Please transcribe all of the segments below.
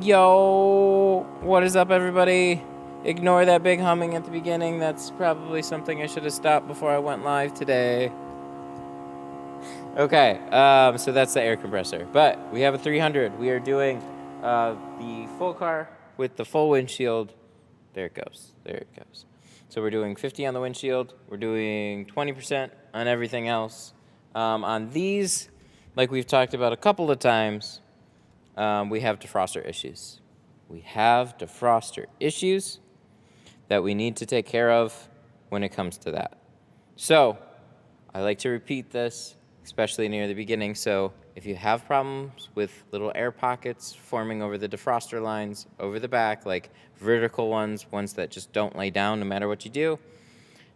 Yo, what is up, everybody? Ignore that big humming at the beginning. That's probably something I should have stopped before I went live today. Okay, so that's the air compressor. But we have a 300. We are doing the full car with the full windshield. There it goes. There it goes. So we're doing 50 on the windshield. We're doing 20% on everything else. On these, like we've talked about a couple of times, we have defroster issues. We have defroster issues that we need to take care of when it comes to that. So I like to repeat this, especially near the beginning. So if you have problems with little air pockets forming over the defroster lines, over the back, like vertical ones that just don't lay down no matter what you do,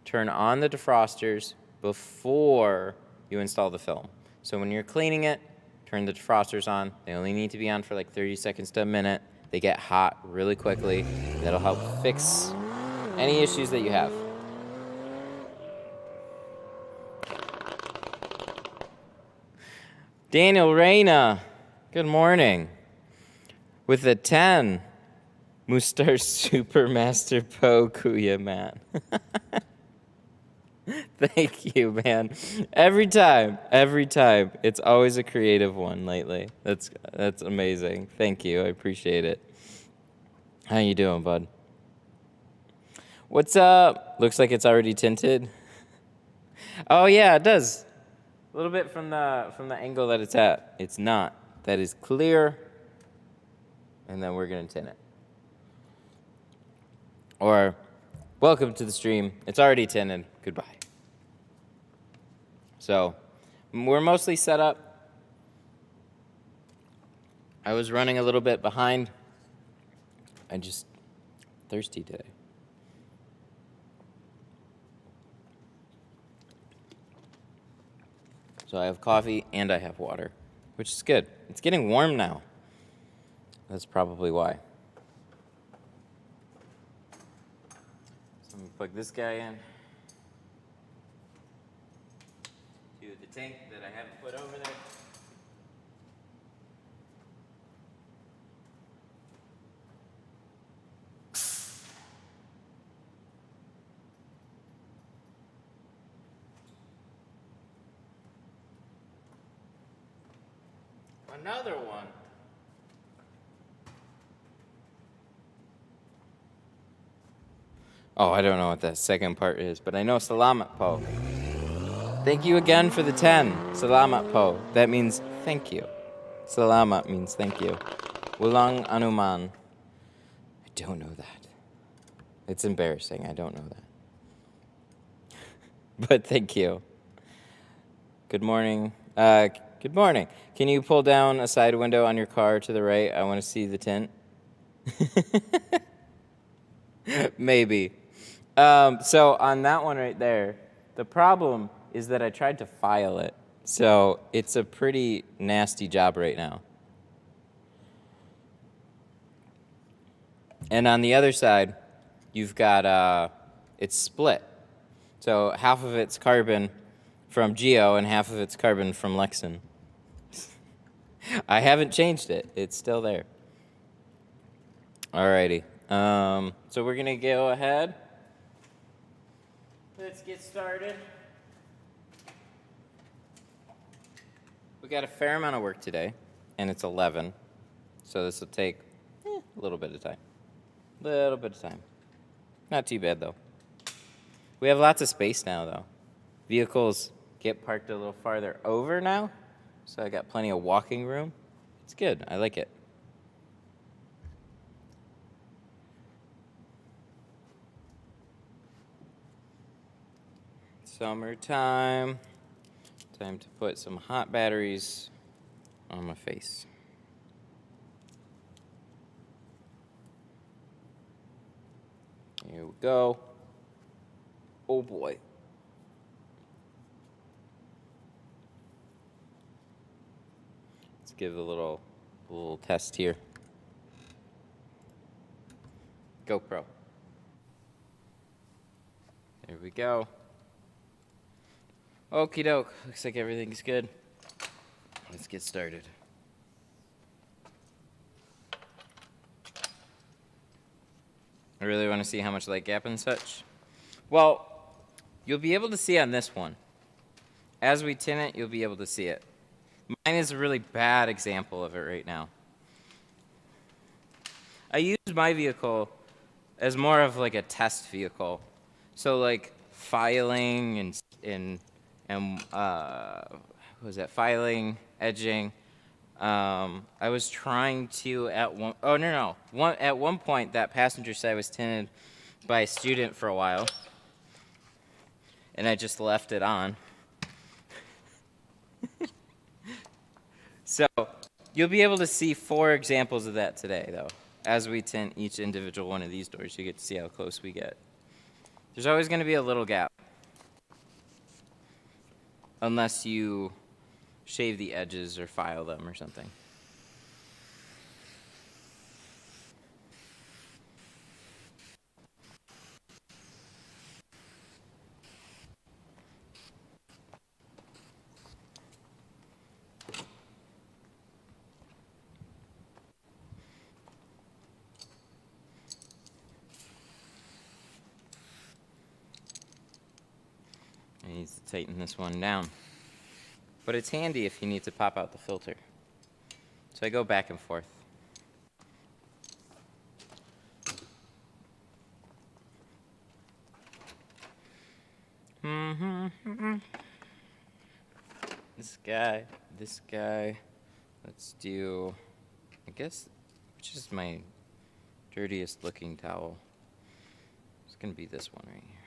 turn on the defrosters before you install the film. So when you're cleaning it, turn the defrosters on. They only need to be on for like 30 seconds to a minute. They get hot really quickly. That'll help fix any issues that you have. Daniel Reyna, good morning. With a 10, Mustar Supermaster Po Kuya, man. Thank you, man. Every time. It's always a creative one lately. That's amazing. Thank you. I appreciate it. How you doing, bud? What's up? Looks like it's already tinted. Oh yeah, it does. A little bit from the angle that it's at. It's not. That is clear. And then we're gonna tint it. Or, welcome to the stream. It's already tinted. Goodbye. So, we're mostly set up. I was running a little bit behind. I'm just thirsty today. So I have coffee and I have water, which is good. It's getting warm now. That's probably why. So I'm gonna plug this guy in to the tank that I haven't put over there. Another one. Oh, I don't know what that second part is, but I know Salamat Po. Thank you again for the 10. Salamat Po. That means thank you. Salamat means thank you. Walang anuman. I don't know that. It's embarrassing. I don't know that. But thank you. Good morning. Good morning. Can you pull down a side window on your car to the right? I want to see the tint. Maybe. So on that one right there, the problem is that I tried to file it. So it's a pretty nasty job right now. And on the other side, you've got, it's split. So half of it's carbon from Geo and half of it's carbon from Lexan. I haven't changed it. It's still there. Alrighty. So we're gonna go ahead. Let's get started. We got a fair amount of work today, and it's 11. So this will take a little bit of time. Not too bad, though. We have lots of space now, though. Vehicles get parked a little farther over now. So I got plenty of walking room. It's good. I like it. Summertime. Time to put some hot batteries on my face. Here we go. Oh boy. Give a little test here. GoPro. There we go. Okie doke. Looks like everything's good. Let's get started. I really want to see how much light gap and such. Well, you'll be able to see on this one. As we tint it, you'll be able to see it. Mine is a really bad example of it right now. I use my vehicle as more of like a test vehicle. So like filing what was that? Filing, edging. I was trying to at one point that passenger side was tinted by a student for a while, and I just left it on. So you'll be able to see 4 examples of that today, though. As we tint each individual one of these doors, you get to see how close we get. There's always going to be a little gap, unless you shave the edges or file them or something. I need to tighten this one down. But it's handy if you need to pop out the filter. So I go back and forth. This guy. Let's do, I guess, which is my dirtiest looking towel? It's gonna be this one right here.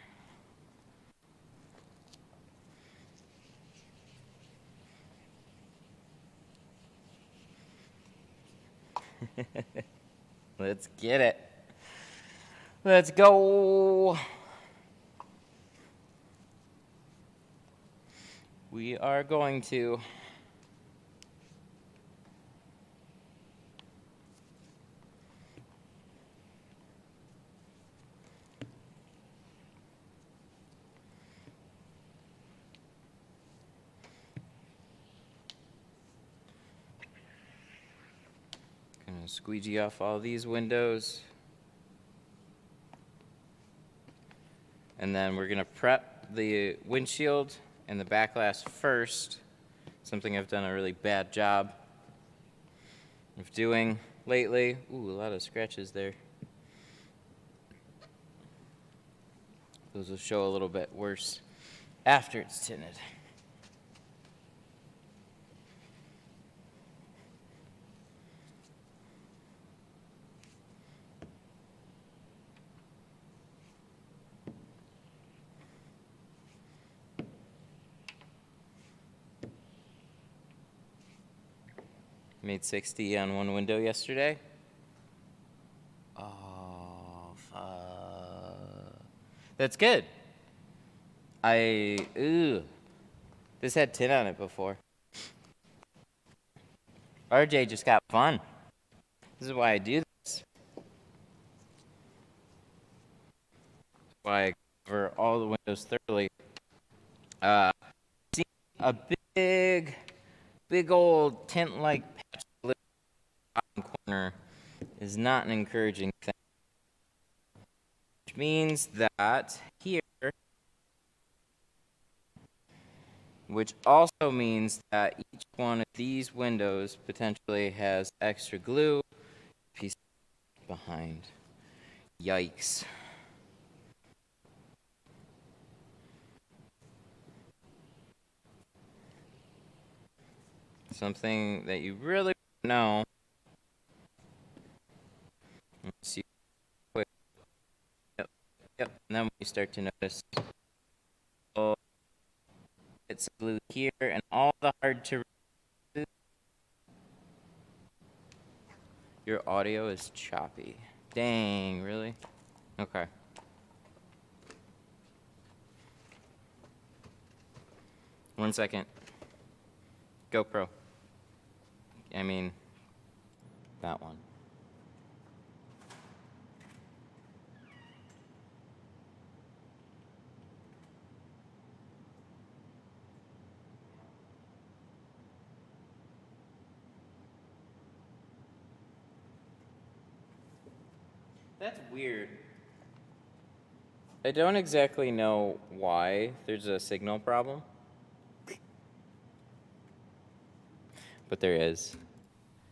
Let's get it. Let's go. We are going to squeegee off all these windows. And then we're gonna prep the windshield and the back glass first. Something I've done a really bad job of doing lately. Ooh, a lot of scratches there. Those will show a little bit worse after it's tinted. Made 60 on one window yesterday. Oh, fuck. That's good. This had tint on it before. RJ just got fun. This is why I do this. Why I cover all the windows thoroughly. See a big old tint-like patch of the bottom corner is not an encouraging thing. Which means that here, which also means that each one of these windows potentially has extra glue piece behind. Yikes. Something that you really know. Let's see. Yep. And then we start to notice it's glue here and all the hard to remove. Your audio is choppy. Dang, really? Okay. One second. GoPro. I mean, that one. That's weird. I don't exactly know why there's a signal problem, but there is.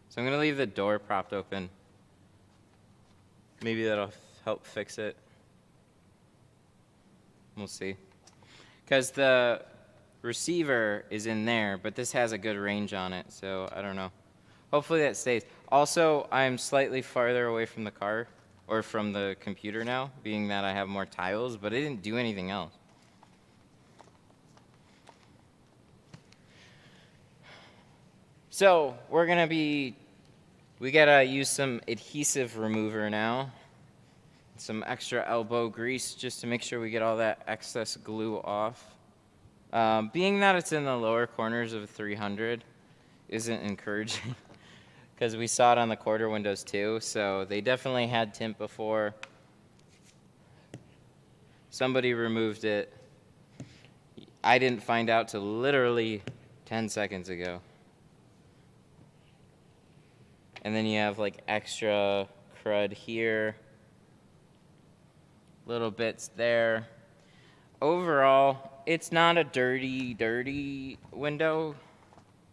So I'm gonna leave the door propped open. Maybe that'll help fix it. We'll see. Because the receiver is in there, but this has a good range on it, so I don't know. Hopefully that stays. Also, I'm slightly farther away from the car, or from the computer now, being that I have more tiles, but I didn't do anything else. So, we gotta use some adhesive remover now. Some extra elbow grease just to make sure we get all that excess glue off. Being that it's in the lower corners of 300 isn't encouraging because we saw it on the quarter windows too, so they definitely had tint before. Somebody removed it. I didn't find out till literally 10 seconds ago. And then you have like extra crud here. Little bits there. Overall, it's not a dirty window.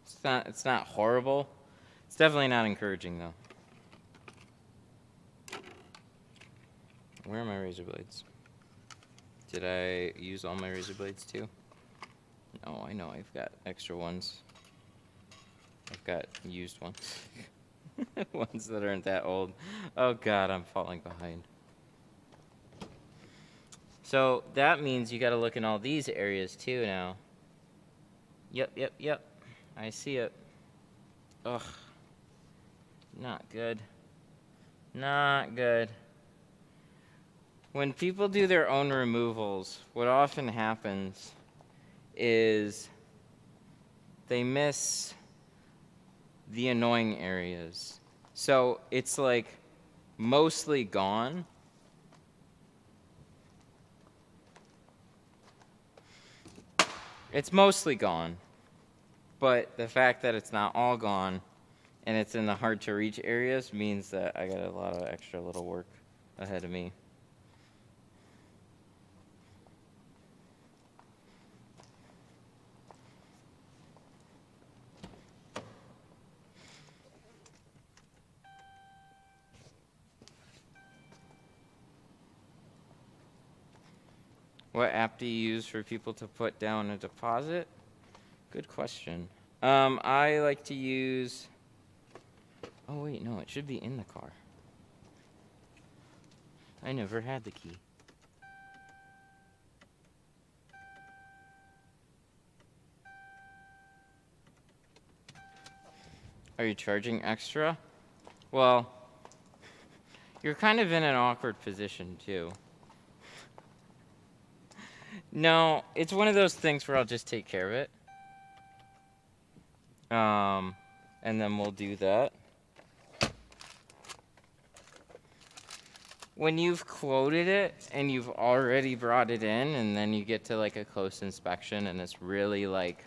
It's not horrible. It's definitely not encouraging though. Where are my razor blades? Did I use all my razor blades too? No, I know I've got extra ones. I've got used ones. Ones that aren't that old. Oh God, I'm falling behind. So that means you got to look in all these areas too now. Yep. I see it. Ugh. Not good. Not good. When people do their own removals, what often happens is they miss the annoying areas. So it's like mostly gone. It's mostly gone, but the fact that it's not all gone and it's in the hard to reach areas means that I got a lot of extra little work ahead of me. What app do you use for people to put down a deposit? Good question. I like to use... Oh, wait, no, it should be in the car. I never had the key. Are you charging extra? Well, you're kind of in an awkward position, too. No, it's one of those things where I'll just take care of it. And then we'll do that. When you've quoted it and you've already brought it in and then you get to like a close inspection and it's really like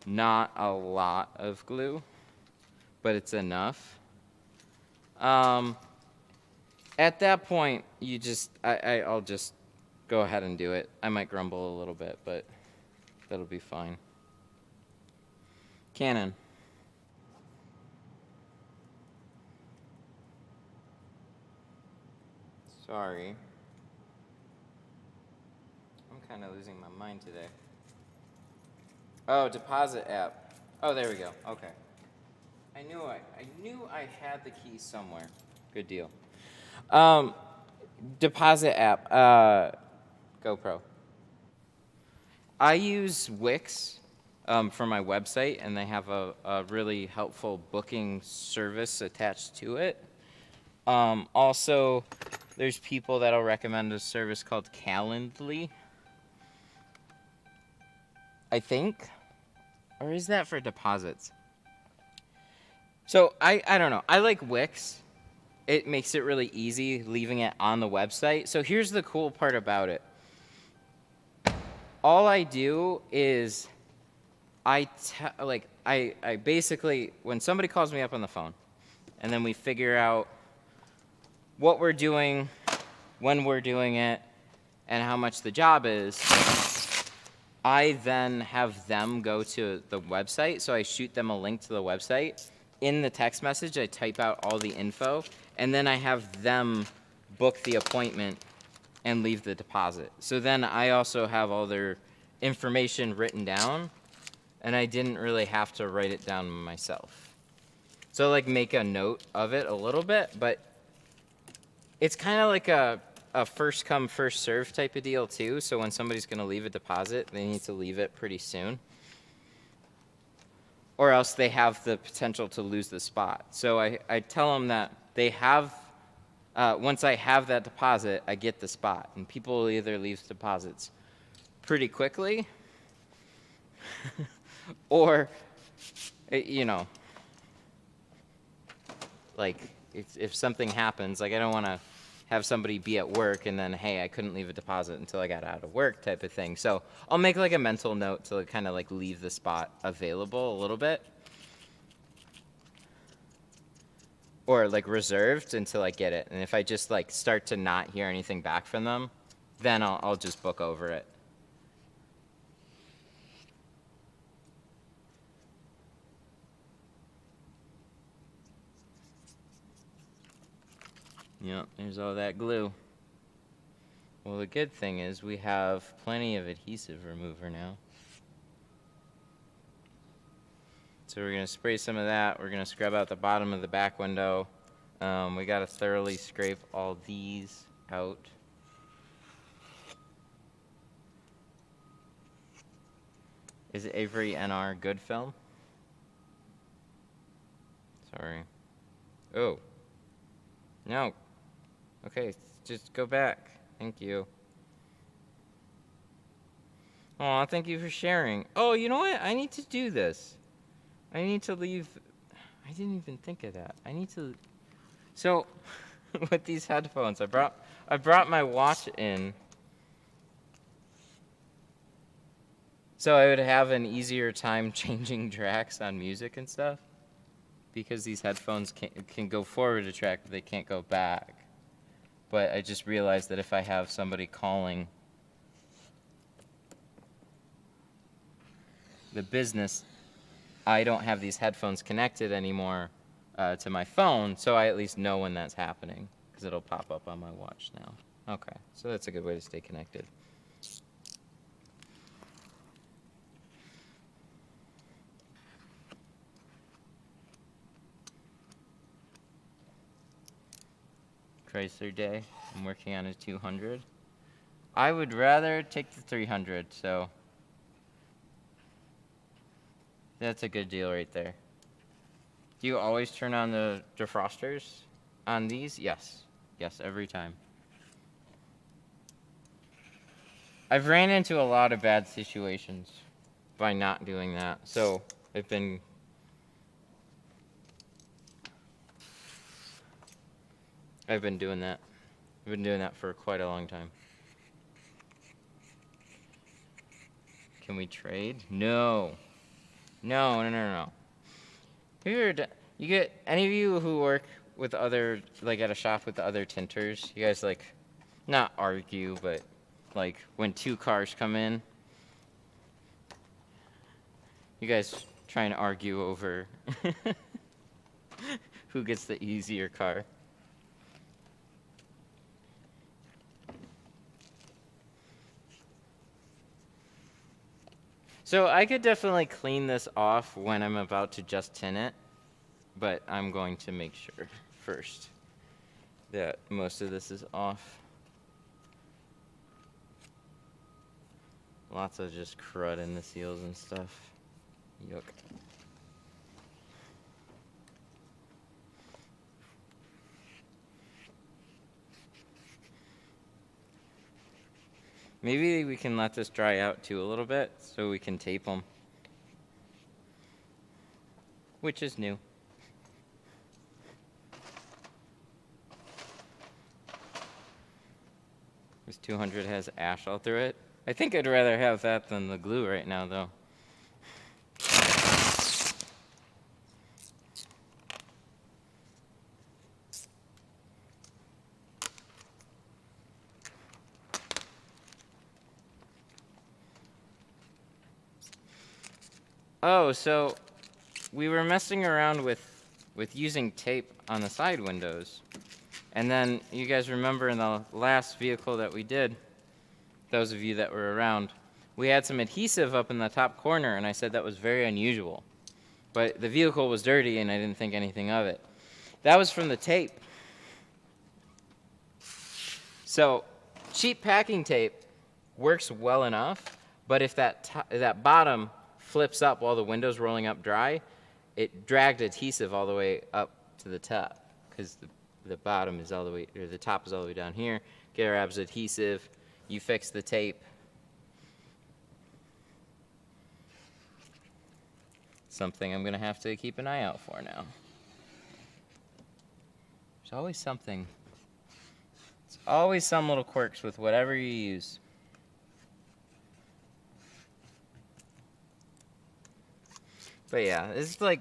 not a lot of glue, but it's enough. At that point, you just, I'll just go ahead and do it. I might grumble a little bit, but that'll be fine. Canon. Sorry. I'm kind of losing my mind today. Oh, deposit app. Oh, there we go. Okay. I knew I had the key somewhere. Good deal. Deposit app. GoPro. I use Wix for my website, and they have a really helpful booking service attached to it. Also, there's people that'll recommend a service called Calendly, I think. Or is that for deposits? So, I don't know. I like Wix. It makes it really easy leaving it on the website. So here's the cool part about it. All I do is I basically, when somebody calls me up on the phone, and then we figure out what we're doing, when we're doing it, and how much the job is, I then have them go to the website. So I shoot them a link to the website. In the text message, I type out all the info, and then I have them book the appointment and leave the deposit. So then I also have all their information written down, and I didn't really have to write it down myself. So like make a note of it a little bit, but it's kind of like a first come, first serve type of deal too. So when somebody's gonna leave a deposit, they need to leave it pretty soon, or else they have the potential to lose the spot. So I tell them that they have, once I have that deposit, I get the spot. And people will either leave deposits pretty quickly, or, you know, like if something happens, like I don't want to have somebody be at work and then, hey, I couldn't leave a deposit until I got out of work type of thing. So I'll make like a mental note to kind of like leave the spot available a little bit, or like reserved until I get it. And if I just like start to not hear anything back from them, then I'll just book over it. Yep, there's all that glue. Well, the good thing is we have plenty of adhesive remover now. So we're going to spray some of that. We're going to scrub out the bottom of the back window. We got to thoroughly scrape all these out. Is Avery NR good film? Sorry. Oh. No. Okay, just go back. Thank you. Aw, thank you for sharing. Oh, you know what? I need to do this. I need to leave. I didn't even think of that. I need to. So, with these headphones, I brought my watch in, so I would have an easier time changing tracks on music and stuff, because these headphones can go forward a track, but they can't go back. But I just realized that if I have somebody calling the business, I don't have these headphones connected anymore to my phone, so I at least know when that's happening, because it'll pop up on my watch now. Okay, so that's a good way to stay connected. Chrysler day. I'm working on a 200. I would rather take the 300, so that's a good deal right there. Do you always turn on the defrosters on these? Yes. Yes, every time. I've ran into a lot of bad situations by not doing that, so I've been doing that. I've been doing that for quite a long time. Can we trade? No. No. You get any of you who work with other, like at a shop with the other tinters, you guys like not argue, but like when two cars come in, you guys try and argue over who gets the easier car. So I could definitely clean this off when I'm about to just tint it, but I'm going to make sure first that most of this is off. Lots of just crud in the seals and stuff. Yuck. Maybe we can let this dry out too a little bit so we can tape them, which is new. This 200 has ash all through it. I think I'd rather have that than the glue right now, though. Oh, so we were messing around with using tape on the side windows. And then you guys remember in the last vehicle that we did, those of you that were around, we had some adhesive up in the top corner, and I said that was very unusual. But the vehicle was dirty, and I didn't think anything of it. That was from the tape. So cheap packing tape works well enough, but if that bottom flips up while the window's rolling up dry, it dragged adhesive all the way up to the top, because the bottom is all the way, or the top is all the way down here. Grabs adhesive, you fix the tape. Something I'm gonna have to keep an eye out for now. There's always something. There's always some little quirks with whatever you use. But yeah, it's like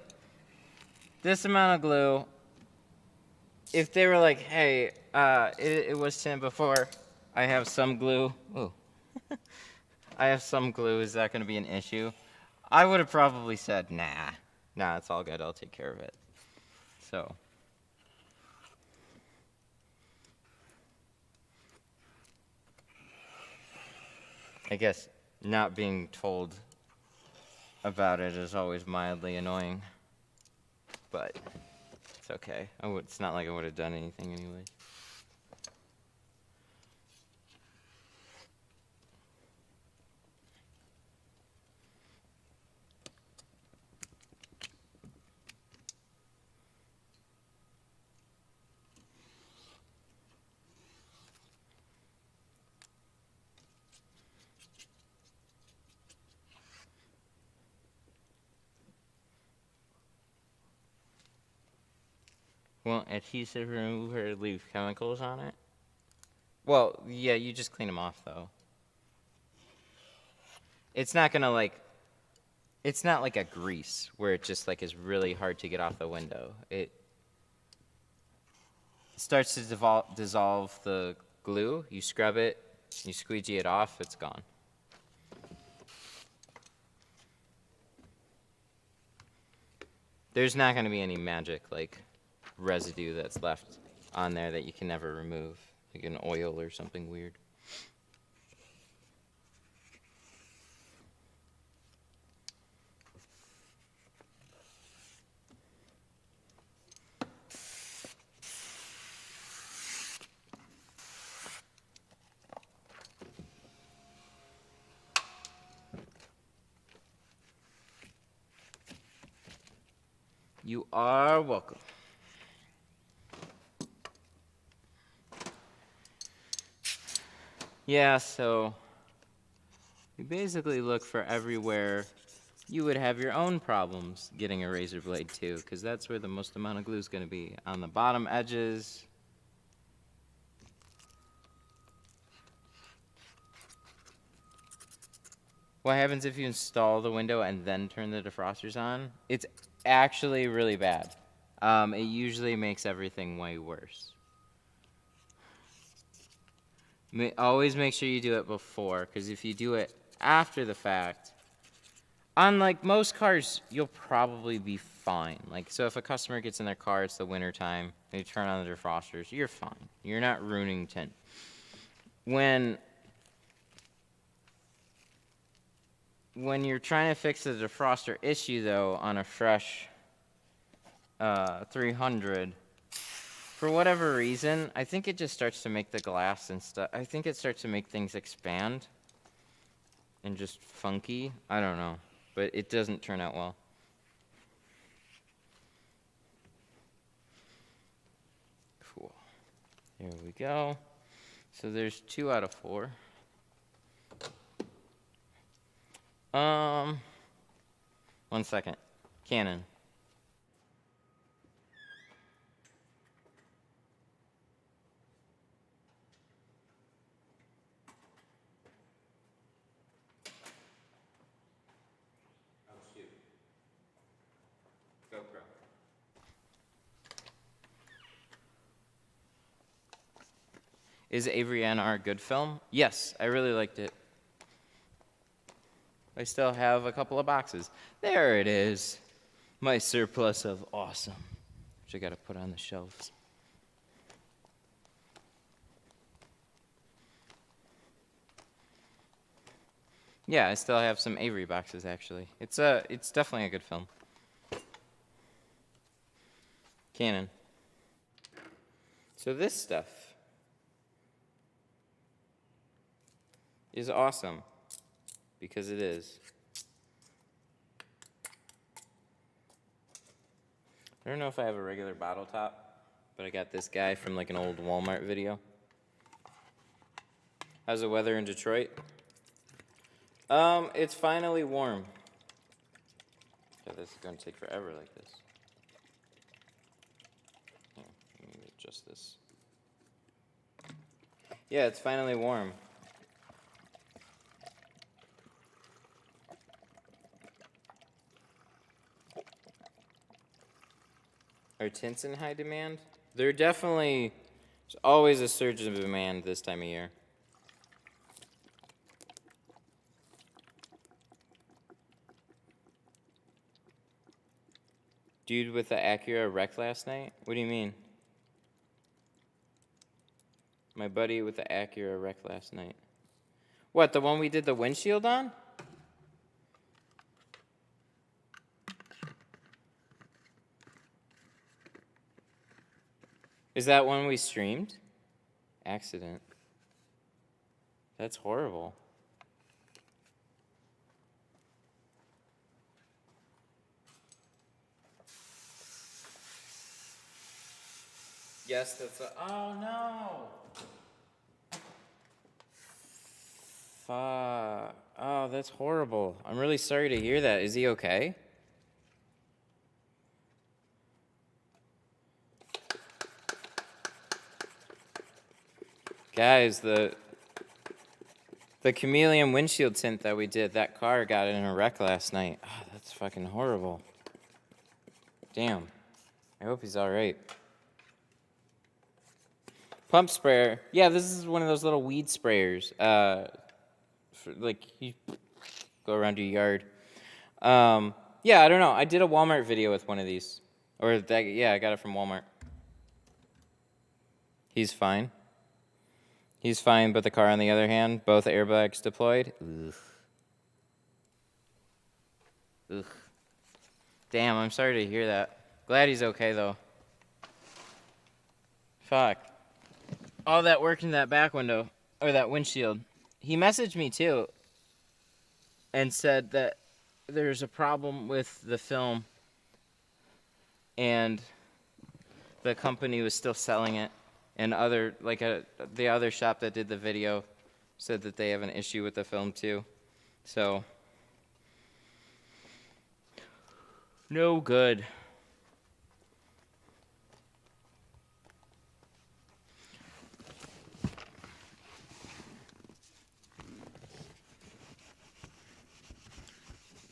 this amount of glue. If they were like, hey, it was tint before, I have some glue. Ooh. I have some glue, is that going to be an issue? I would have probably said, nah, it's all good, I'll take care of it. So. I guess not being told about it is always mildly annoying, but it's okay. It's not like I would have done anything anyway. Won't adhesive remover leave chemicals on it? Well, yeah, you just clean them off, though. It's not gonna it's not like a grease where it just is really hard to get off the window. It starts to dissolve the glue. You scrub it, you squeegee it off, it's gone. There's not gonna be any magic residue that's left on there that you can never remove, like an oil or something weird. You are welcome. Yeah, so you basically look for everywhere you would have your own problems getting a razor blade too, because that's where the most amount of glue is going to be. On the bottom edges. What happens if you install the window and then turn the defrosters on? It's actually really bad. It usually makes everything way worse. Always make sure you do it before, because if you do it after the fact, on most cars, you'll probably be fine. So if a customer gets in their car, it's the winter time, they turn on the defrosters, you're fine. You're not ruining tint. When you're trying to fix the defroster issue, though, on a fresh 300, for whatever reason, I think it just starts to make the glass and stuff. I think it starts to make things expand and just funky. I don't know, but it doesn't turn out well. Cool. There we go. So there's 2 out of 4. One second. Canon. Oh, shoot. GoPro. Is Avery NR a good film? Yes, I really liked it. I still have a couple of boxes. There it is. My surplus of awesome, which I got to put on the shelves. Yeah, I still have some Avery boxes, actually. It's definitely a good film. Canon. So this stuff is awesome, because it is. I don't know if I have a regular bottle top, but I got this guy from like an old Walmart video. How's the weather in Detroit? It's finally warm. Yeah, this is going to take forever like this. Here, let me adjust this. Yeah, it's finally warm. Are tints in high demand? They're definitely, there's always a surge of demand this time of year. Dude with the Acura wrecked last night? What do you mean? My buddy with the Acura wrecked last night. What, the one we did the windshield on? Is that one we streamed? Accident. That's horrible. Yes, that's a... Oh, no! Fuck. Oh, that's horrible. I'm really sorry to hear that. Is he okay? Guys, the chameleon windshield tint that we did, that car got in a wreck last night. Oh, that's fucking horrible. Damn. I hope he's all right. Pump sprayer. Yeah, this is one of those little weed sprayers. Like, you go around your yard. Yeah, I don't know. I did a Walmart video with one of these. Yeah, I got it from Walmart. He's fine. He's fine, but the car, on the other hand, both airbags deployed. Ugh. Ugh. Damn, I'm sorry to hear that. Glad he's okay, though. Fuck. All that work in that back window, or that windshield. He messaged me, too, and said that there's a problem with the film, and the company was still selling it. And the other shop that did the video said that they have an issue with the film too. So, no good.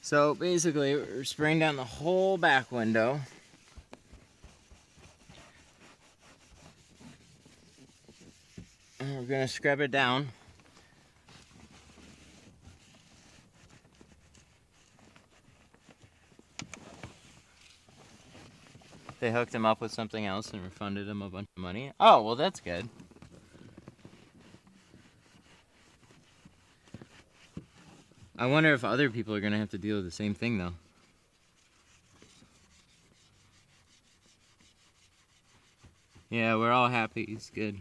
So basically, we're spraying down the whole back window. And we're going to scrub it down. They hooked him up with something else and refunded him a bunch of money. Oh, well, that's good. I wonder if other people are going to have to deal with the same thing, though. Yeah, we're all happy. It's good.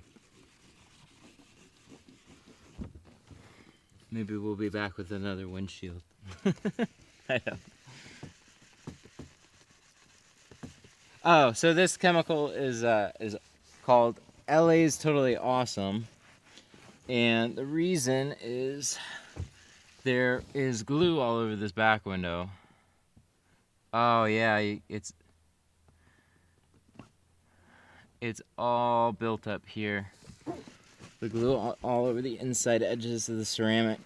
Maybe we'll be back with another windshield. I don't. Oh, so this chemical is called LA's Totally Awesome, and the reason is there is glue all over this back window. Oh yeah, it's all built up here. The glue all over the inside edges of the ceramic.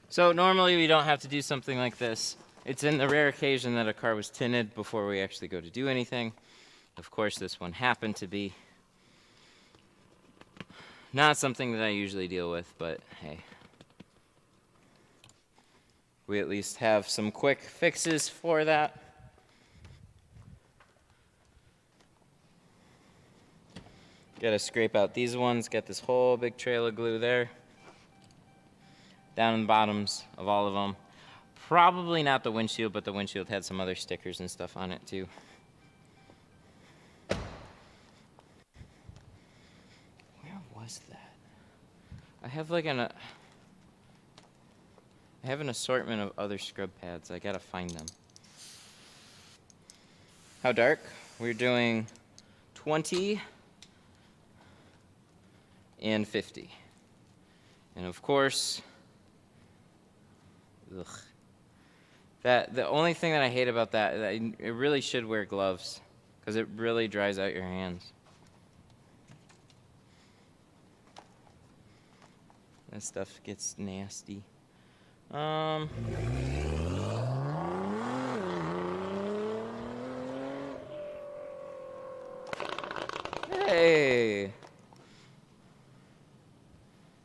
So normally we don't have to do something like this. It's in the rare occasion that a car was tinted before we actually go to do anything. Of course, this one happened to be. Not something that I usually deal with, but hey. We at least have some quick fixes for that. Gotta scrape out these ones, get this whole big trail of glue there. Down in the bottoms of all of them. Probably not the windshield, but the windshield had some other stickers and stuff on it too. Where was that? I have like I have an assortment of other scrub pads. I gotta find them. How dark? We're doing 20 and 50. And of course, the only thing that I hate about that, it really should wear gloves because it really dries out your hands. That stuff gets nasty. Hey.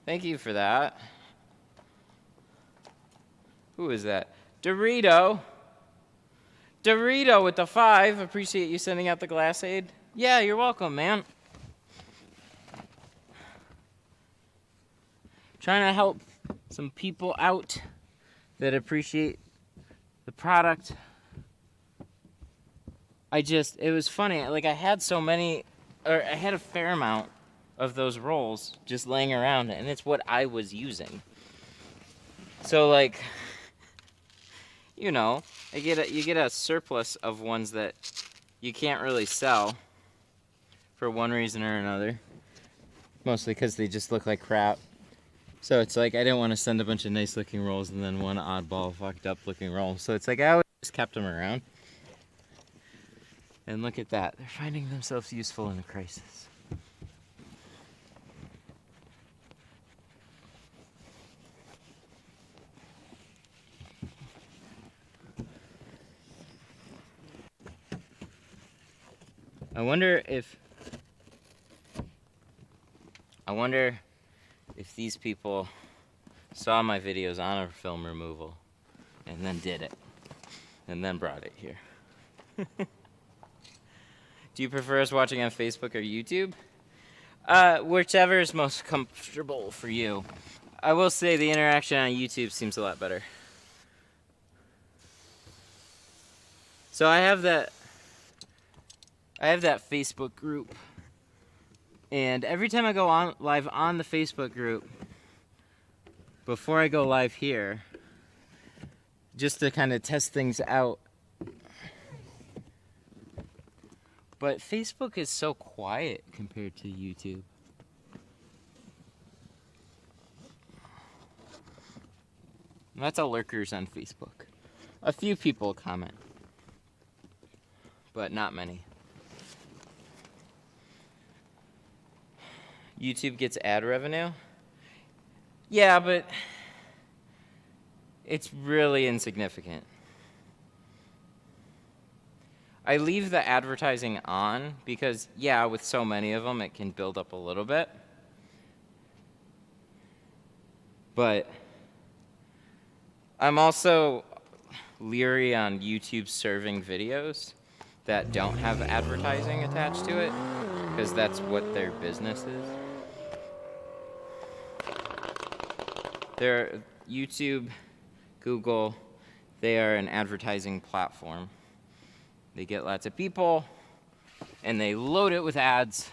Thank you for that. Who is that? Dorito. Dorito with the 5. Appreciate you sending out the glass aid. Yeah, you're welcome, man. Trying to help some people out that appreciate the product. It was funny. Like, I had so many, or I had a fair amount of those rolls just laying around, and it's what I was using. So, like, you know, you get a surplus of ones that you can't really sell for one reason or another. Mostly because they just look like crap. So it's like, I didn't want to send a bunch of nice looking rolls and then one oddball fucked up looking roll. So it's like, I always just kept them around. And look at that. They're finding themselves useful in a crisis. I wonder if these people saw my videos on a film removal and then did it and then brought it here. Do you prefer us watching on Facebook or YouTube? Whichever is most comfortable for you. I will say the interaction on YouTube seems a lot better. So I have that Facebook group, and every time I go on live on the Facebook group, before I go live here, just to kind of test things out. But Facebook is so quiet compared to YouTube. Lots of lurkers on Facebook. A few people comment, but not many. YouTube gets ad revenue? Yeah, but it's really insignificant. I leave the advertising on because, yeah, with so many of them, it can build up a little bit. But I'm also leery on YouTube serving videos that don't have advertising attached to it, because that's what their business is. They're YouTube, Google, they are an advertising platform. They get lots of people, and they load it with ads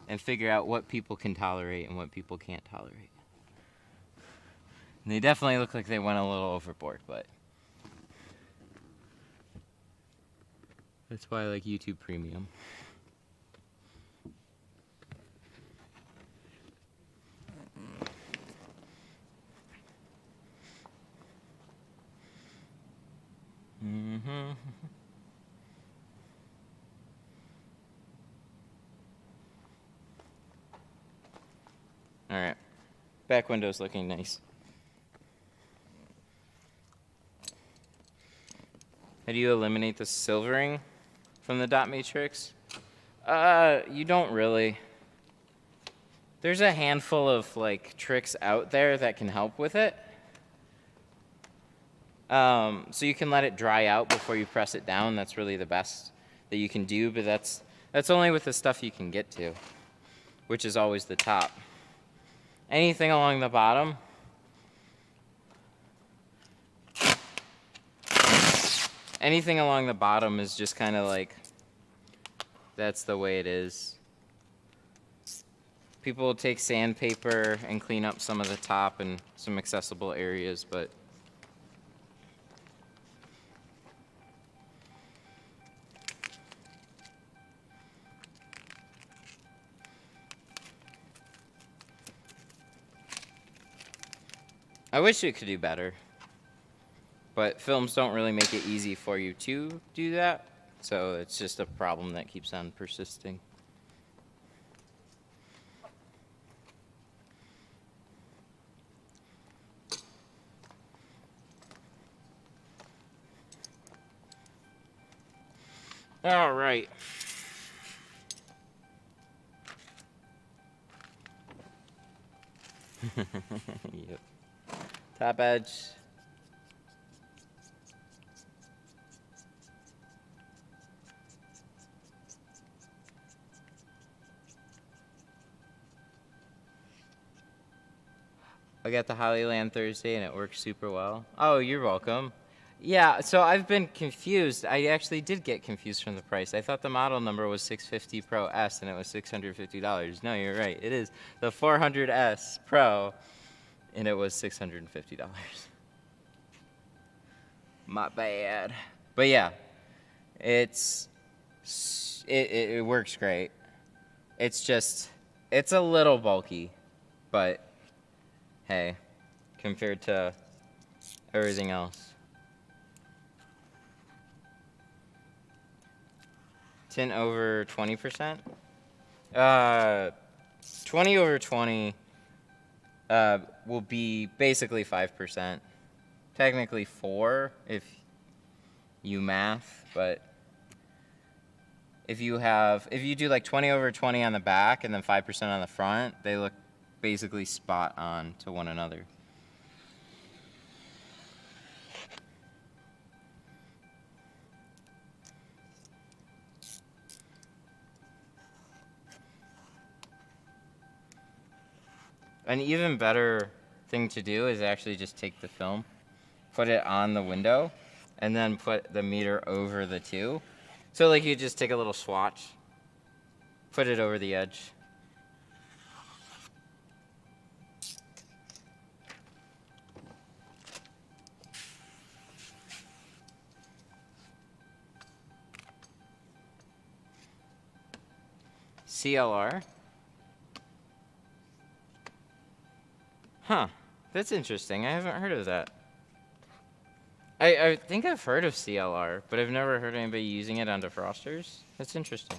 and figure out what people can tolerate and what people can't tolerate. And they definitely look like they went a little overboard, but that's why I like YouTube Premium. Mm-hmm. All right, back window's looking nice. How do you eliminate the silvering from the dot matrix? You don't really. There's a handful of like tricks out there that can help with it. So you can let it dry out before you press it down. That's really the best that you can do, but that's only with the stuff you can get to, which is always the top. Anything along the bottom, is just kind of like, that's the way it is. People will take sandpaper and clean up some of the top and some accessible areas, but I wish it could do better. But films don't really make it easy for you to do that, so it's just a problem that keeps on persisting. All right. Yep. Top edge. I got the Hollyland Thursday and it works super well. Oh, you're welcome. Yeah, so I've been confused. I actually did get confused from the price. I thought the model number was 650 Pro S and it was $650. No, you're right. It is the 400S Pro and it was $650. My bad. But yeah, it works great. It's just, it's a little bulky, but hey, compared to everything else. Tint over 20%? 20 over 20 will be basically 5%. Technically 4 if you math, but if you do like 20 over 20 on the back and then 5% on the front, they look basically spot on to one another. An even better thing to do is actually just take the film, put it on the window, and then put the meter over the two. So like you just take a little swatch, put it over the edge. CLR. Huh, that's interesting. I haven't heard of that. I think I've heard of CLR, but I've never heard anybody using it on defrosters. That's interesting.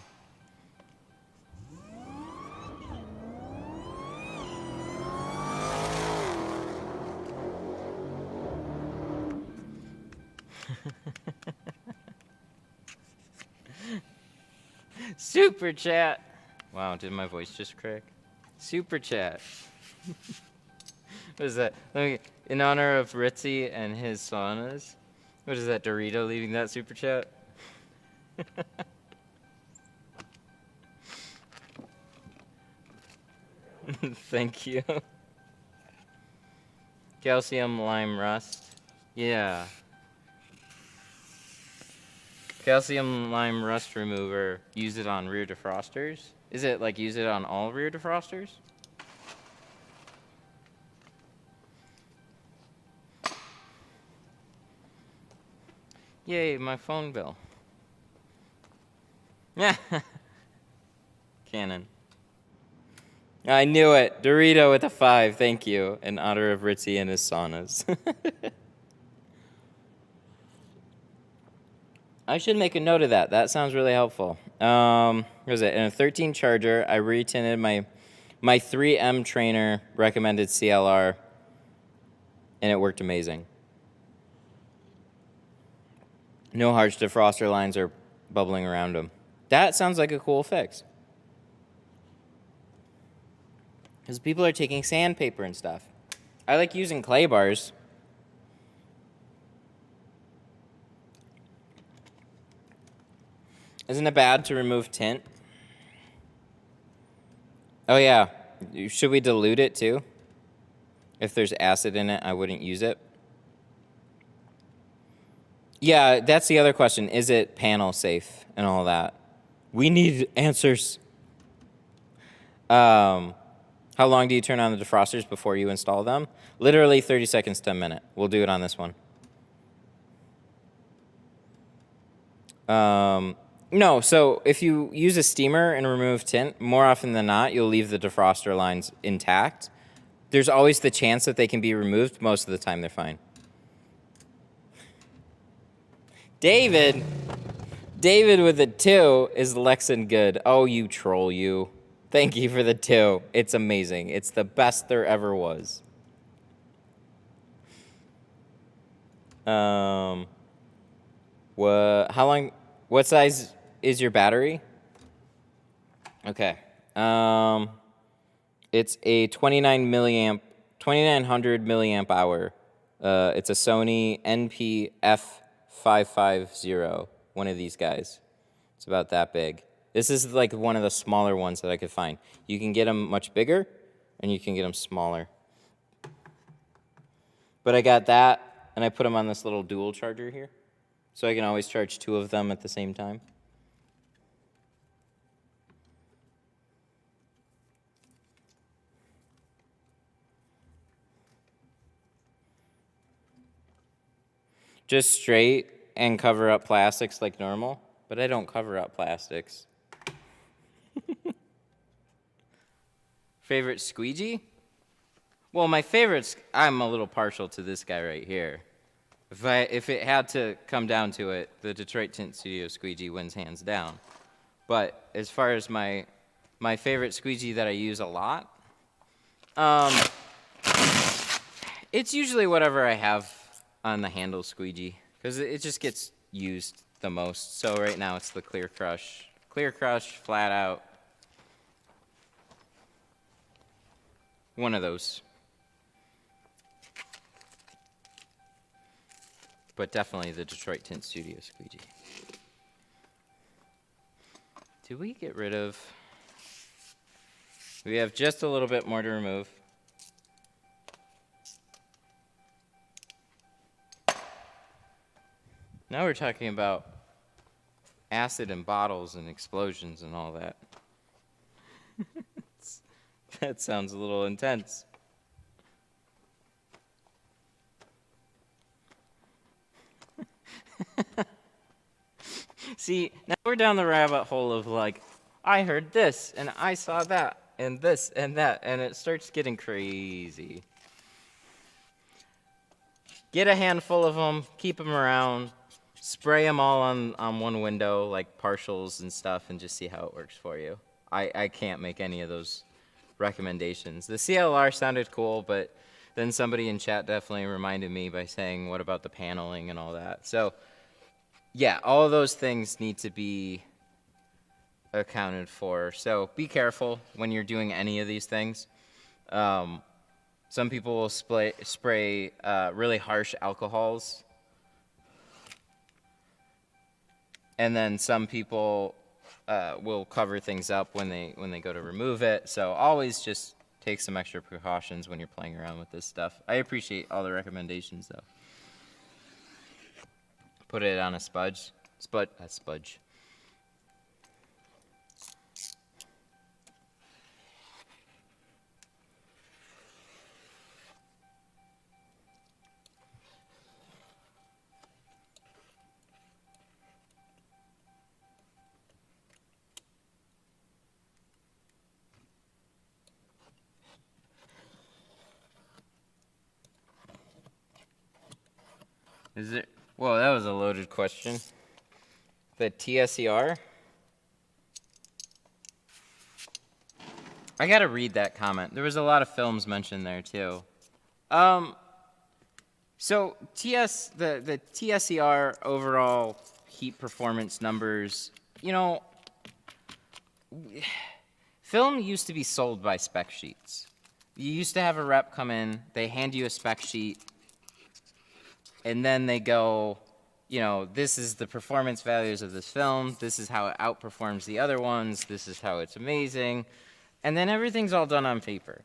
Super chat. Wow, did my voice just crack? Super chat. What is that? In honor of Ritzy and his saunas. What is that, Dorito leaving that super chat? Thank you. Calcium lime rust. Yeah. Calcium lime rust remover. Use it on rear defrosters. Is it like use it on all rear defrosters? Yay, my phone bill. Yeah. Canon. I knew it. Dorito with a 5, thank you. In honor of Ritzy and his saunas. I should make a note of that. That sounds really helpful. What was it? In a 13 Charger, I retinted my 3M trainer recommended CLR, and it worked amazing. No harsh defroster lines are bubbling around them. That sounds like a cool fix. Because people are taking sandpaper and stuff. I like using clay bars. Isn't it bad to remove tint? Oh yeah, should we dilute it too? If there's acid in it, I wouldn't use it. Yeah, that's the other question. Is it panel safe and all that? We need answers. How long do you turn on the defrosters before you install them? Literally 30 seconds to a minute. We'll do it on this one. No, so if you use a steamer and remove tint, more often than not, you'll leave the defroster lines intact. There's always the chance that they can be removed. Most of the time, they're fine. David with a 2 is Lexan good. Oh, you troll, you. Thank you for the 2. It's amazing. It's the best there ever was. How long, what size is your battery? Okay. It's a 2900 milliamp hour. It's a Sony NP-F550, one of these guys. It's about that big. This is like one of the smaller ones that I could find. You can get them much bigger, and you can get them smaller. But I got that, and I put them on this little dual charger here, so I can always charge 2 of them at the same time. Just straight and cover up plastics like normal, but I don't cover up plastics. Favorite squeegee? Well, my favorites, I'm a little partial to this guy right here. If it had to come down to it, the Detroit Tint Studio squeegee wins hands down. But as far as my favorite squeegee that I use a lot, it's usually whatever I have on the handle squeegee, because it just gets used the most. So right now it's the Clear Crush, flat out. One of those. But definitely the Detroit Tint Studio squeegee. Did we get rid of... We have just a little bit more to remove. Now we're talking about acid in bottles and explosions and all that. That sounds a little intense. See, now we're down the rabbit hole of like, I heard this, and I saw that, and this, and that, and it starts getting crazy. Get a handful of them, keep them around, spray them all on one window, like partials and stuff, and just see how it works for you. I can't make any of those recommendations. The CLR sounded cool, but then somebody in chat definitely reminded me by saying, what about the paneling and all that? So, yeah, all of those things need to be accounted for. So be careful when you're doing any of these things. Some people will spray really harsh alcohols. And then some people will cover things up when they go to remove it. So always just take some extra precautions when you're playing around with this stuff. I appreciate all the recommendations, though. Put it on a spudge. Spudge. Is it? Well, that was a loaded question. The TSER? I gotta read that comment. There was a lot of films mentioned there too. So the TSER overall heat performance numbers, you know, film used to be sold by spec sheets. you used to have a rep come in, they hand you a spec sheet, and then they go, you know, this is the performance values of this film, this is how it outperforms the other ones, this is how it's amazing, and then everything's all done on paper.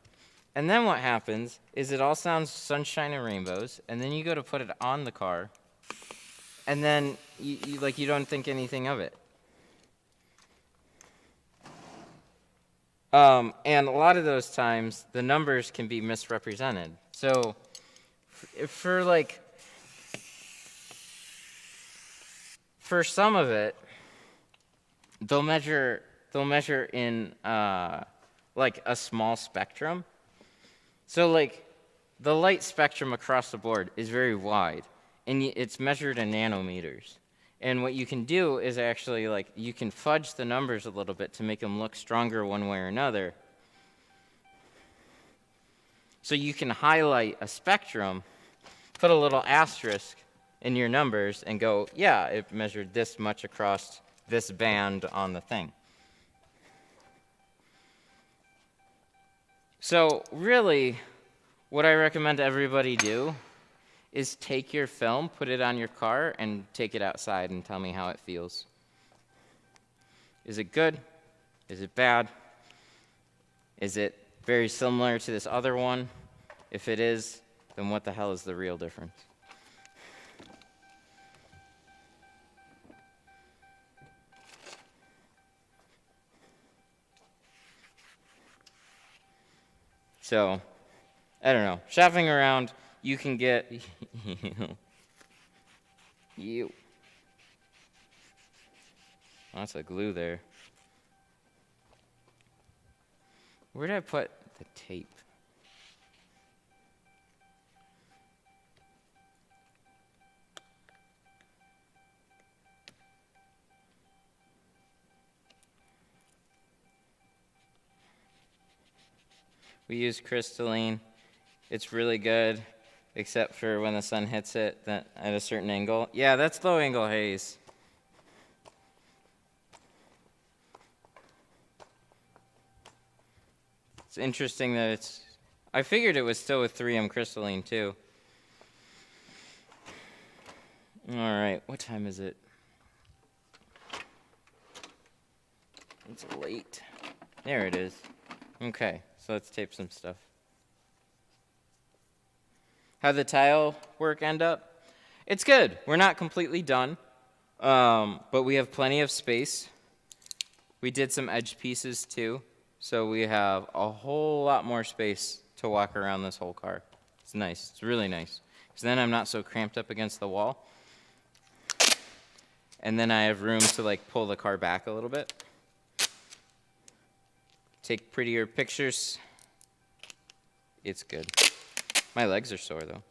And then what happens is it all sounds sunshine and rainbows, and then you go to put it on the car, and then you don't think anything of it. And a lot of those times, the numbers can be misrepresented. So, for some of it, they'll measure in like a small spectrum. So like the light spectrum across the board is very wide, and it's measured in nanometers. And what you can do is actually, like, you can fudge the numbers a little bit to make them look stronger one way or another. So you can highlight a spectrum, put a little asterisk in your numbers, and go, yeah, it measured this much across this band on the thing. So really, what I recommend everybody do is take your film, put it on your car, and take it outside and tell me how it feels. Is it good? Is it bad? Is it very similar to this other one? If it is, then what the hell is the real difference? So, I don't know. Shopping around, you can get you. Lots of glue there. Where did I put the tape? We use crystalline. It's really good, except for when the sun hits it at a certain angle. Yeah, that's low angle haze. It's interesting that I figured it was still with 3M crystalline too. All right, what time is it? It's late. There it is. Okay, so let's tape some stuff. How'd the tile work end up? It's good. We're not completely done, but we have plenty of space. We did some edge pieces too, so we have a whole lot more space to walk around this whole car. It's nice. It's really nice, because then I'm not so cramped up against the wall. And then I have room to like pull the car back a little bit. Take prettier pictures. It's good. My legs are sore though.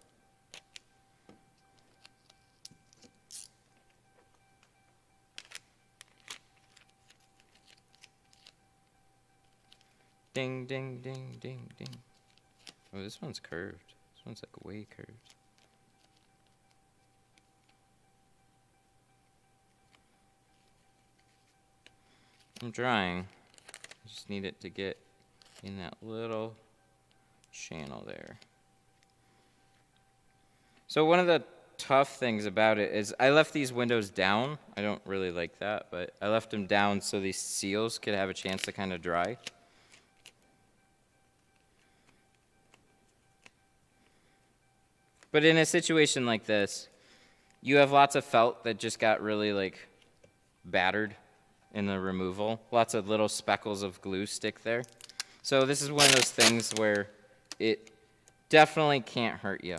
Ding, ding, ding, ding, ding. Oh, this one's curved. This one's like way curved. I'm trying. I just need it to get in that little channel there. So one of the tough things about it is I left these windows down. I don't really like that, but I left them down so these seals could have a chance to kind of dry. But in a situation like this, you have lots of felt that just got really like battered in the removal. Lots of little speckles of glue stick there. So this is one of those things where it definitely can't hurt you.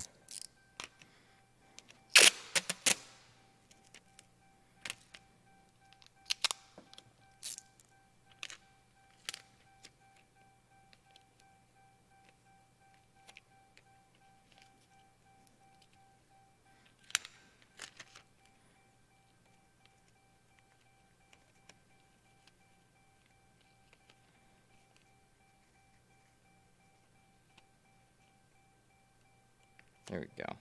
There we go.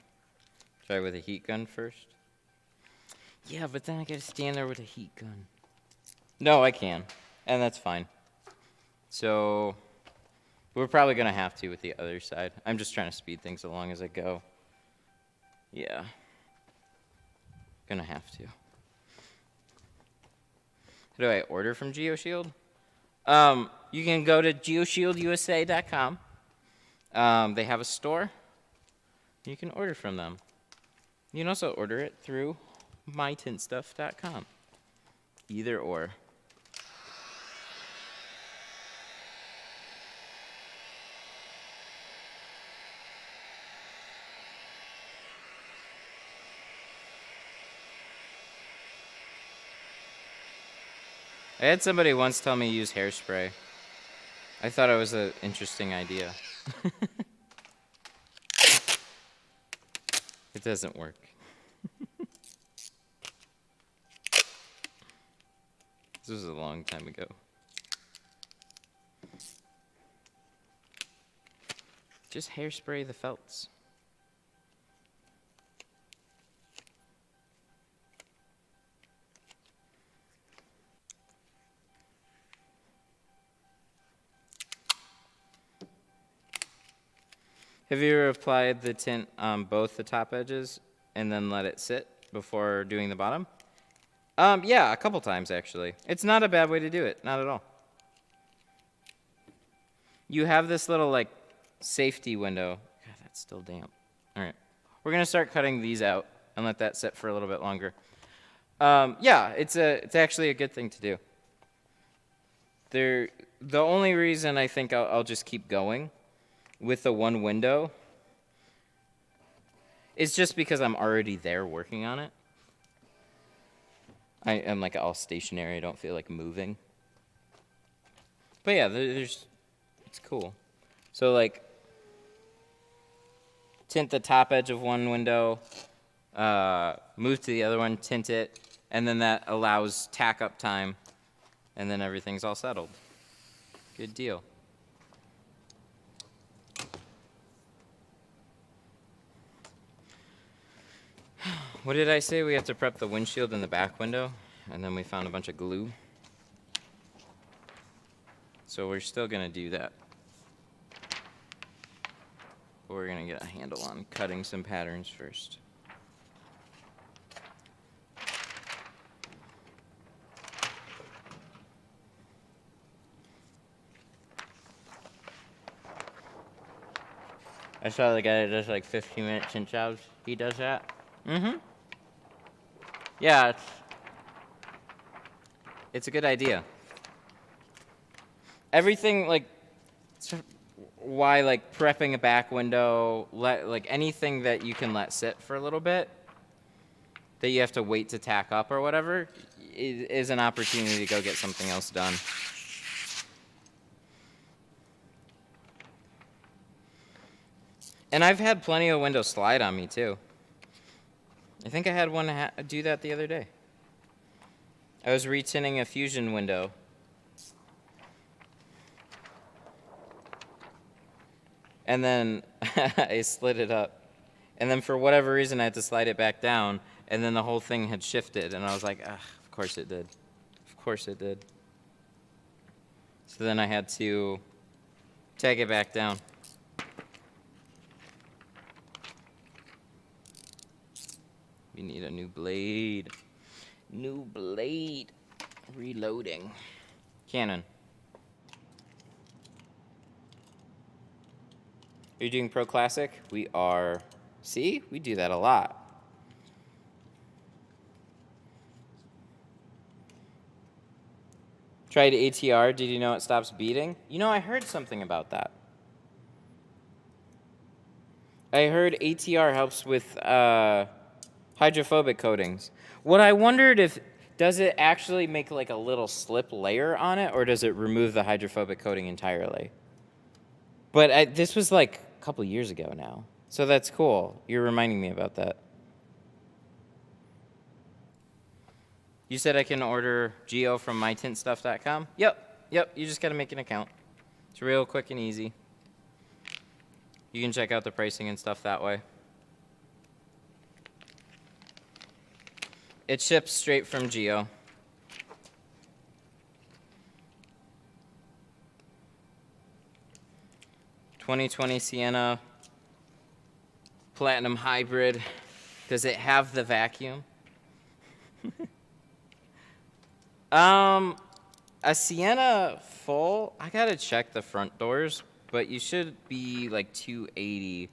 Try with a heat gun first. Yeah, but then I gotta stand there with a heat gun. No, I can, and that's fine. So, We're probably going to have to with the other side. I'm just trying to speed things along as I go. Yeah. Gonna have to. How do I order from GeoShield? You can go to geoshieldUSA.com. They have a store. You can order from them. You can also order it through mytintstuff.com. Either or. I had somebody once tell me to use hairspray. I thought it was an interesting idea. It doesn't work. This was a long time ago. Just hairspray the felts. Have you ever applied the tint on both the top edges and then let it sit before doing the bottom? Yeah, a couple times actually. It's not a bad way to do it, not at all. You have this little like safety window. God, that's still damp. All right, we're gonna start cutting these out and let that sit for a little bit longer. Yeah, it's actually a good thing to do. The only reason I think I'll just keep going with the one window is just because I'm already there working on it. I am like all stationary. I don't feel like moving. But yeah, it's cool. So like, tint the top edge of one window, move to the other one, tint it, and then that allows tack up time, and then everything's all settled. Good deal. What did I say? We have to prep the windshield in the back window, and then we found a bunch of glue. So we're still gonna do that. But we're gonna get a handle on cutting some patterns first. I saw the guy that does like 15-minute tint jobs. He does that. Mm-hmm. Yeah, it's a good idea. Everything like why like prepping a back window, like anything that you can let sit for a little bit that you have to wait to tack up or whatever is an opportunity to go get something else done. And I've had plenty of windows slide on me too. I think I had one do that the other day. I was retinting a Fusion window. And then I slid it up. And then for whatever reason, I had to slide it back down. And then the whole thing had shifted. And I was like, of course it did. Of course it did. So then I had to take it back down. We need a new blade. New blade. Reloading. Canon. Are you doing Pro Classic? We are. See? We do that a lot. Tried ATR. Did you know it stops beating? You know, I heard something about that. I heard ATR helps with hydrophobic coatings. What I wondered if, does it actually make like a little slip layer on it, or does it remove the hydrophobic coating entirely? But this was like a couple years ago now. So that's cool. You're reminding me about that. You said I can order Geo from mytintstuff.com? Yep. You just got to make an account. It's real quick and easy. You can check out the pricing and stuff that way. It ships straight from Geo. 2020 Sienna Platinum Hybrid. Does it have the vacuum? A Sienna full, I gotta check the front doors, but you should be like 280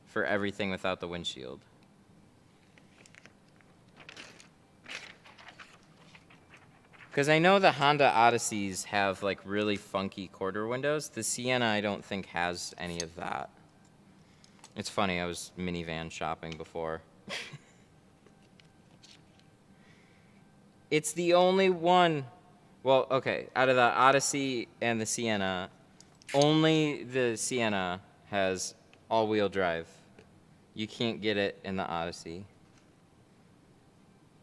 for everything without the windshield. Because I know the Honda Odysseys have like really funky quarter windows. The Sienna I don't think has any of that. It's funny, I was minivan shopping before. It's the only one, well, okay, out of the Odyssey and the Sienna, only the Sienna has all-wheel drive. You can't get it in the Odyssey.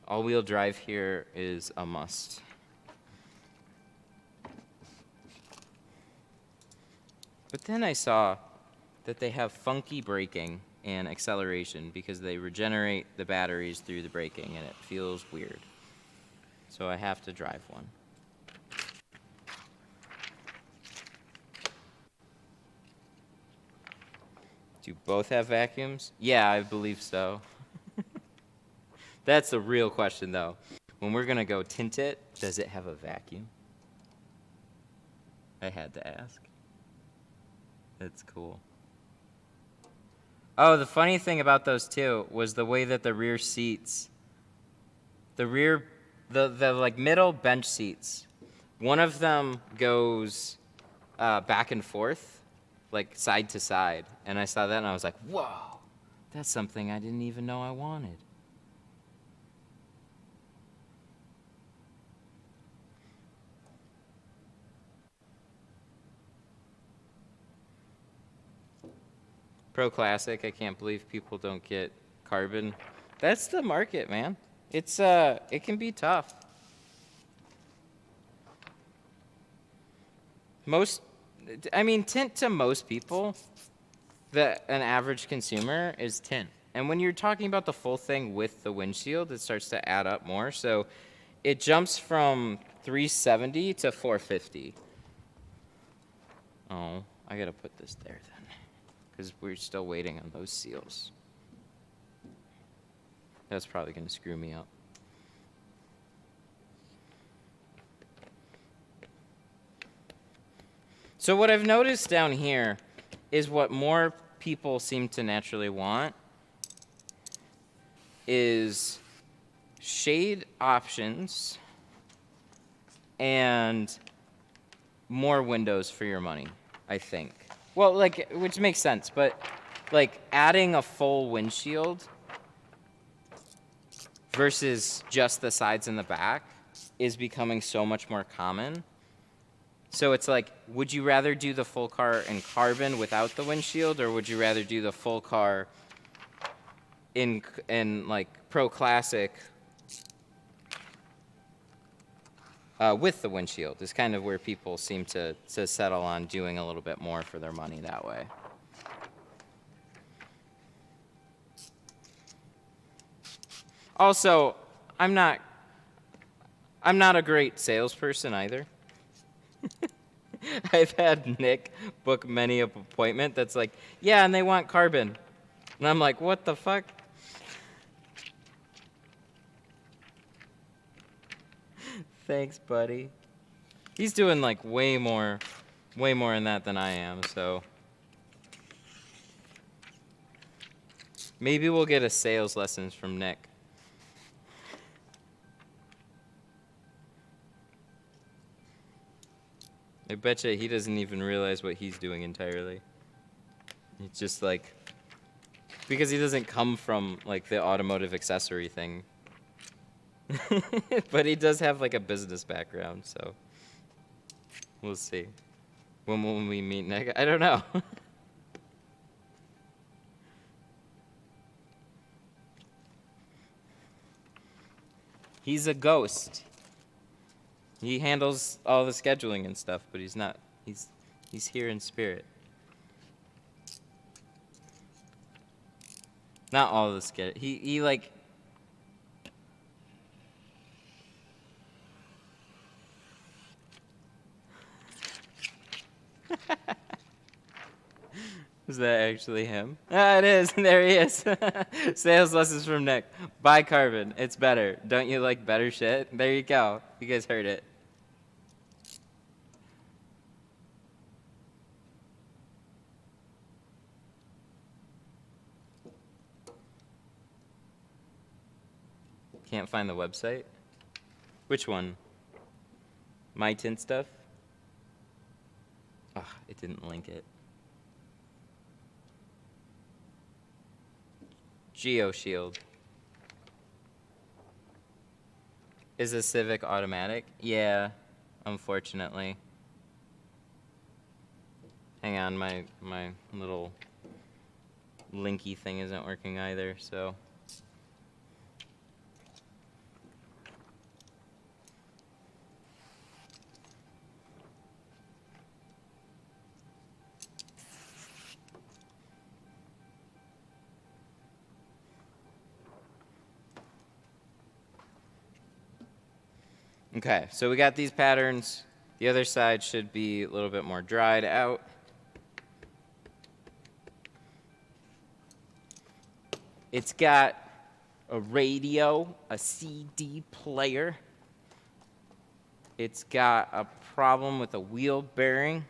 All-wheel drive here is a must. But then I saw that they have funky braking and acceleration because they regenerate the batteries through the braking, and it feels weird. So I have to drive one. Do both have vacuums? Yeah, I believe so. That's the real question, though. When we're going to go tint it, does it have a vacuum? I had to ask. That's cool. Oh, the funny thing about those two was the way that the rear seats, the like middle bench seats, one of them goes back and forth, like side to side. And I saw that and I was like, whoa, that's something I didn't even know I wanted. Pro Classic, I can't believe people don't get carbon. That's the market, man. It's it can be tough. Tint to most people, an average consumer is tint. And when you're talking about the full thing with the windshield, it starts to add up more. So it jumps from $370 to $450. Oh, I gotta put this there then, because we're still waiting on those seals. That's probably gonna screw me up. So what I've noticed down here is what more people seem to naturally want is shade options and more windows for your money, I think. Well, like, which makes sense, but like adding a full windshield versus just the sides and the back is becoming so much more common. So it's like, would you rather do the full car in carbon without the windshield, or would you rather do the full car in like Pro Classic with the windshield? Is kind of where people seem to settle on doing a little bit more for their money that way. Also, I'm not a great salesperson either. I've had Nick book many an appointment that's like, yeah, and they want carbon. And I'm like, what the fuck? Thanks, buddy. He's doing like way more in that than I am, so. Maybe we'll get a sales lessons from Nick. I bet you he doesn't even realize what he's doing entirely. It's just like, because he doesn't come from like the automotive accessory thing. But he does have like a business background, so we'll see. When we meet Nick, I don't know. He's a ghost. He handles all the scheduling and stuff, but he's not. He's here in spirit. Not all the schedule. He like. Is that actually him? Ah, it is. There he is. Sales lessons from Nick. Buy carbon. It's better. Don't you like better shit? There you go. You guys heard it. Can't find the website? Which one? My Tint stuff? Ah, it didn't link it. GeoShield. Is a Civic automatic? Yeah, unfortunately. Hang on, my little linky thing isn't working either, so. Okay, so we got these patterns. The other side should be a little bit more dried out. It's got a radio, a CD player. It's got a problem with a wheel bearing,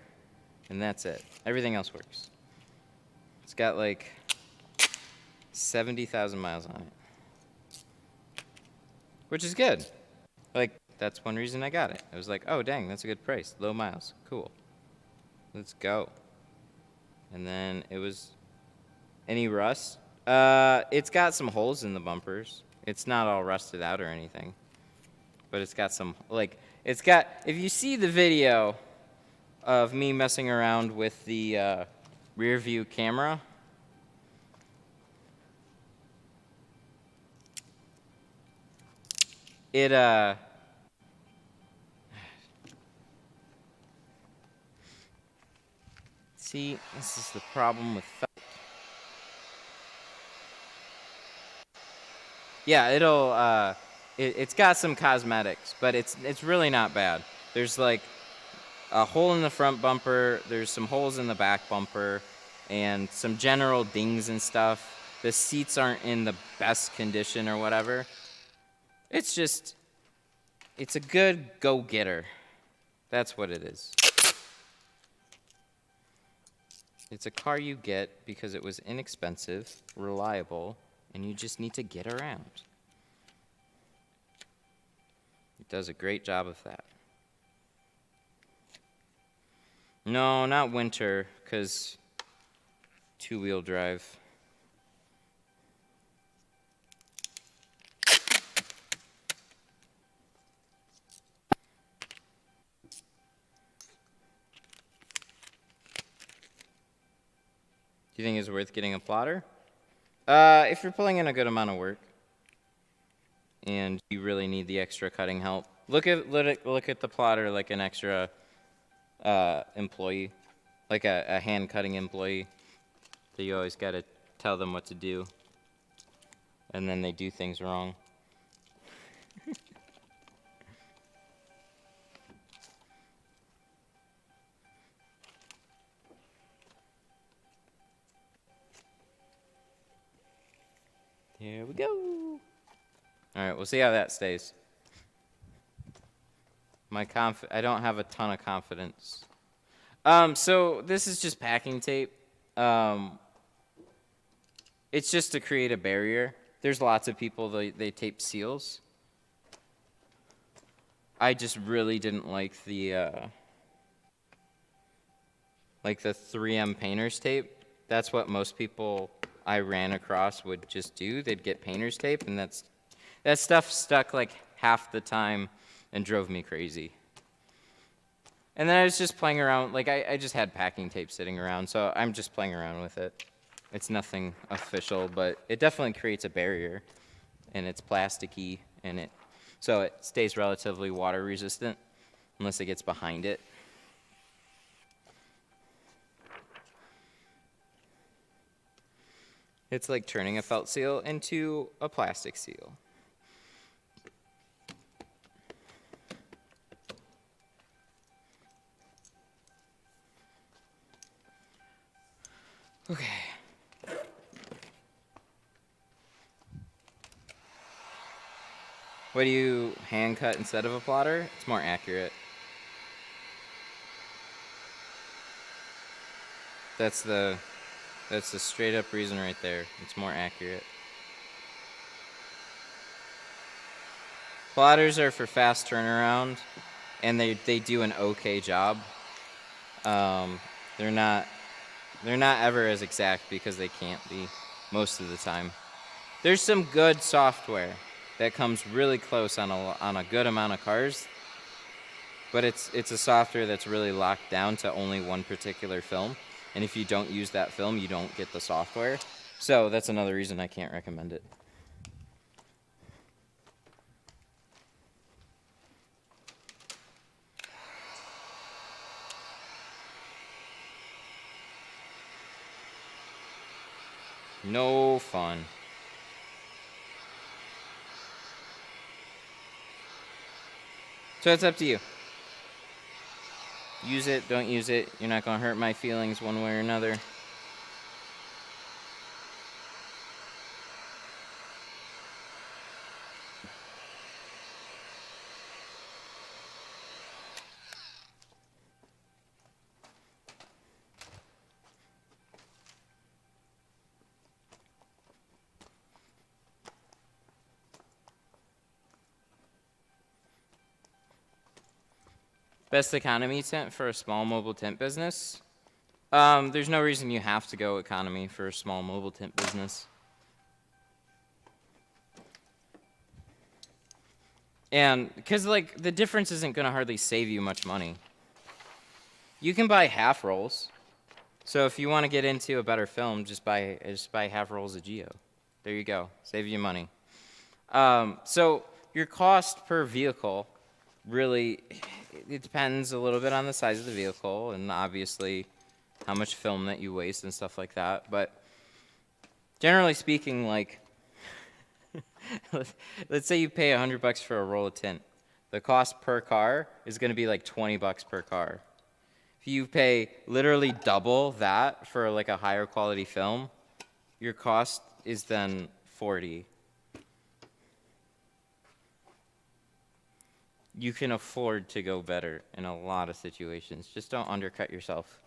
and that's it. Everything else works. It's got like 70,000 miles on it, which is good. Like, that's one reason I got it. I was like, oh, dang, that's a good price. Low miles. Cool. Let's go. And then it was any rust? It's got some holes in the bumpers. It's not all rusted out or anything. But it's got some, like, it's got, if you see the video of me messing around with the rear view camera, it, see, this is the problem with felt. Yeah, it'll, it's got some cosmetics, but it's really not bad. There's like a hole in the front bumper, there's some holes in the back bumper, and some general dings and stuff. The seats aren't in the best condition or whatever. It's just, it's a good go-getter. That's what it is. It's a car you get because it was inexpensive, reliable, and you just need to get around. It does a great job of that. No, not winter, because two-wheel drive. Do you think it's worth getting a plotter? If you're pulling in a good amount of work and you really need the extra cutting help, look at the plotter like an extra employee, like a hand cutting employee that you always got to tell them what to do, and then they do things wrong. Here we go. All right, we'll see how that stays. I don't have a ton of confidence. So this is just packing tape. It's just to create a barrier. There's lots of people they tape seals. I just really didn't like the 3M painter's tape. That's what most people I ran across would just do. They'd get painter's tape, and that stuff stuck like half the time and drove me crazy. And then I was just playing around, like I just had packing tape sitting around, so I'm just playing around with it. It's nothing official, but it definitely creates a barrier, and it's plasticky, and so it stays relatively water resistant unless it gets behind it. It's like turning a felt seal into a plastic seal. Okay. What do you hand cut instead of a plotter? It's more accurate. That's the straight up reason right there. It's more accurate. Plotters are for fast turnaround, and they do an okay job. They're not ever as exact because they can't be most of the time. There's some good software that comes really close on a good amount of cars, but it's a software that's really locked down to only one particular film, and if you don't use that film, you don't get the software. So that's another reason I can't recommend it. No fun. So it's up to you. Use it, don't use it. You're not going to hurt my feelings one way or another. Best economy tint for a small mobile tint business? There's no reason you have to go economy for a small mobile tint business. And because like the difference isn't going to hardly save you much money. You can buy half rolls. So if you want to get into a better film, just buy half rolls of Geo. There you go. Save you money. So your cost per vehicle really, it depends a little bit on the size of the vehicle and obviously how much film that you waste and stuff like that. But generally speaking, like, let's say you pay $100 for a roll of tint. The cost per car is going to be like $20 per car. If you pay literally double that for like a higher quality film, your cost is then $40. You can afford to go better in a lot of situations. Just don't undercut yourself.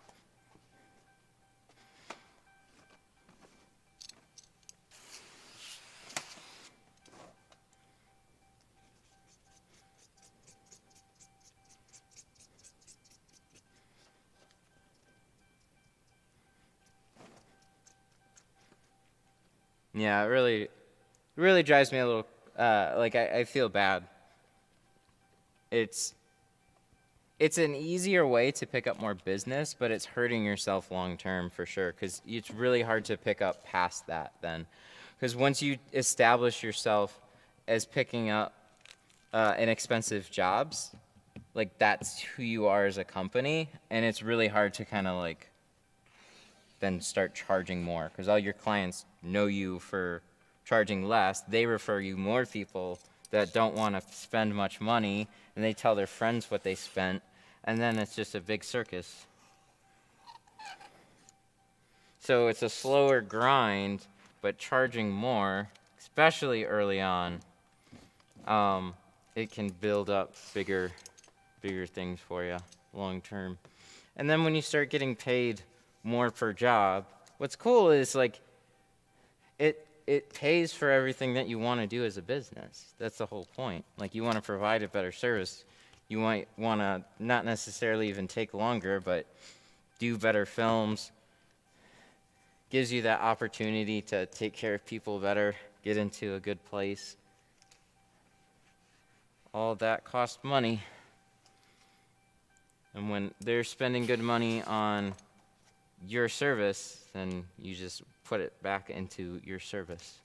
Yeah, it really drives me a little, like I feel bad. It's an easier way to pick up more business, but it's hurting yourself long term for sure, because it's really hard to pick up past that then. Because once you establish yourself as picking up inexpensive jobs, like that's who you are as a company, and it's really hard to kind of like then start charging more, because all your clients know you for charging less. They refer you more people that don't want to spend much money, and they tell their friends what they spent, and then it's just a big circus. So it's a slower grind, but charging more, especially early on, it can build up bigger things for you long term. And then when you start getting paid more per job, what's cool is like it pays for everything that you want to do as a business. That's the whole point. Like, you want to provide a better service. You might want to not necessarily even take longer, but do better films. Gives you that opportunity to take care of people better, get into a good place. All that costs money. And when they're spending good money on your service, then you just put it back into your service.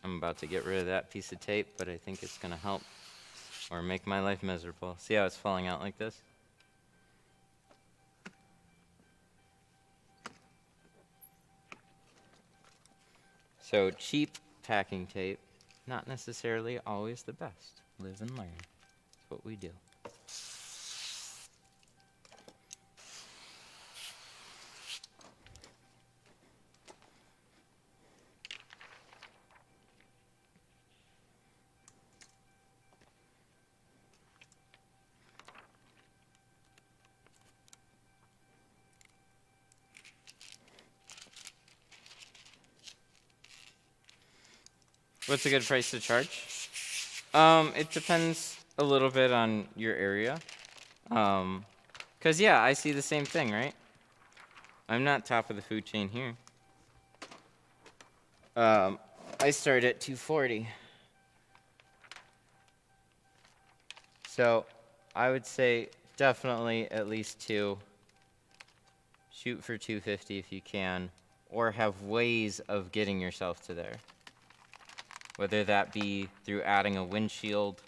I'm about to get rid of that piece of tape, but I think it's going to help or make my life miserable. See how it's falling out like this? So cheap packing tape, not necessarily always the best. Live and learn. That's what we do. What's a good price to charge? It depends a little bit on your area. 'Cause yeah, I see the same thing, right? I'm not top of the food chain here. I start at 240. So I would say definitely at least 2. Shoot for 250 if you can, or have ways of getting yourself to there. Whether that be through adding a windshield,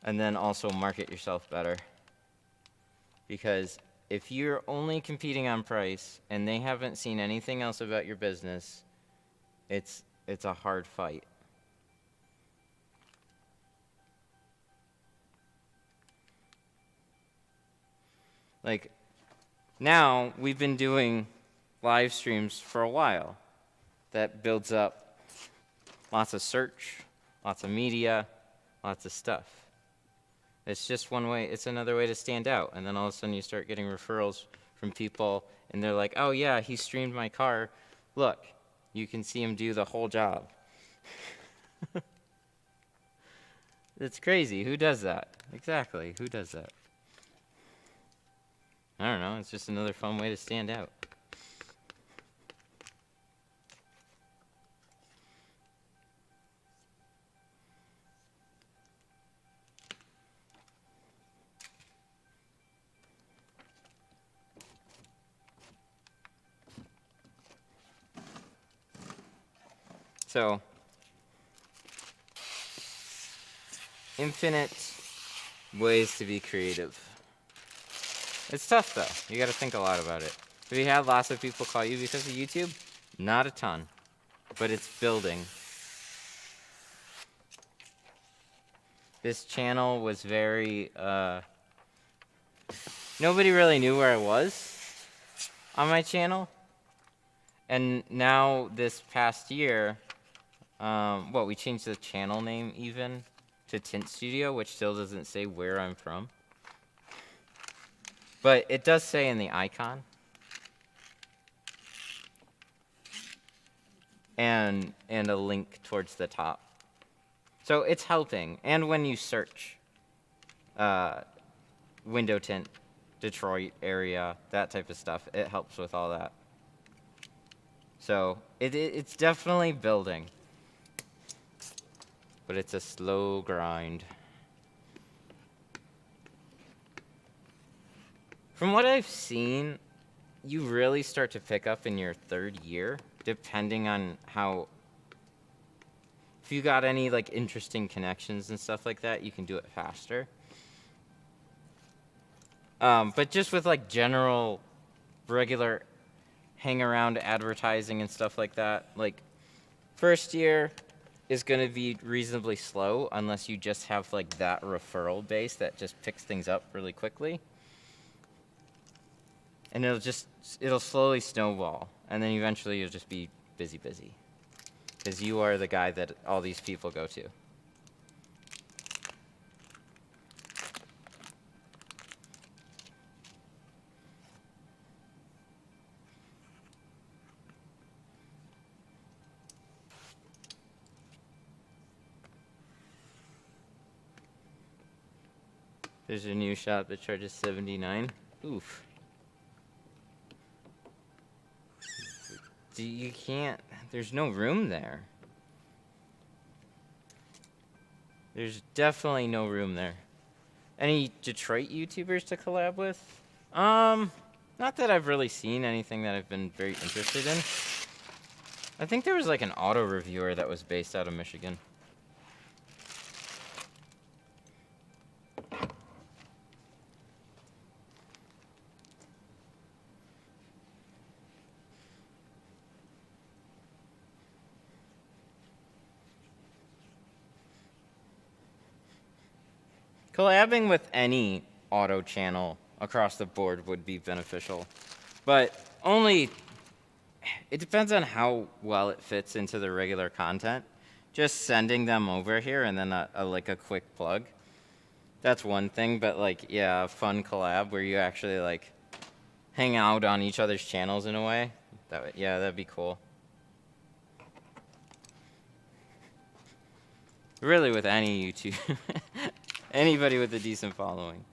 and then also market yourself better. Because if you're only competing on price and they haven't seen anything else about your business, it's a hard fight. Like, now we've been doing live streams for a while. That builds up lots of search, lots of media, lots of stuff. It's just one way, it's another way to stand out. And then all of a sudden you start getting referrals from people and they're like, oh yeah, he streamed my car. Look, you can see him do the whole job. It's crazy. Who does that? Exactly. Who does that? I don't know. It's just another fun way to stand out. So, infinite ways to be creative. It's tough though. You got to think a lot about it. Have you had lots of people call you because of YouTube? Not a ton, but it's building. This channel was very, nobody really knew where I was on my channel. And now this past year, we changed the channel name even to Tint Studio, which still doesn't say where I'm from. But it does say in the icon. And a link towards the top. So it's helping. And when you search window tint, Detroit area, that type of stuff, it helps with all that. So it's definitely building. But it's a slow grind. From what I've seen, you really start to pick up in your 3rd year, depending on how, if you got any like interesting connections and stuff like that, you can do it faster. But just with like general, regular hang around advertising and stuff like that, like 1st year is going to be reasonably slow unless you just have like that referral base that just picks things up really quickly. And it'll slowly snowball. And then eventually you'll just be busy. Because you are the guy that all these people go to. There's a new shop that charges $79. Oof. You can't, there's no room there. There's definitely no room there. Any Detroit YouTubers to collab with? Not that I've really seen anything that I've been very interested in. I think there was like an auto reviewer that was based out of Michigan. collabing with any auto channel across the board would be beneficial, but only, it depends on how well it fits into the regular content. Just sending them over here and then like a quick plug, that's one thing, but like, yeah, a fun collab where you actually like hang out on each other's channels in a way, yeah, that'd be cool. Really with any YouTube, anybody with a decent following.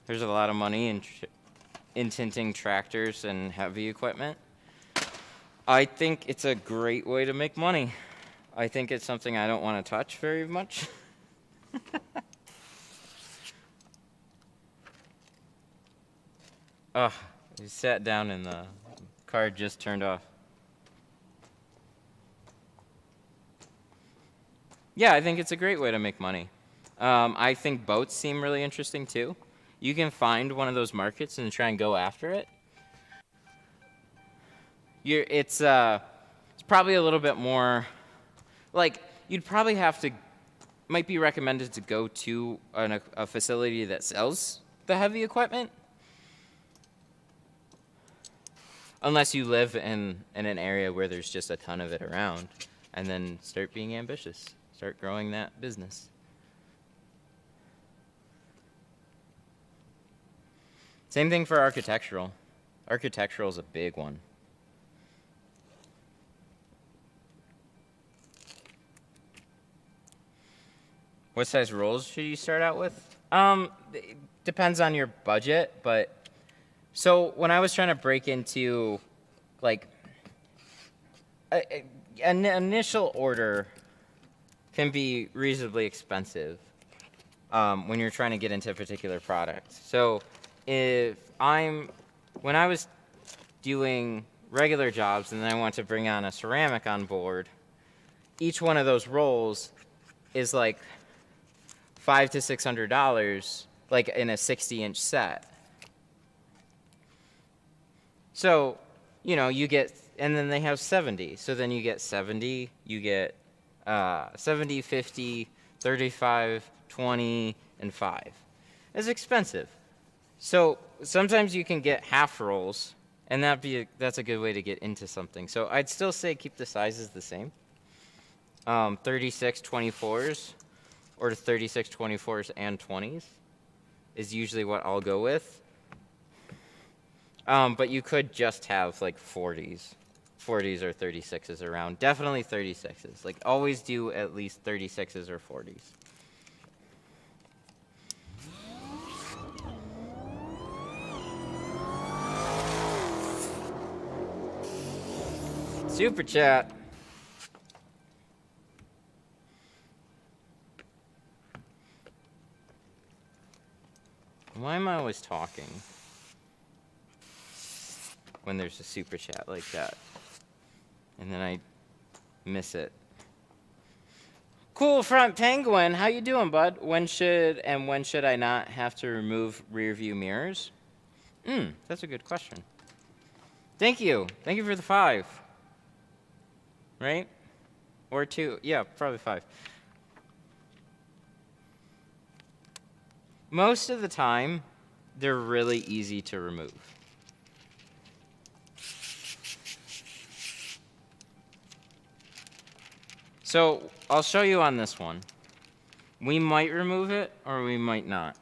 There's a lot of money in tinting tractors and heavy equipment. I think it's a great way to make money. I think it's something I don't want to touch very much. Ugh, we sat down and the car just turned off. Yeah, I think it's a great way to make money. I think boats seem really interesting too. You can find one of those markets and try and go after it. It's probably a little bit more, like, you'd probably have to, might be recommended to go to a facility that sells the heavy equipment. Unless you live in an area where there's just a ton of it around, and then start being ambitious. Start growing that business. Same thing for architectural. Architectural is a big one. What size rolls should you start out with? It depends on your budget, but so when I was trying to break into like an initial order can be reasonably expensive when you're trying to get into a particular product. So when I was doing regular jobs and then I want to bring on a ceramic on board, each one of those rolls is like $500 to $600, like in a 60-inch set. So, you know, you get, and then they have 70. So then you get 70, you get 70, 50, 35, 20, and 5. It's expensive. So sometimes you can get half rolls, and that's a good way to get into something. So I'd still say keep the sizes the same. 36 24s or 36 24s and 20s is usually what I'll go with. But you could just have like 40s or 36s around. Definitely 36s. Like always do at least 36s or 40s. Super chat. Why am I always talking when there's a super chat like that? And then I miss it. Cool Front Penguin, how you doing, bud? When should I not have to remove rear view mirrors? That's a good question. Thank you. Thank you for the 5. Right? Or 2. Yeah, probably 5. Most of the time, they're really easy to remove. So I'll show you on this one. We might remove it or we might not.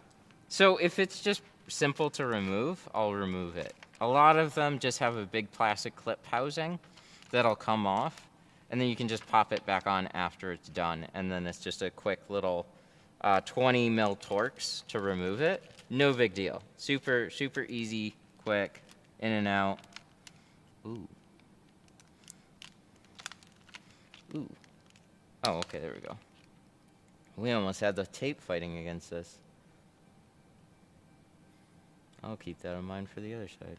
So if it's just simple to remove, I'll remove it. A lot of them just have a big plastic clip housing that'll come off, and then you can just pop it back on after it's done, and then it's just a quick little 20 mil Torx to remove it. No big deal. Super, super easy, quick, in and out. Ooh. Ooh. Oh, okay, there we go. We almost had the tape fighting against us. I'll keep that in mind for the other side.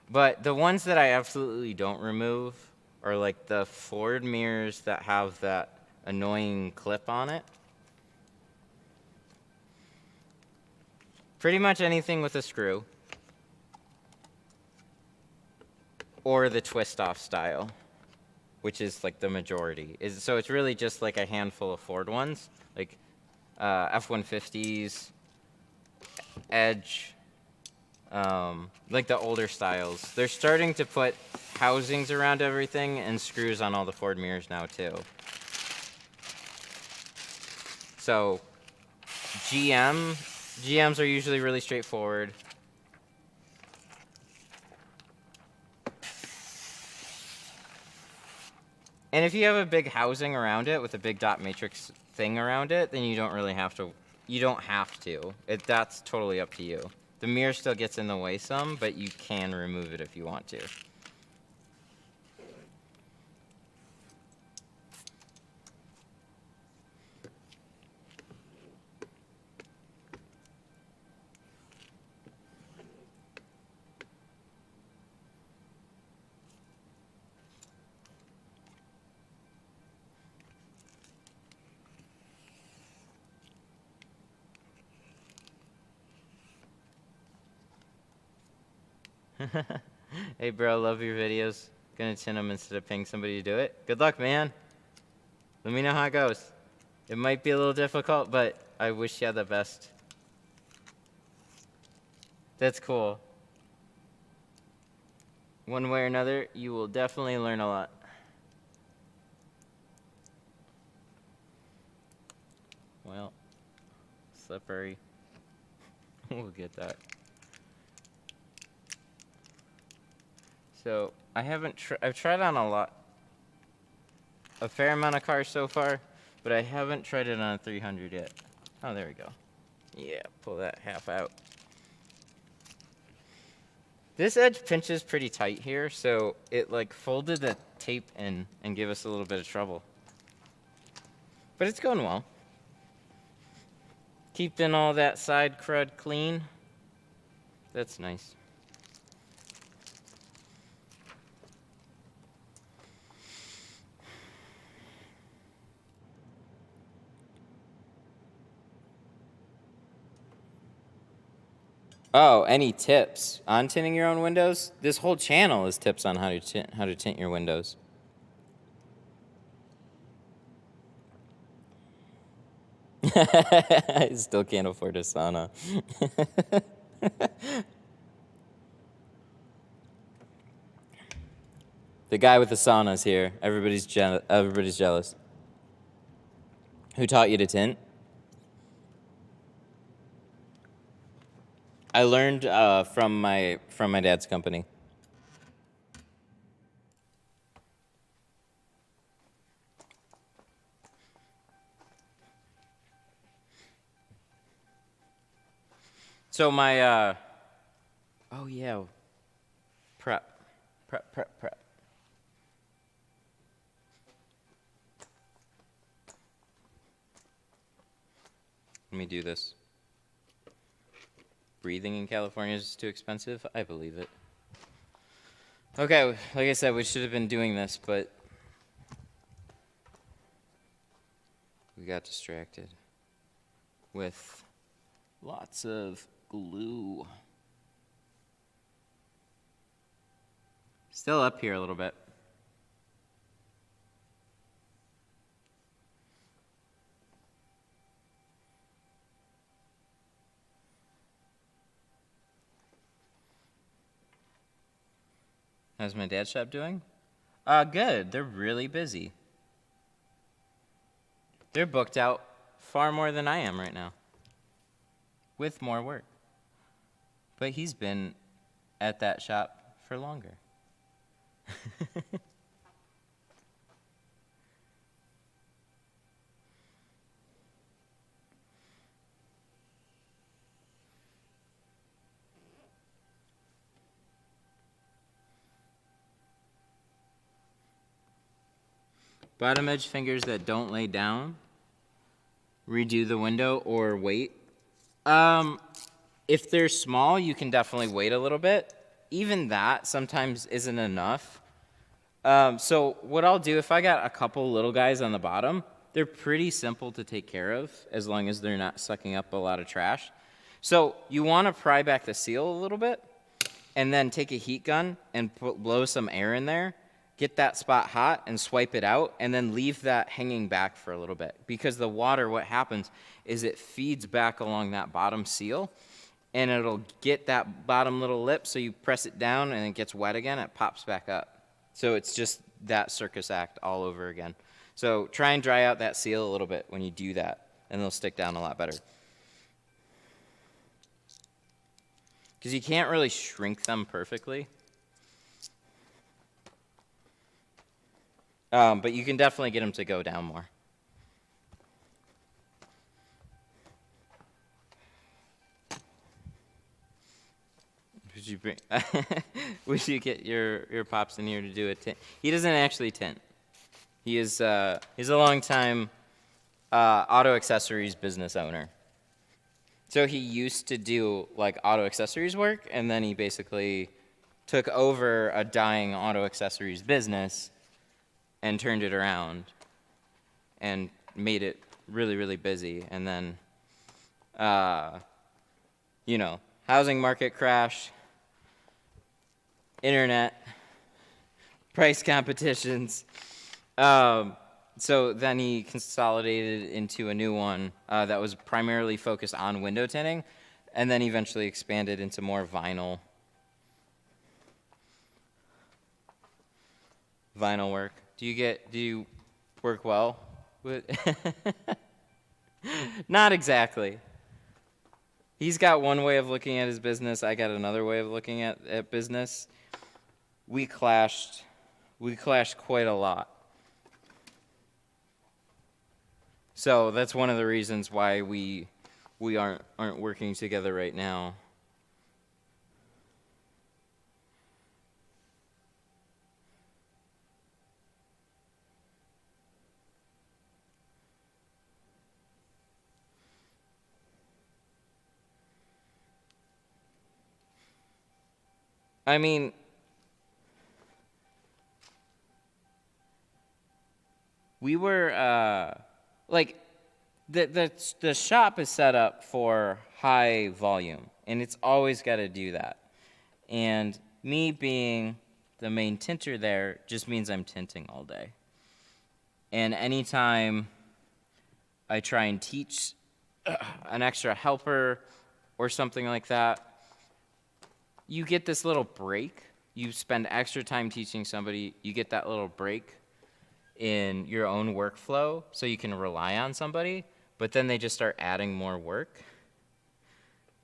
But the ones that I absolutely don't remove are like the Ford mirrors that have that annoying clip on it. Pretty much anything with a screw. or the twist-off style, which is like the majority. So it's really just like a handful of Ford ones, like F-150s, Edge, like the older styles. They're starting to put housings around everything and screws on all the Ford mirrors now too. So GMs are usually really straightforward. And if you have a big housing around it with a big dot matrix thing around it, then you don't really have to. You don't have to. That's totally up to you. The mirror still gets in the way some, but you can remove it if you want to. Hey bro, love your videos. Gonna tint them instead of paying somebody to do it. Good luck, man. Let me know how it goes. It might be a little difficult, but I wish you the best. That's cool. One way or another, you will definitely learn a lot. Well, slippery. We'll get that. So I've tried on a fair amount of cars so far, but I haven't tried it on a 300 yet. Oh, there we go. Yeah, pull that half out. This edge pinches pretty tight here, so it like folded the tape in and gave us a little bit of trouble. But it's going well. Keeping all that side crud clean. That's nice. Oh, any tips on tinting your own windows? This whole channel is tips on how to tint your windows. I still can't afford a sauna. The guy with the sauna is here. Everybody's jealous. Who taught you to tint? I learned from my dad's company. So my oh yeah, prep. Let me do this. Breathing in California is too expensive? I believe it. Okay, like I said, we should have been doing this, but we got distracted with lots of glue. Still up here a little bit. How's my dad's shop doing? Good. They're really busy. They're booked out far more than I am right now, with more work. But he's been at that shop for longer. Bottom edge fingers that don't lay down, redo the window or wait. If they're small, you can definitely wait a little bit. Even that sometimes isn't enough. So what I'll do, if I got a couple little guys on the bottom, they're pretty simple to take care of as long as they're not sucking up a lot of trash. So you want to pry back the seal a little bit, and then take a heat gun and blow some air in there, get that spot hot and swipe it out, and then leave that hanging back for a little bit. Because the water, what happens is it feeds back along that bottom seal, and it'll get that bottom little lip, so you press it down and it gets wet again, it pops back up. So it's just that circus act all over again. So try and dry out that seal a little bit when you do that, and they'll stick down a lot better. Because you can't really shrink them perfectly. But you can definitely get them to go down more. Would you bring? Would you get your pops in here to do a tint? He doesn't actually tint. He's a long-time auto accessories business owner. So he used to do like auto accessories work, and then he basically took over a dying auto accessories business and turned it around and made it really, really busy. And then, housing market crash, internet, price competitions. So then he consolidated into a new one that was primarily focused on window tinting, and then eventually expanded into more vinyl work. Do you work well with? Not exactly. He's got one way of looking at his business. I got another way of looking at business. We clashed quite a lot. So that's one of the reasons why we aren't working together right now. I mean, we were like the shop is set up for high volume, and it's always got to do that. And me being the main tinter there just means I'm tinting all day. And anytime I try and teach an extra helper or something like that, you get this little break. You spend extra time teaching somebody, you get that little break in your own workflow so you can rely on somebody, but then they just start adding more work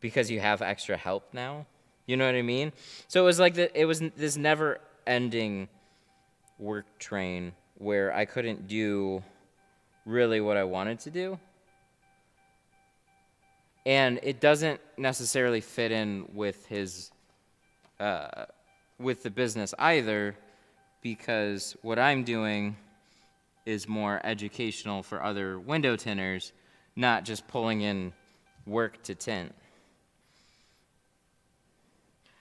because you have extra help now. You know what I mean? So it was like it was this never-ending work train where I couldn't do really what I wanted to do. And it doesn't necessarily fit in with his with the business either, because what I'm doing is more educational for other window tinters, not just pulling in work to tint.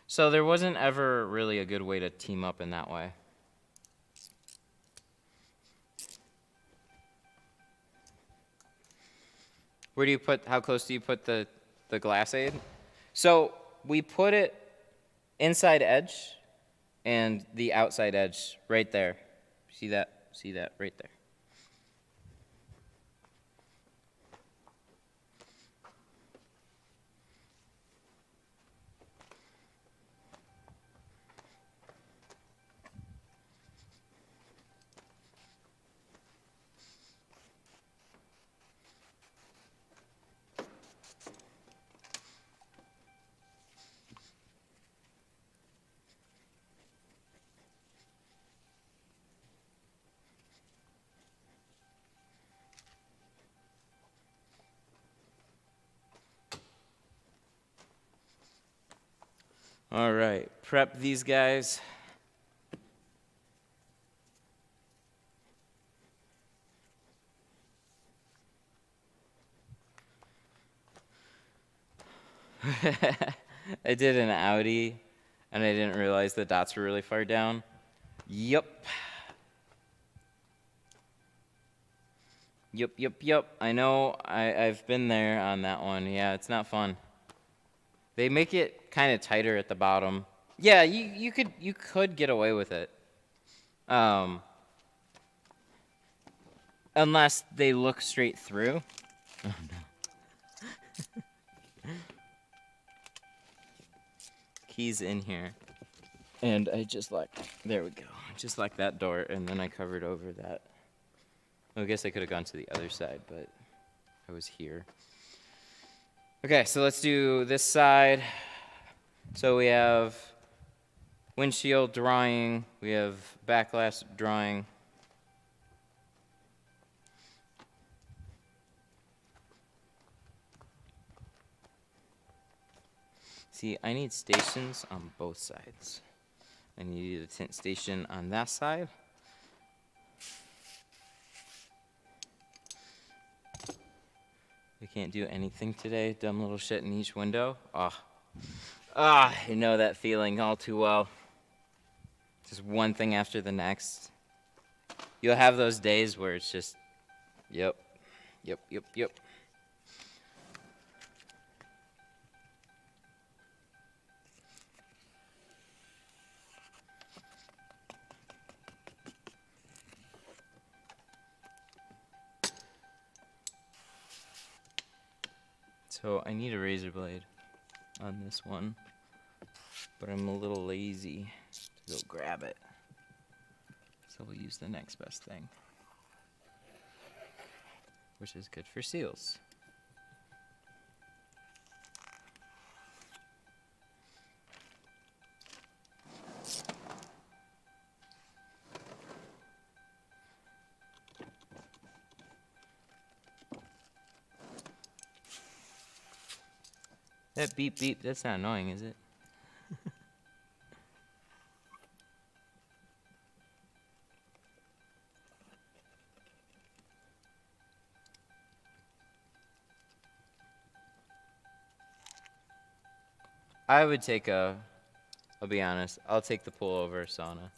So there wasn't ever really a good way to team up in that way. How close do you put the glass aid? So we put it inside edge and the outside edge right there. See that? See that right there. All right, prep these guys. I did an Audi, and I didn't realize the dots were really far down. Yep. I know, I've been there on that one. Yeah, it's not fun. They make it kind of tighter at the bottom, Yeah, you could get away with it. Unless they look straight through. Oh no. Keys in here. And I just there we go. Just like that door, and then I covered over that. Well, I guess I could have gone to the other side, but I was here. Okay, so let's do this side. So we have windshield drawing, we have back glass drawing. See, I need stations on both sides. I need a tint station on that side. We can't do anything today. Dumb little shit in each window. I know that feeling all too well. Just one thing after the next. You'll have those days where it's just, yep. So I need a razor blade on this one, but I'm a little lazy to go grab it. So we'll use the next best thing, which is good for seals. That beep beep, that's not annoying, is it? I would take I'll be honest, I'll take the pullover sauna.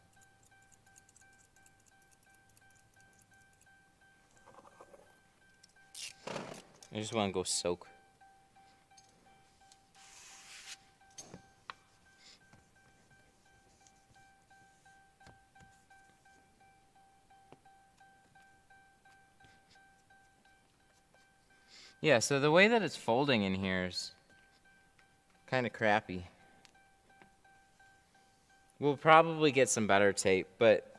I just want to go soak. Yeah, so the way that it's folding in here is kind of crappy. We'll probably get some better tape, but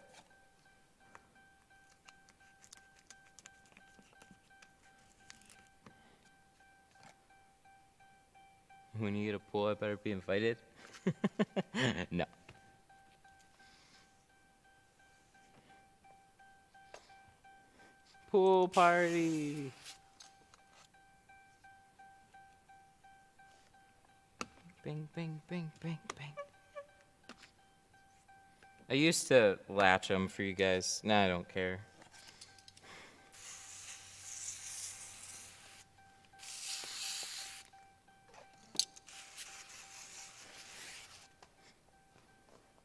when you get a pool, I better be invited. No. Pool party. Bing, bing, bing, bing, bing. I used to latch them for you guys. Now I don't care.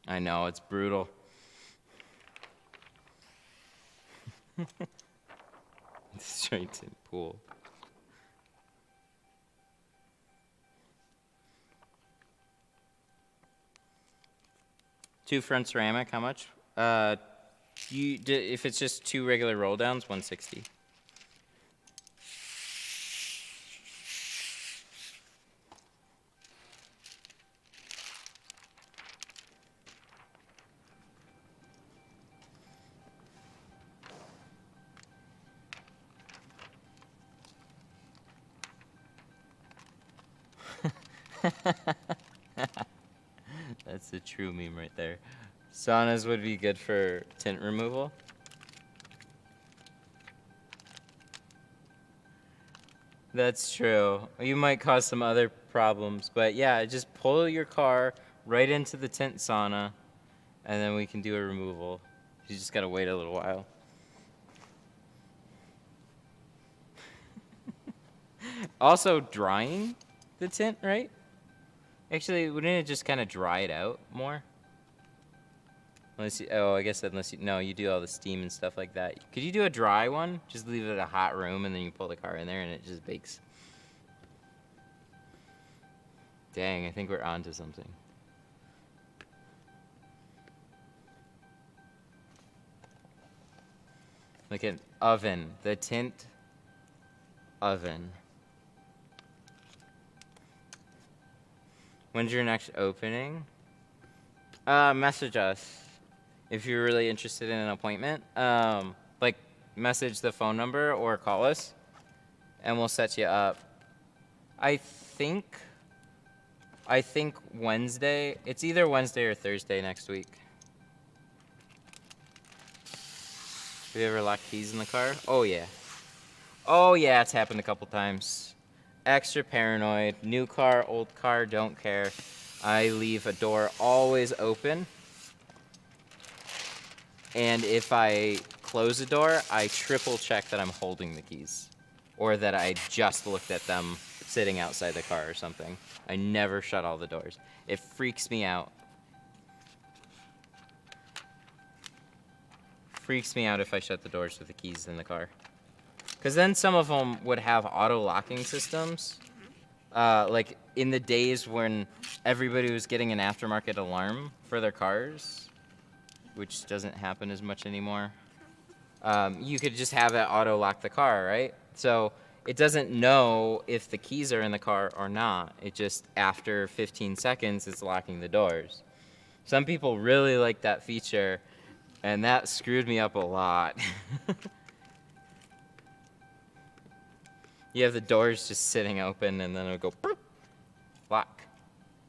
I know, it's brutal. Straight to the pool. Two front ceramic, how much? If it's just two regular roll downs, 160. That's a true meme right there. Saunas would be good for tint removal. That's true. You might cause some other problems, but yeah, just pull your car right into the tint sauna, and then we can do a removal. You just gotta wait a little while. Also, drying the tint, right? Actually, wouldn't it just kind of dry it out more? Unless you, I guess unless you, no, you do all the steam and stuff like that. Could you do a dry one? Just leave it in a hot room and then you pull the car in there and it just bakes. Dang, I think we're onto something. Like an oven. The Tint oven. When's your next opening? Message us if you're really interested in an appointment. Like, message the phone number or call us, and we'll set you up. I think Wednesday. It's either Wednesday or Thursday next week. Have you ever locked keys in the car? Oh, yeah. Oh, yeah, it's happened a couple times. Extra paranoid. New car, old car, don't care. I leave a door always open. And if I close the door, I triple check that I'm holding the keys. Or that I just looked at them sitting outside the car or something. I never shut all the doors. It freaks me out. Freaks me out if I shut the doors with the keys in the car. Because then some of them would have auto locking systems. Like in the days when everybody was getting an aftermarket alarm for their cars, which doesn't happen as much anymore. You could just have it auto lock the car, right? So it doesn't know if the keys are in the car or not. It just, after 15 seconds, it's locking the doors. Some people really like that feature, and that screwed me up a lot. You have the doors just sitting open, and then it'll go, boop, lock.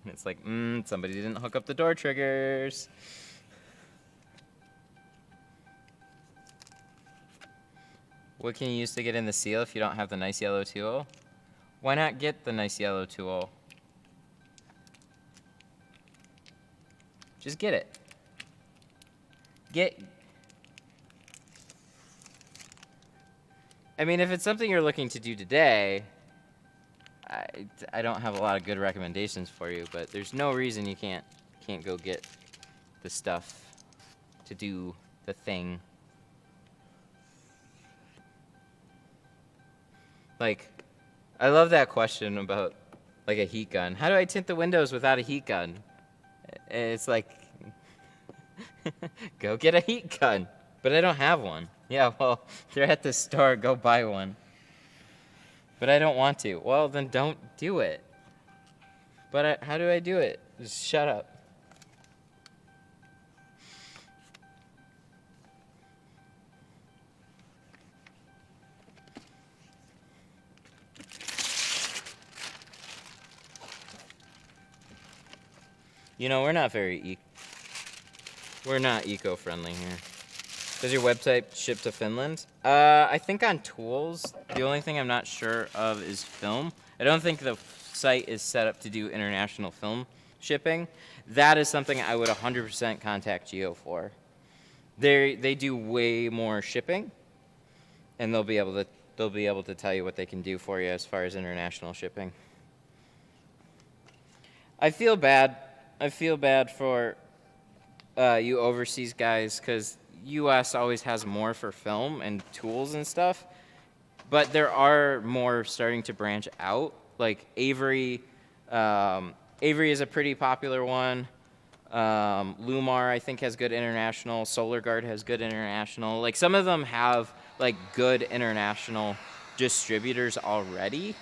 And it's like, somebody didn't hook up the door triggers. What can you use to get in the seal if you don't have the nice yellow tool? Why not get the nice yellow tool? Just get it. I mean, if it's something you're looking to do today, I don't have a lot of good recommendations for you, but there's no reason you can't go get the stuff to do the thing. Like, I love that question about, like, a heat gun. How do I tint the windows without a heat gun? It's like, go get a heat gun. But I don't have one. Yeah, well, they're at the store. Go buy one. But I don't want to. Well, then don't do it. But how do I do it? Just shut up. You know, we're not eco-friendly here. Does your website ship to Finland? I think on tools, the only thing I'm not sure of is film. I don't think the site is set up to do international film shipping. That is something I would 100% contact Geo for. They do way more shipping, and they'll be able to tell you what they can do for you as far as international shipping. I feel bad for you overseas guys, because U.S. always has more for film and tools and stuff, but there are more starting to branch out. Like Avery is a pretty popular one. Lumar, I think, has good international. Solar Guard has good international. Like, some of them have like good international distributors already.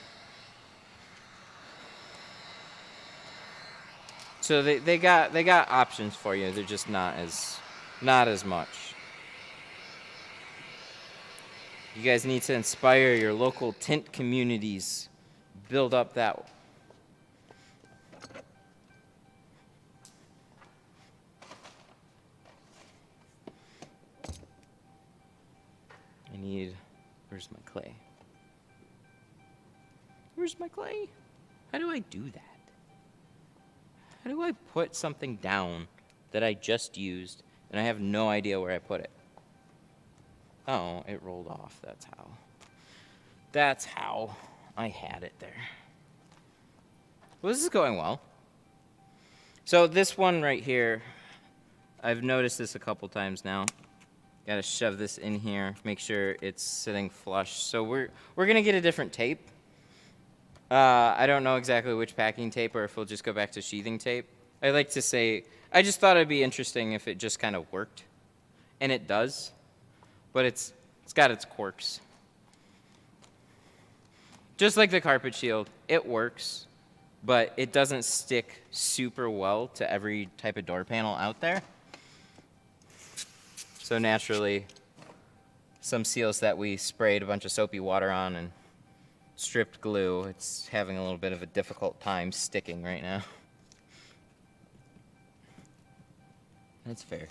So they got options for you. They're just not as much. You guys need to inspire your local tint communities. Build up that. Where's my clay? Where's my clay? How do I do that? How do I put something down that I just used and I have no idea where I put it? Oh, it rolled off. That's how I had it there. Well, this is going well. So this one right here, I've noticed this a couple times now. Got to shove this in here, make sure it's sitting flush. So we're gonna get a different tape. I don't know exactly which packing tape, or if we'll just go back to sheathing tape. I like to say, I just thought it'd be interesting if it just kind of worked, and it does. But It's got its quirks. Just like the carpet shield, it works, but it doesn't stick super well to every type of door panel out there. So naturally, some seals that we sprayed a bunch of soapy water on and stripped glue, it's having a little bit of a difficult time sticking right now. That's fair.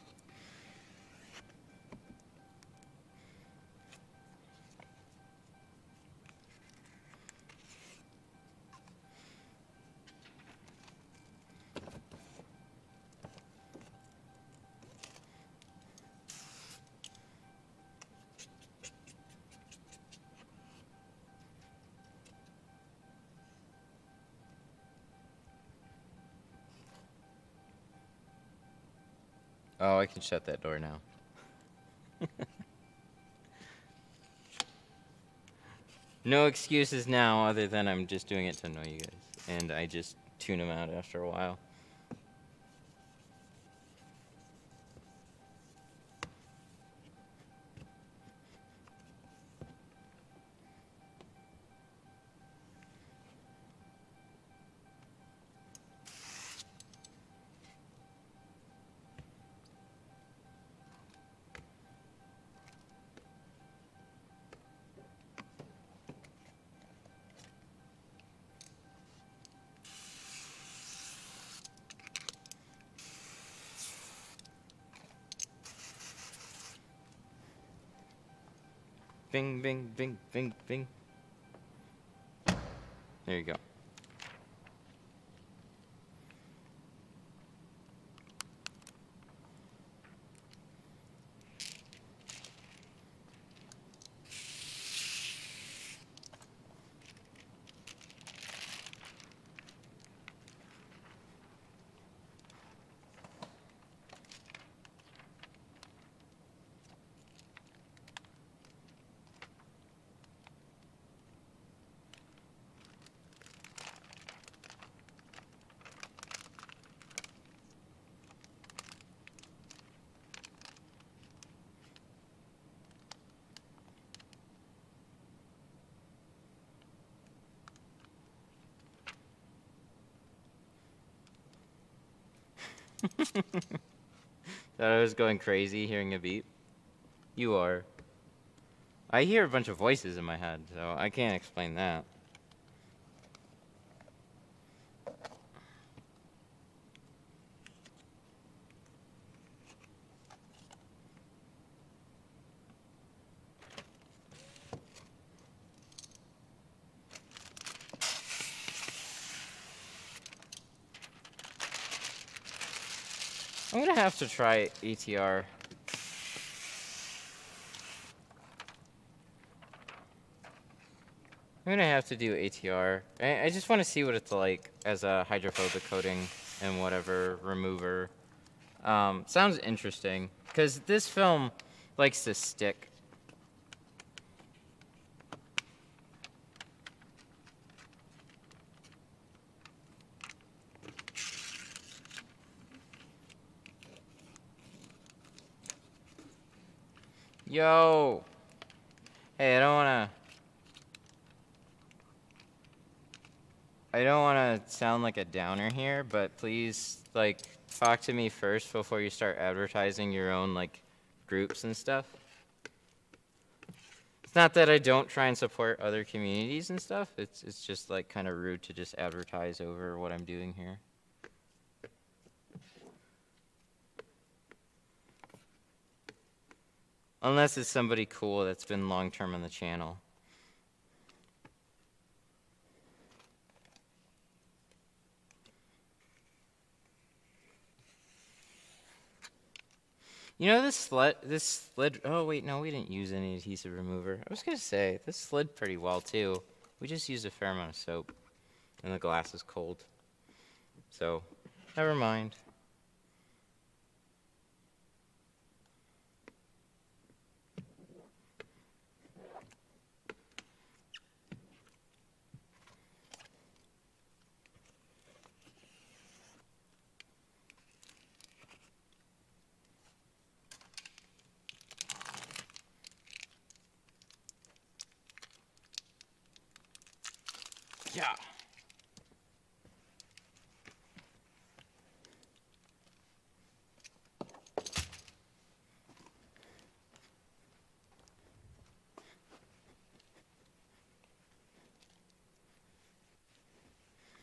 Oh, I can shut that door now. No excuses now other than I'm just doing it to annoy you guys. And I just tune them out after a while. Bing, bing, bing, bing, bing. There you go. Thought I was going crazy hearing a beep? You are. I hear a bunch of voices in my head, so I can't explain that. I'm gonna have to try ATR. I'm gonna have to do ATR. I just want to see what it's like as a hydrophobic coating and whatever remover. Sounds interesting, because this film likes to stick. Yo! Hey, I don't wanna sound like a downer here, but please, like, talk to me first before you start advertising your own, like, groups and stuff. It's not that I don't try and support other communities and stuff. It's just, like, kind of rude to just advertise over what I'm doing here. Unless it's somebody cool that's been long-term on the channel. You know this slid, oh wait, no, we didn't use any adhesive remover. I was gonna say, this slid pretty well too. We just used a fair amount of soap, and the glass is cold. So, never mind. Yeah.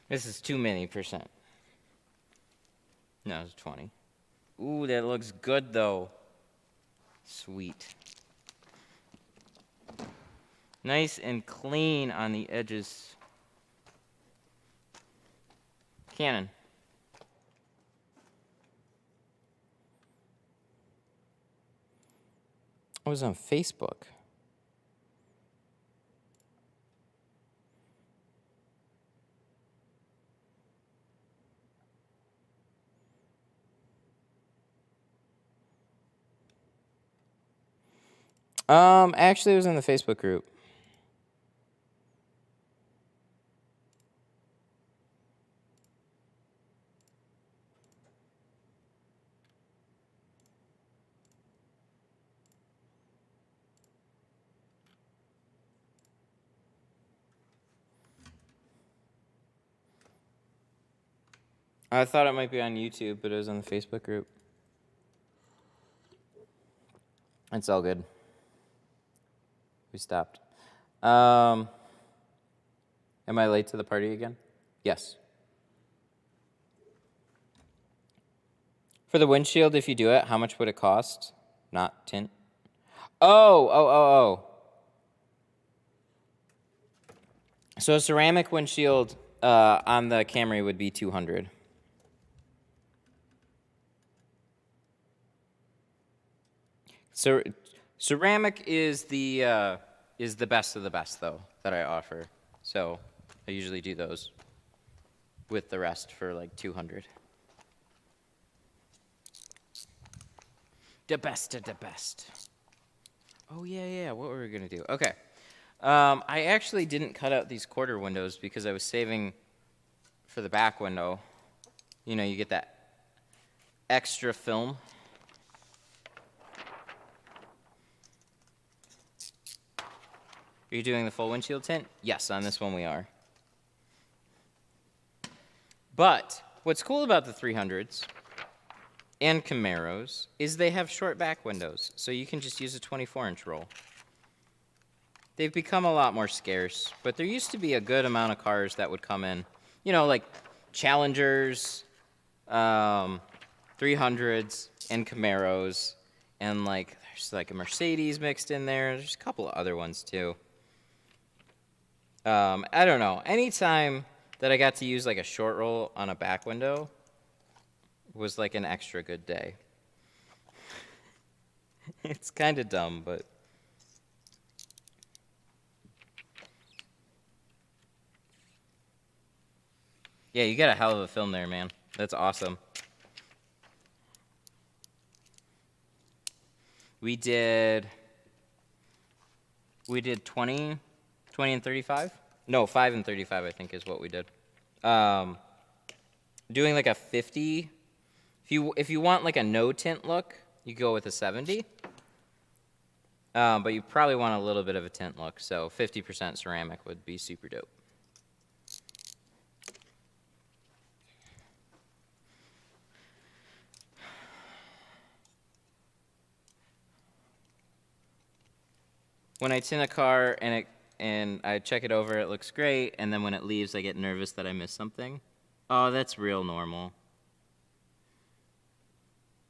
This is too many %. No, it's 20. Ooh, that looks good though. Sweet. Nice and clean on the edges. Canon. I was on Facebook. Actually, it was in the Facebook group. I thought it might be on YouTube, but it was on the Facebook group. It's all good. We stopped. Am I late to the party again? Yes. For the windshield, if you do it, how much would it cost? Not tint. Oh. So a ceramic windshield on the Camry would be $200. So ceramic is the best of the best though that I offer. So I usually do those with the rest for like $200. The best of the best. Oh yeah. What were we gonna do? Okay. I actually didn't cut out these quarter windows because I was saving for the back window. You know, you get that extra film. Are you doing the full windshield tint? Yes, on this one we are. But what's cool about the 300s and Camaros is they have short back windows, so you can just use a 24-inch roll. They've become a lot more scarce, but there used to be a good amount of cars that would come in, you know, like Challengers, 300s, and Camaros, and like there's like a Mercedes mixed in there. There's a couple of other ones too. I don't know. Anytime that I got to use like a short roll on a back window was like an extra good day. It's kind of dumb, but yeah, you got a hell of a film there, man. That's awesome. We did 20 and 35? No, 5 and 35 I think is what we did. Doing like a 50. If you want like a no tint look, you go with a 70. But you probably want a little bit of a tint look, so 50% ceramic would be super dope. When I tint a car and I check it over, it looks great, and then when it leaves, I get nervous that I missed something. Oh, that's real normal.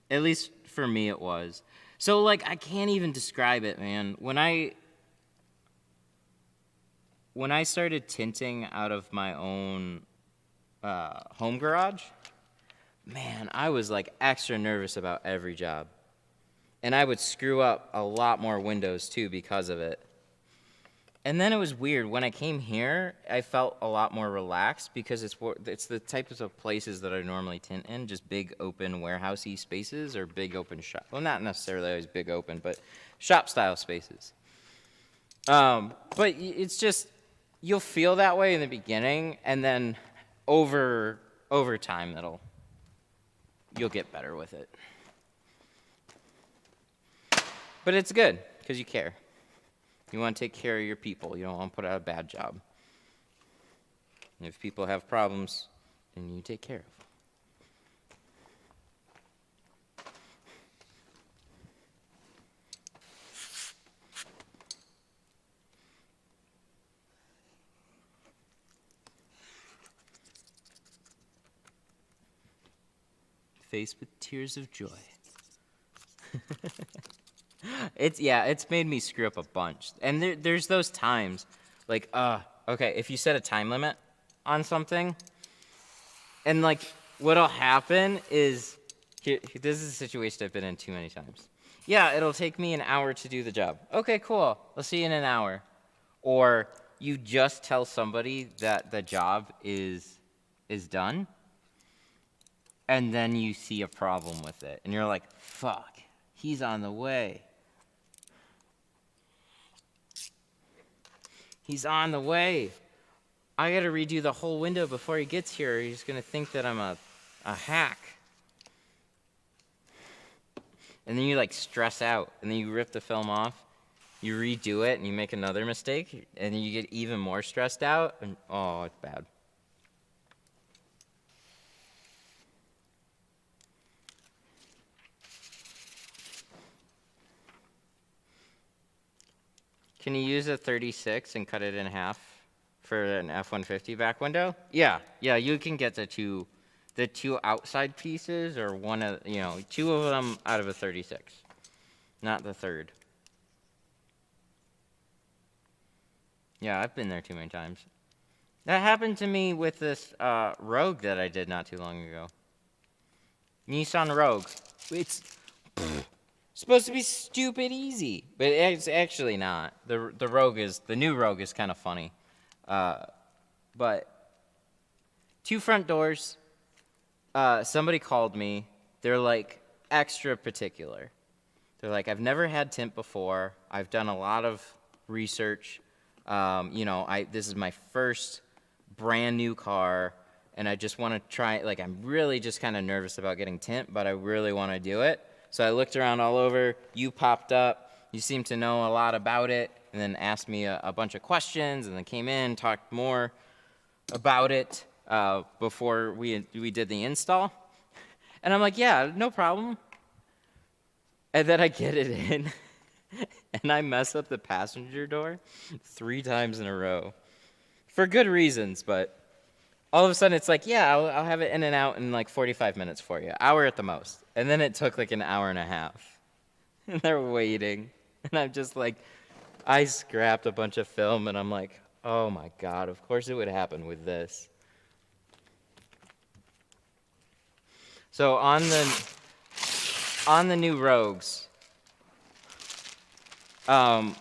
At least for me it was. So like I can't even describe it, man. When I started tinting out of my own home garage, man, I was like extra nervous about every job. And I would screw up a lot more windows too because of it. And then it was weird. When I came here, I felt a lot more relaxed because it's the types of places that I normally tint in, just big open warehousey spaces or big open shop. Well, not necessarily always big open, but shop style spaces. But it's just you'll feel that way in the beginning, and then over time you'll get better with it. But it's good because you care. You want to take care of your people. You don't want to put out a bad job. And if people have problems, then you take care of them. Face with tears of joy. It's made me screw up a bunch. And there's those times, like, okay, if you set a time limit on something, and like, what'll happen is, this is a situation I've been in too many times. Yeah, it'll take me an hour to do the job. Okay, cool, I'll see you in an hour. Or you just tell somebody that the job is done, and then you see a problem with it, and you're like, fuck, he's on the way. He's on the way. I gotta redo the whole window before he gets here. He's gonna think that I'm a hack. And then you like stress out, and then you rip the film off, you redo it, and you make another mistake, and then you get even more stressed out, and oh, it's bad. Can you use a 36 and cut it in half for an F-150 back window? Yeah, you can get the two outside pieces, or one of, two of them out of a 36, not the third. Yeah, I've been there too many times. That happened to me with this Rogue that I did not too long ago. Nissan Rogue. It's supposed to be stupid easy, but it's actually not. The new Rogue is kind of funny. But two front doors. Somebody called me. They're like extra particular. They're like, I've never had tint before. I've done a lot of research. This is my first brand new car, and I just want to try. Like, I'm really just kind of nervous about getting tint, but I really want to do it. So I looked around all over. You popped up. You seemed to know a lot about it, and then asked me a bunch of questions, and then came in, talked more about it before we did the install. And I'm like, yeah, no problem. And then I get it in, and I mess up the passenger door 3 times in a row. For good reasons, but all of a sudden it's like, yeah, I'll have it in and out in like 45 minutes for you, hour at the most. And then it took like an hour and a half. And they're waiting. And I'm just like, I scrapped a bunch of film, and I'm like, oh my God, of course it would happen with this. So on the new Rogues, they're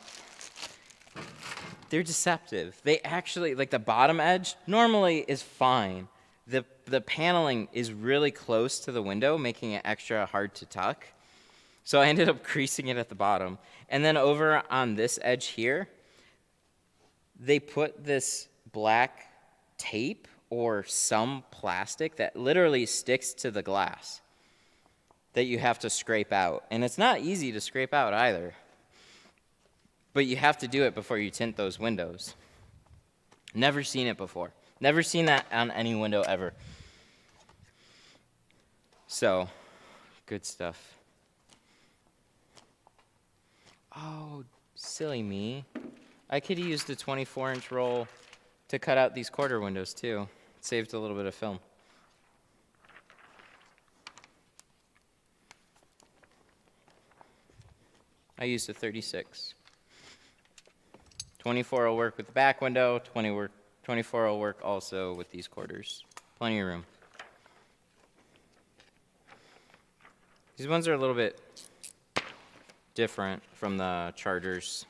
deceptive. They actually, like, the bottom edge normally is fine. The paneling is really close to the window, making it extra hard to tuck. So I ended up creasing it at the bottom. And then over on this edge here, they put this black tape or some plastic that literally sticks to the glass that you have to scrape out. And it's not easy to scrape out either. But you have to do it before you tint those windows. Never seen it before. Never seen that on any window ever. So, good stuff. Oh, silly me. I could have used a 24-inch roll to cut out these quarter windows too. It saved a little bit of film. I used a 36. 24 will work with the back window, 24 will work also with these quarters. Plenty of room. These ones are a little bit different from the Chargers.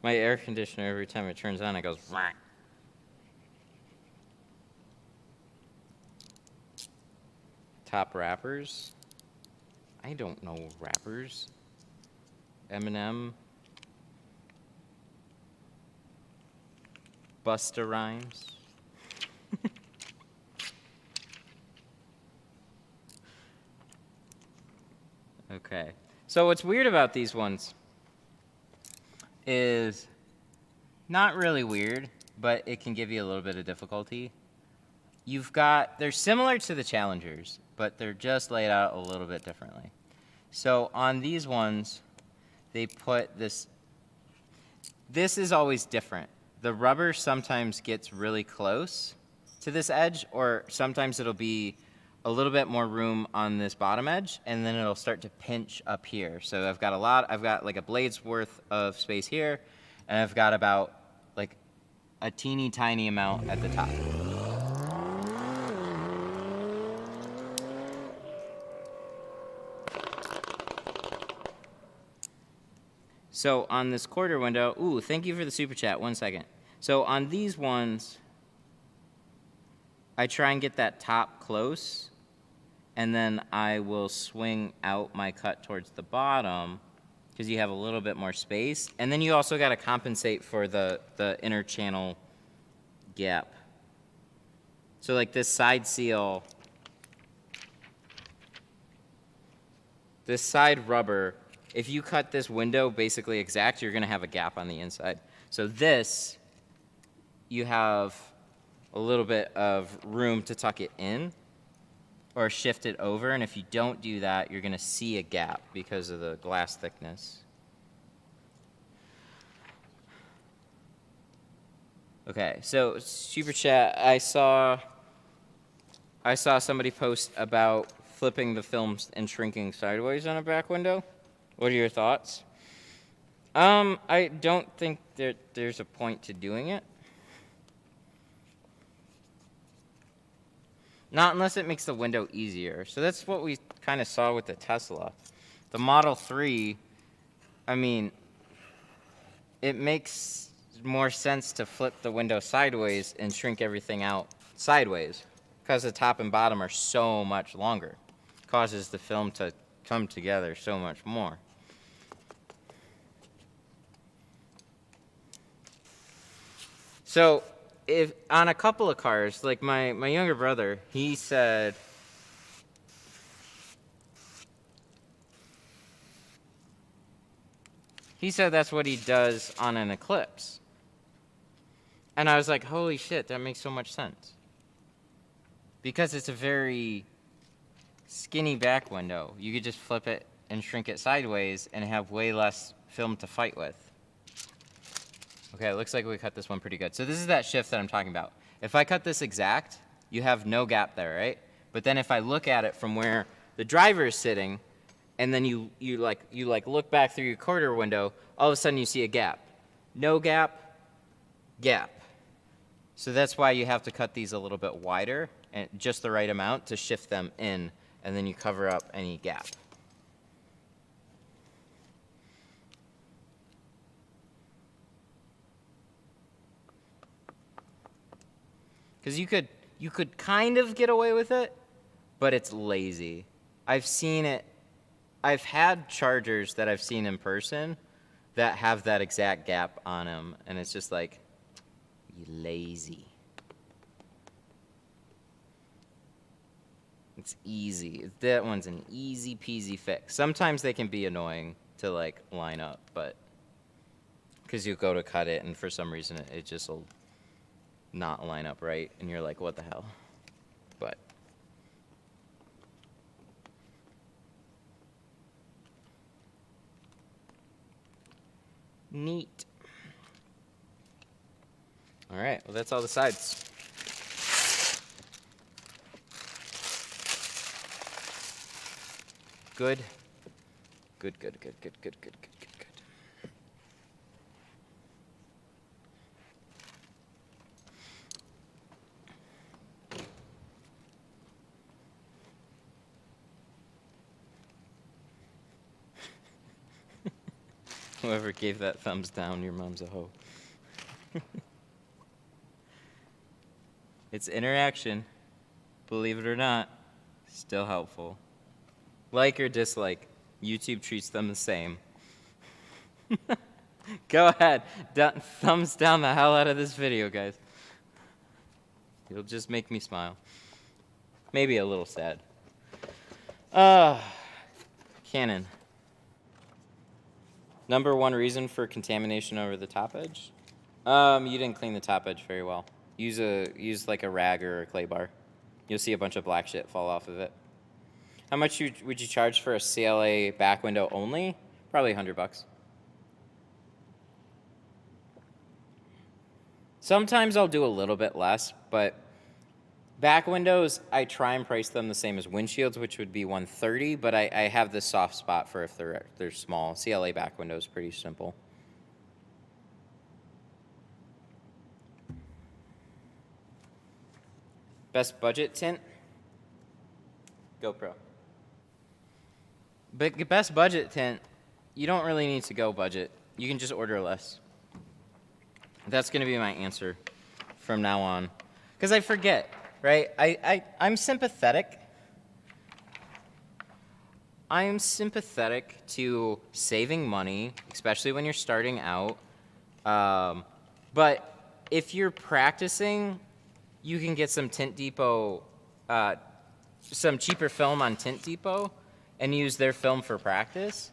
My air conditioner, every time it turns on, it goes, whack. Top rappers? I don't know rappers. Eminem. Busta Rhymes. Okay. So what's weird about these ones is not really weird, but it can give you a little bit of difficulty. They're similar to the Challengers, but they're just laid out a little bit differently. So on these ones, they put this is always different. The rubber sometimes gets really close to this edge, or sometimes it'll be a little bit more room on this bottom edge, and then it'll start to pinch up here. So I've got like a blade's worth of space here, and I've got about like a teeny tiny amount at the top. So on this quarter window, ooh, thank you for the super chat, 1 second. So on these ones, I try and get that top close, and then I will swing out my cut towards the bottom because you have a little bit more space. And then you also got to compensate for the inner channel gap. So like this side seal, this side rubber, if you cut this window basically exact, you're going to have a gap on the inside. So this, you have a little bit of room to tuck it in or shift it over, and if you don't do that, you're going to see a gap because of the glass thickness. Okay, so super chat, I saw somebody post about flipping the films and shrinking sideways on a back window. What are your thoughts? I don't think there's a point to doing it. Not unless it makes the window easier. So that's what we kind of saw with the Tesla. The Model 3, I mean, it makes more sense to flip the window sideways and shrink everything out sideways because the top and bottom are so much longer. It causes the film to come together so much more. So if on a couple of cars, like my younger brother, he said that's what he does on an Eclipse. And I was like, holy shit, that makes so much sense. Because it's a very skinny back window. You could just flip it and shrink it sideways and have way less film to fight with. Okay, it looks like we cut this one pretty good. So this is that shift that I'm talking about. If I cut this exact, you have no gap there, right? But then if I look at it from where the driver is sitting, and then you look back through your quarter window, all of a sudden you see a gap. No gap, gap. So that's why you have to cut these a little bit wider, and just the right amount to shift them in, and then you cover up any gap. Because you could kind of get away with it, but it's lazy. I've seen it. I've had Chargers that I've seen in person that have that exact gap on them, and it's just like, you lazy. It's easy. That one's an easy peasy fix. Sometimes they can be annoying to like line up, but because you go to cut it and for some reason it just will not line up right, and you're like, what the hell? But neat. All right, well, that's all the sides. Good. Good, good, good, good, good, good, good, good, good. Whoever gave that thumbs down, your mom's a hoe. It's interaction, believe it or not. Still helpful. Like or dislike, YouTube treats them the same. Go ahead, thumbs down the hell out of this video, guys. It'll just make me smile. Maybe a little sad. Canon. Number one reason for contamination over the top edge? You didn't clean the top edge very well. Use like a rag or a clay bar. You'll see a bunch of black shit fall off of it. How much would you charge for a CLA back window only? Probably $100. Sometimes I'll do a little bit less, but back windows, I try and price them the same as windshields, which would be $130, but I have this soft spot for if they're small. CLA back window is pretty simple. Best budget tint? GoPro. But best budget tint, you don't really need to go budget. You can just order less. That's going to be my answer from now on. Because I forget, right? I'm sympathetic. I'm sympathetic to saving money, especially when you're starting out. But if you're practicing, you can get some Tint Depot, some cheaper film on Tint Depot and use their film for practice.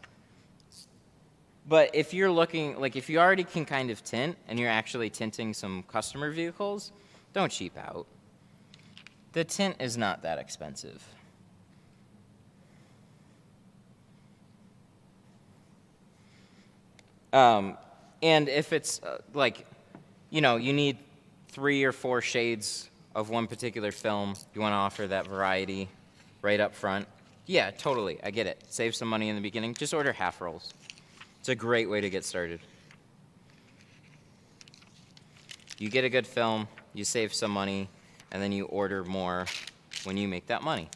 But if you're looking, like if you already can kind of tint and you're actually tinting some customer vehicles, don't cheap out. The tint is not that expensive. And if it's like, you know, you need 3 or 4 shades of one particular film, you want to offer that variety right up front. Yeah, totally, I get it. Save some money in the beginning. Just order half rolls. It's a great way to get started. You get a good film, you save some money, and then you order more when you make that money.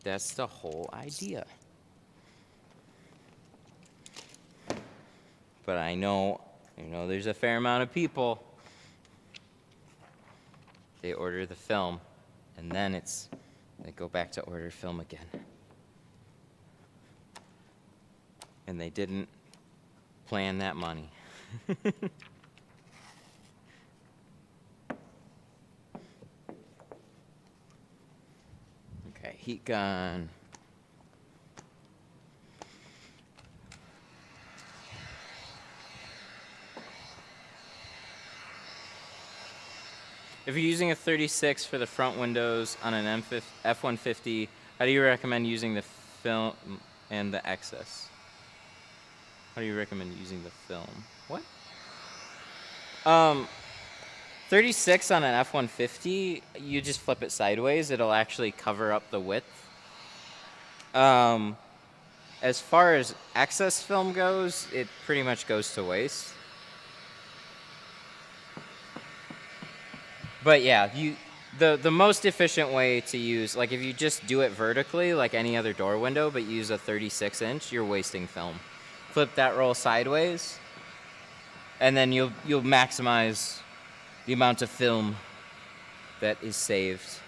That's the whole idea. But I know there's a fair amount of people, they order the film, and then they go back to order film again. And they didn't plan that money. Okay, heat gun. If you're using a 36 for the front windows on an F-150, how do you recommend using the film and the excess? How do you recommend using the film? What? 36 on an F-150, you just flip it sideways. It'll actually cover up the width. As far as excess film goes, it pretty much goes to waste. But yeah, the most efficient way to use, like if you just do it vertically like any other door window but use a 36-inch, you're wasting film. Flip that roll sideways, and then you'll maximize the amount of film that is saved.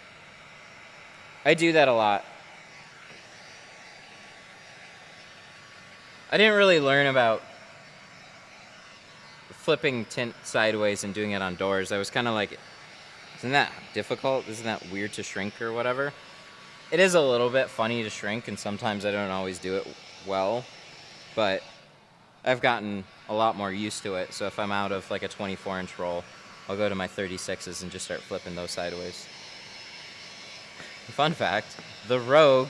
I do that a lot. I didn't really learn about flipping tint sideways and doing it on doors. I was kind of like, isn't that difficult? Isn't that weird to shrink or whatever? It is a little bit funny to shrink, and sometimes I don't always do it well, but I've gotten a lot more used to it. So if I'm out of like a 24-inch roll, I'll go to my 36s and just start flipping those sideways. Fun fact, the Rogue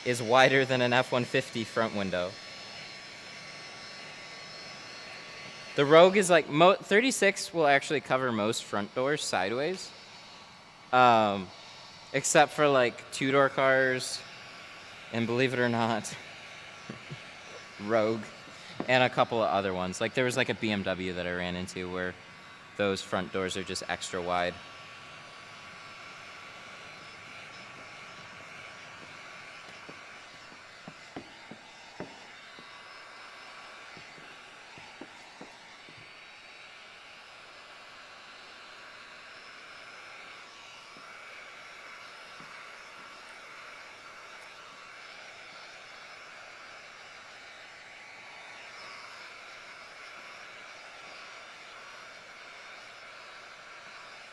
is wider than an F-150 front window. The Rogue is like, 36 will actually cover most front doors sideways. Except for like 2-door cars, and believe it or not, Rogue, and a couple of other ones. Like there was like a BMW that I ran into where those front doors are just extra wide.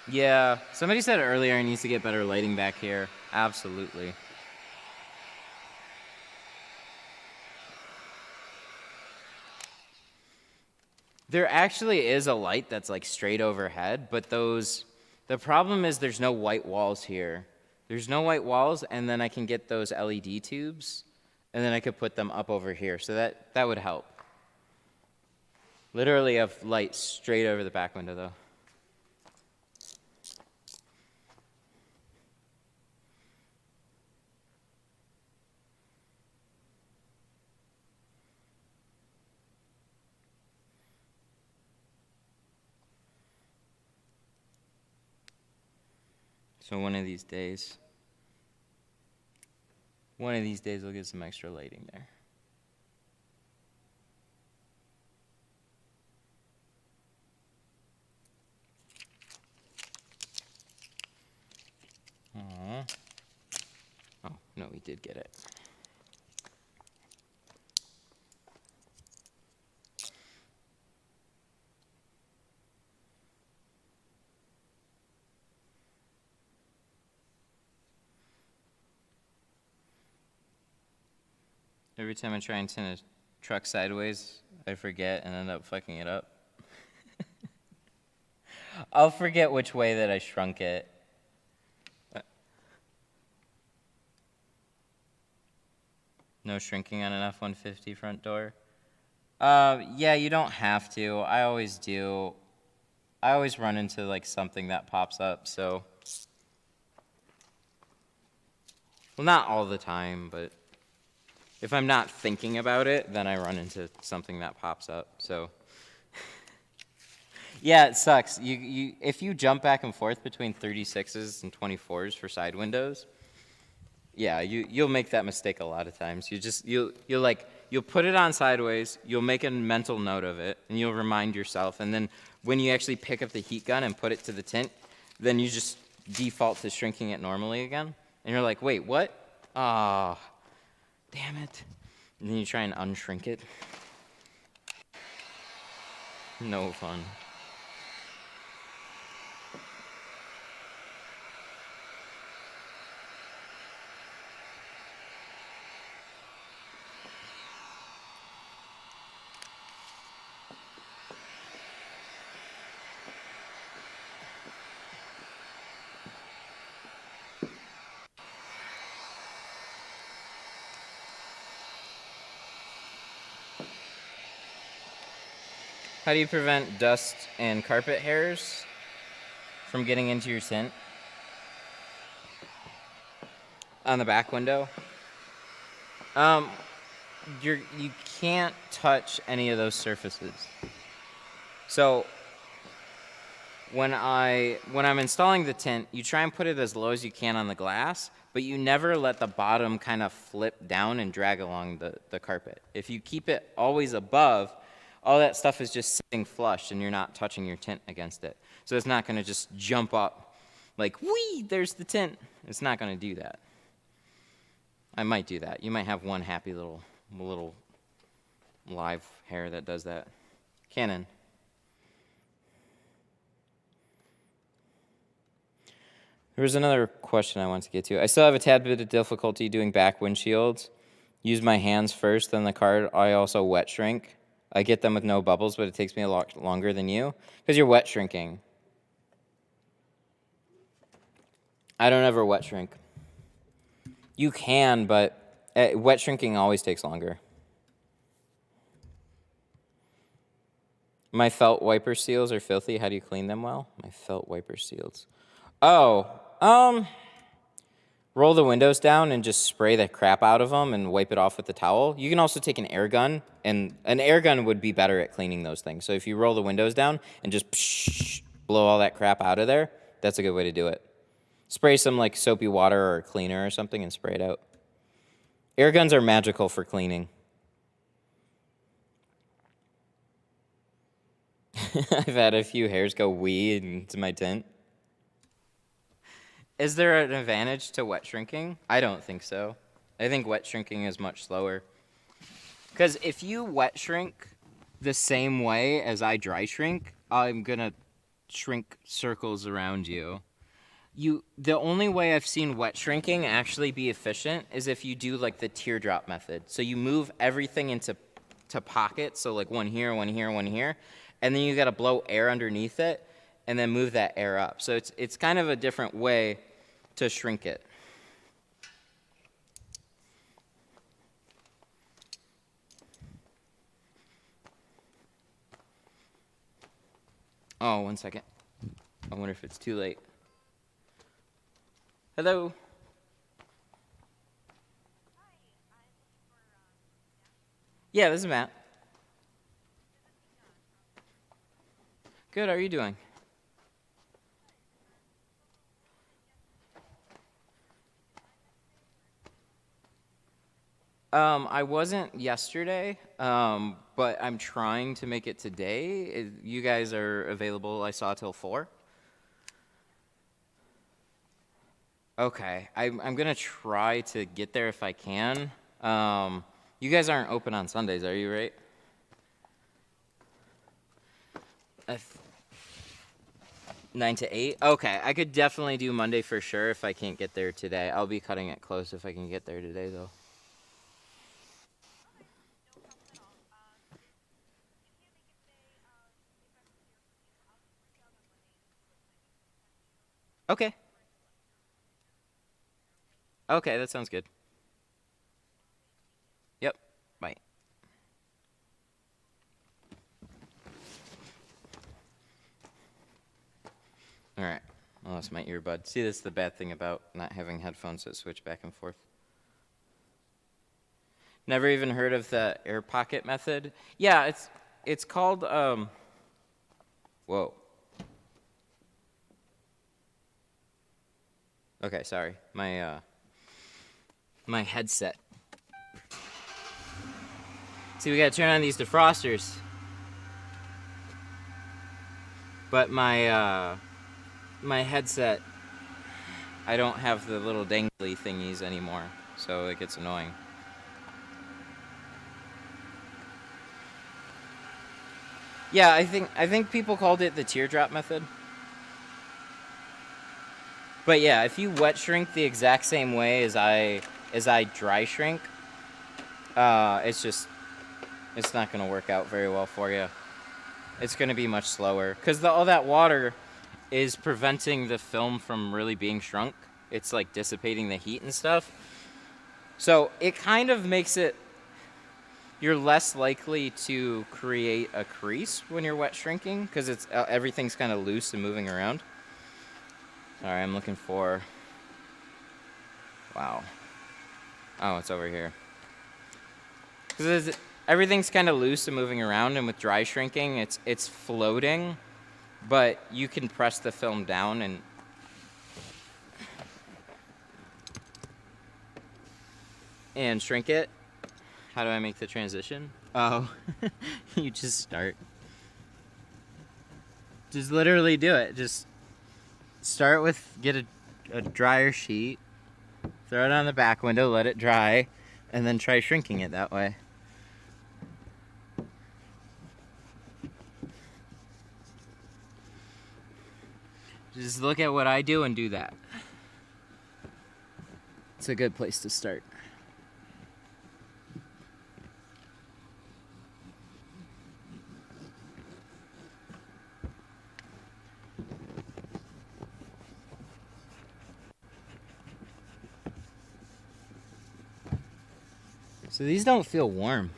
Yeah, somebody said earlier I need to get better lighting back here. Absolutely. There actually is a light that's like straight overhead, but the problem is there's no white walls here. There's no white walls, and then I can get those LED tubes, and then I could put them up over here, so that would help. Literally have light straight over the back window, though. So one of these days we'll get some extra lighting there. Aww. Oh, no, we did get it. Every time I try and tint a truck sideways, I forget and end up fucking it up. I'll forget which way that I shrunk it. No shrinking on an F-150 front door? Yeah, you don't have to. I always do. I always run into like something that pops up, so. Well, not all the time, but if I'm not thinking about it, then I run into something that pops up, so. Yeah, it sucks. If you jump back and forth between 36s and 24s for side windows, yeah, you'll make that mistake a lot of times. You'll put it on sideways, you'll make a mental note of it, and you'll remind yourself, and then when you actually pick up the heat gun and put it to the tint, then you just default to shrinking it normally again, and you're like, wait, what? Ah, damn it. And then you try and unshrink it. No fun. How do you prevent dust and carpet hairs from getting into your tint? On the back window? You can't touch any of those surfaces. So when I'm installing the tint, you try and put it as low as you can on the glass, but you never let the bottom kind of flip down and drag along the carpet. If you keep it always above, all that stuff is just sitting flush and you're not touching your tint against it. So it's not going to just jump up like, whee, there's the tint. It's not going to do that. I might do that. You might have one happy little live hair that does that. Canon. There was another question I wanted to get to. I still have a tad bit of difficulty doing back windshields. Use my hands first, then the card. I also wet shrink. I get them with no bubbles, but it takes me a lot longer than you because you're wet shrinking. I don't ever wet shrink. You can, but wet shrinking always takes longer. My felt wiper seals are filthy. How do you clean them well? My felt wiper seals. Oh, roll the windows down and just spray the crap out of them and wipe it off with the towel. You can also take an air gun, and an air gun would be better at cleaning those things. So if you roll the windows down and just blow all that crap out of there, that's a good way to do it. Spray some like soapy water or cleaner or something and spray it out. Air guns are magical for cleaning. I've had a few hairs go wee into my tint. Is there an advantage to wet shrinking? I don't think so. I think wet shrinking is much slower. Because if you wet shrink the same way as I dry shrink, I'm going to shrink circles around you. The only way I've seen wet shrinking actually be efficient is if you do like the teardrop method. So you move everything into pockets, so like one here, one here, one here, and then you got to blow air underneath it and then move that air up. So it's kind of a different way to shrink it. Oh, 1 second. I wonder if it's too late. Hello. Yeah, this is Matt. Good, how are you doing? I wasn't yesterday, but I'm trying to make it today. You guys are available, I saw, till 4? Okay, I'm gonna try to get there if I can. You guys aren't open on Sundays, are you, right? 9 to 8? Okay, I could definitely do Monday for sure if I can't get there today. I'll be cutting it close if I can get there today, though. Okay. Okay, that sounds good. Yep, bye. All right, I lost my earbud. See, this is the bad thing about not having headphones that switch back and forth. Never even heard of the air pocket method? Yeah, it's called, whoa. Okay, sorry. My headset. See, we gotta turn on these defrosters. But my headset, I don't have the little dangly thingies anymore, so it gets annoying. Yeah, I think people called it the teardrop method. But yeah, if you wet shrink the exact same way as I dry shrink, it's not gonna work out very well for you. It's gonna be much slower because all that water is preventing the film from really being shrunk. It's like dissipating the heat and stuff. So it kind of makes it, you're less likely to create a crease when you're wet shrinking because it's everything's kind of loose and moving around. Sorry, I'm looking for, wow. Oh, it's over here. Because everything's kind of loose and moving around, and with dry shrinking, it's floating, but you can press the film down and shrink it. How do I make the transition? Oh, you just start. Just literally do it. Just start with, get a drier sheet, throw it on the back window, let it dry, and then try shrinking it that way. Just look at what I do and do that. It's a good place to start. So these don't feel warm.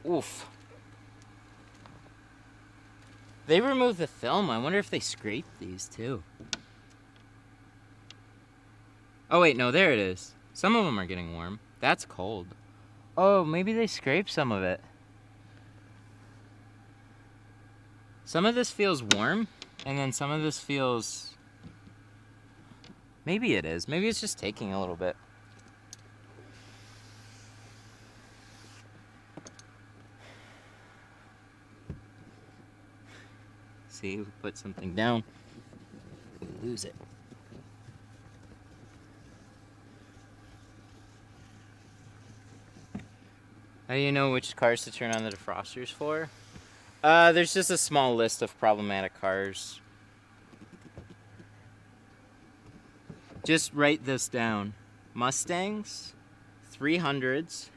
Oof. They removed the film. I wonder if they scraped these too. Oh wait, no, there it is. Some of them are getting warm. That's cold. Oh, maybe they scraped some of it. Some of this feels warm, and then some of this feels... Maybe it is. Maybe it's just taking a little bit. See, we put something down, we lose it. How do you know which cars to turn on the defrosters for? There's just a small list of problematic cars. Just write this down. Mustangs, 300s,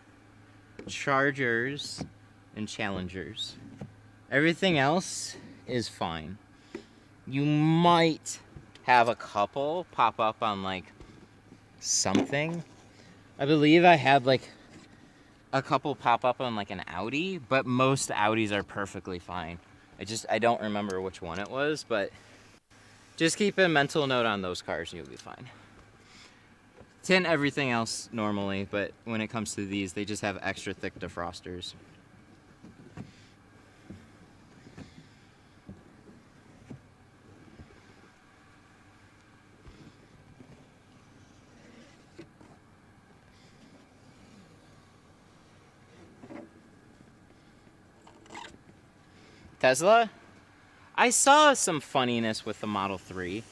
Chargers, and Challengers. Everything else is fine. You might have a couple pop up on like something. I believe I had like a couple pop up on like an Audi, but most Audis are perfectly fine. I don't remember which one it was, but just keep a mental note on those cars and you'll be fine. Tint everything else normally, but when it comes to these, they just have extra thick defrosters. Tesla? I saw some funniness with the Model 3.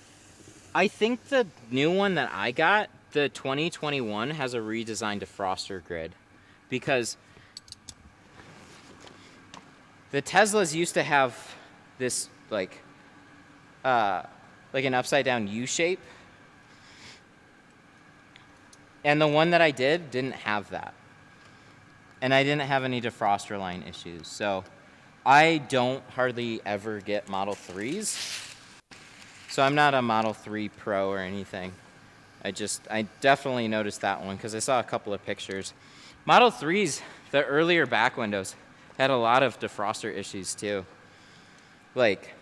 I think the new one that I got, the 2021, has a redesigned defroster grid. Because the Teslas used to have this like an upside down U shape. And the one that I didn't have that. And I didn't have any defroster line issues. So I don't hardly ever get Model 3s. So I'm not a Model 3 Pro or anything. I definitely noticed that one because I saw a couple of pictures. Model 3s, the earlier back windows, had a lot of defroster issues too. Like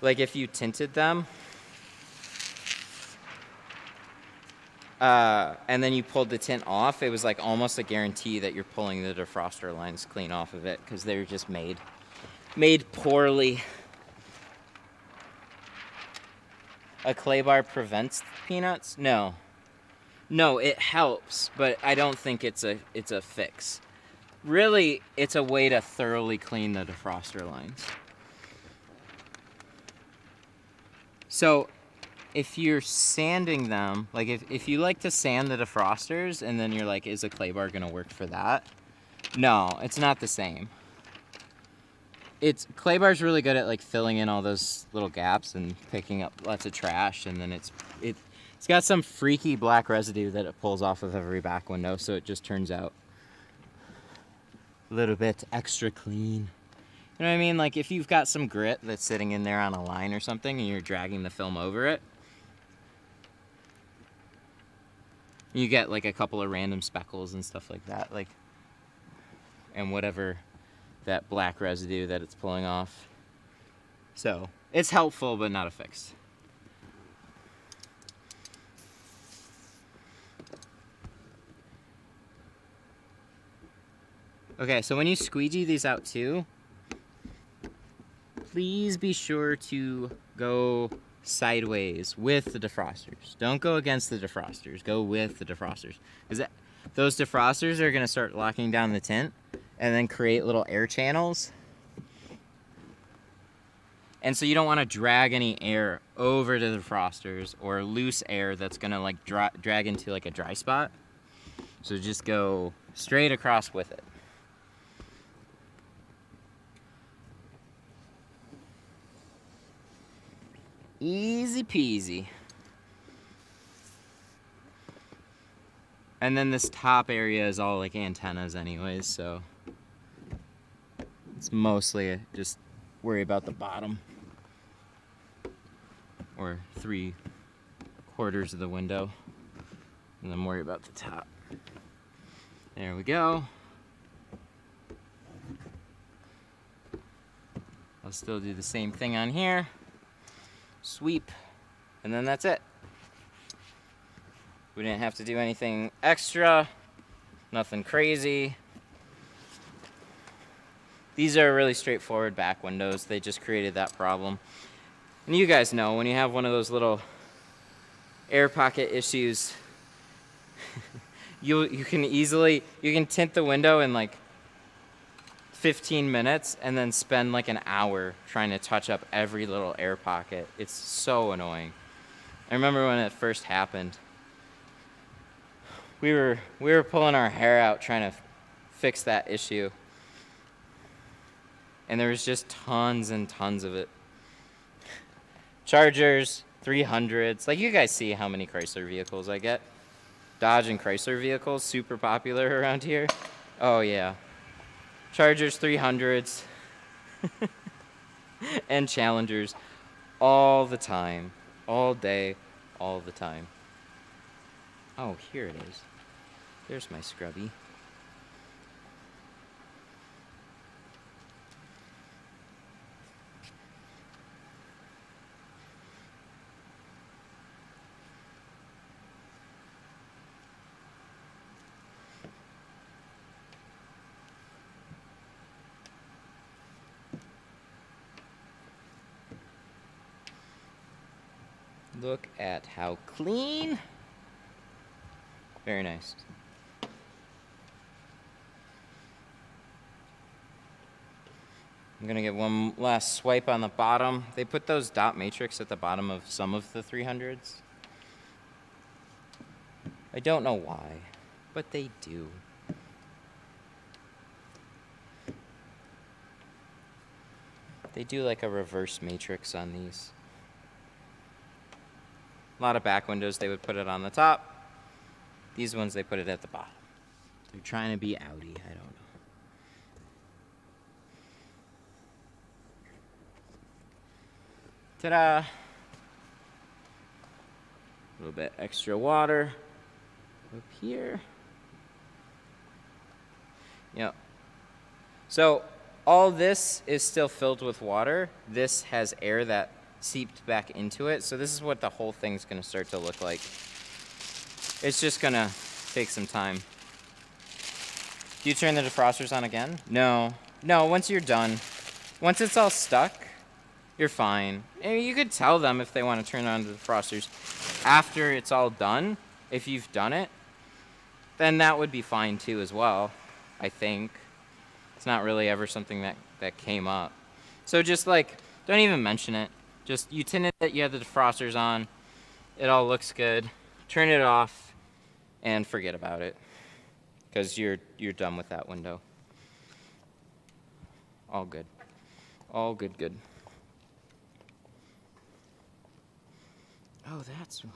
if you tinted them, and then you pulled the tint off, it was like almost a guarantee that you're pulling the defroster lines clean off of it because they're just made poorly. A clay bar prevents peanuts? No, it helps, but I don't think it's a fix. Really, it's a way to thoroughly clean the defroster lines. So if you're sanding them, like if you like to sand the defrosters and then you're like, is a clay bar gonna work for that? No, it's not the same. Clay bar's really good at like filling in all those little gaps and picking up lots of trash, and then it's got some freaky black residue that it pulls off of every back window, so it just turns out a little bit extra clean. You know what I mean? Like if you've got some grit that's sitting in there on a line or something and you're dragging the film over it, you get like a couple of random speckles and stuff like that, like, and whatever that black residue that it's pulling off. So it's helpful, but not a fix. Okay, so when you squeegee these out too, please be sure to go sideways with the defrosters. Don't go against the defrosters. Go with the defrosters. Because those defrosters are going to start locking down the tint and then create little air channels. And so you don't want to drag any air over to the defrosters or loose air that's going to like drag into like a dry spot. So just go straight across with it. Easy peasy. And then this top area is all like antennas anyways, so it's mostly just worry about the bottom or 3/4 of the window and then worry about the top. There we go. I'll still do the same thing on here. Sweep, and then that's it. We didn't have to do anything extra, nothing crazy. These are really straightforward back windows. They just created that problem. And you guys know when you have one of those little air pocket issues, you can tint the window in like 15 minutes and then spend like an hour trying to touch up every little air pocket. It's so annoying. I remember when it first happened. We were pulling our hair out trying to fix that issue. and there was just tons and tons of it. Chargers, 300s. Like, you guys see how many Chrysler vehicles I get. Dodge and Chrysler vehicles, super popular around here. Oh, yeah. Chargers, 300s. And Challengers all the time. All day, all the time. Oh, here it is. There's my scrubby. Look at how clean. Very nice. I'm gonna get one last swipe on the bottom. They put those dot matrix at the bottom of some of the 300s. I don't know why, but they do. They do like a reverse matrix on these. A lot of back windows, they would put it on the top. These ones, they put it at the bottom. They're trying to be Audi, I don't know. Ta-da! A little bit extra water up here. Yep. So all this is still filled with water. This has air that seeped back into it. So this is what the whole thing's gonna start to look like. It's just gonna take some time. Do you turn the defrosters on again? No. No, once you're done. Once it's all stuck, you're fine. And you could tell them if they want to turn on the defrosters after it's all done. If you've done it, then that would be fine too as well, I think. It's not really ever something that came up. So just like, don't even mention it. Just, you tint it, you have the defrosters on, it all looks good, turn it off, and forget about it. Because you're done with that window. All good. All good, good. Oh, that's why.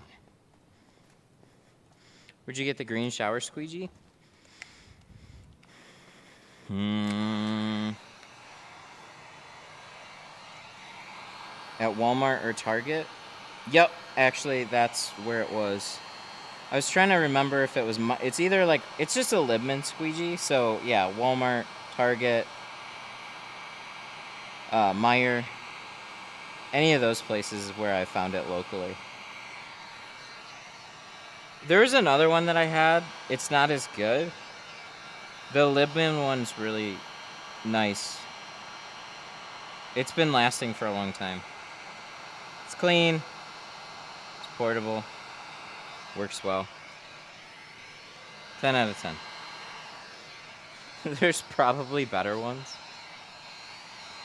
Where'd you get the green shower squeegee? At Walmart or Target? Yep, actually, that's where it was. I was trying to remember if it was... It's either like... It's just a Libman squeegee, so yeah, Walmart, Target, Meijer. Any of those places is where I found it locally. There was another one that I had. It's not as good. The Libman one's really nice. It's been lasting for a long time. It's clean. It's portable. Works well. 10 out of 10. There's probably better ones.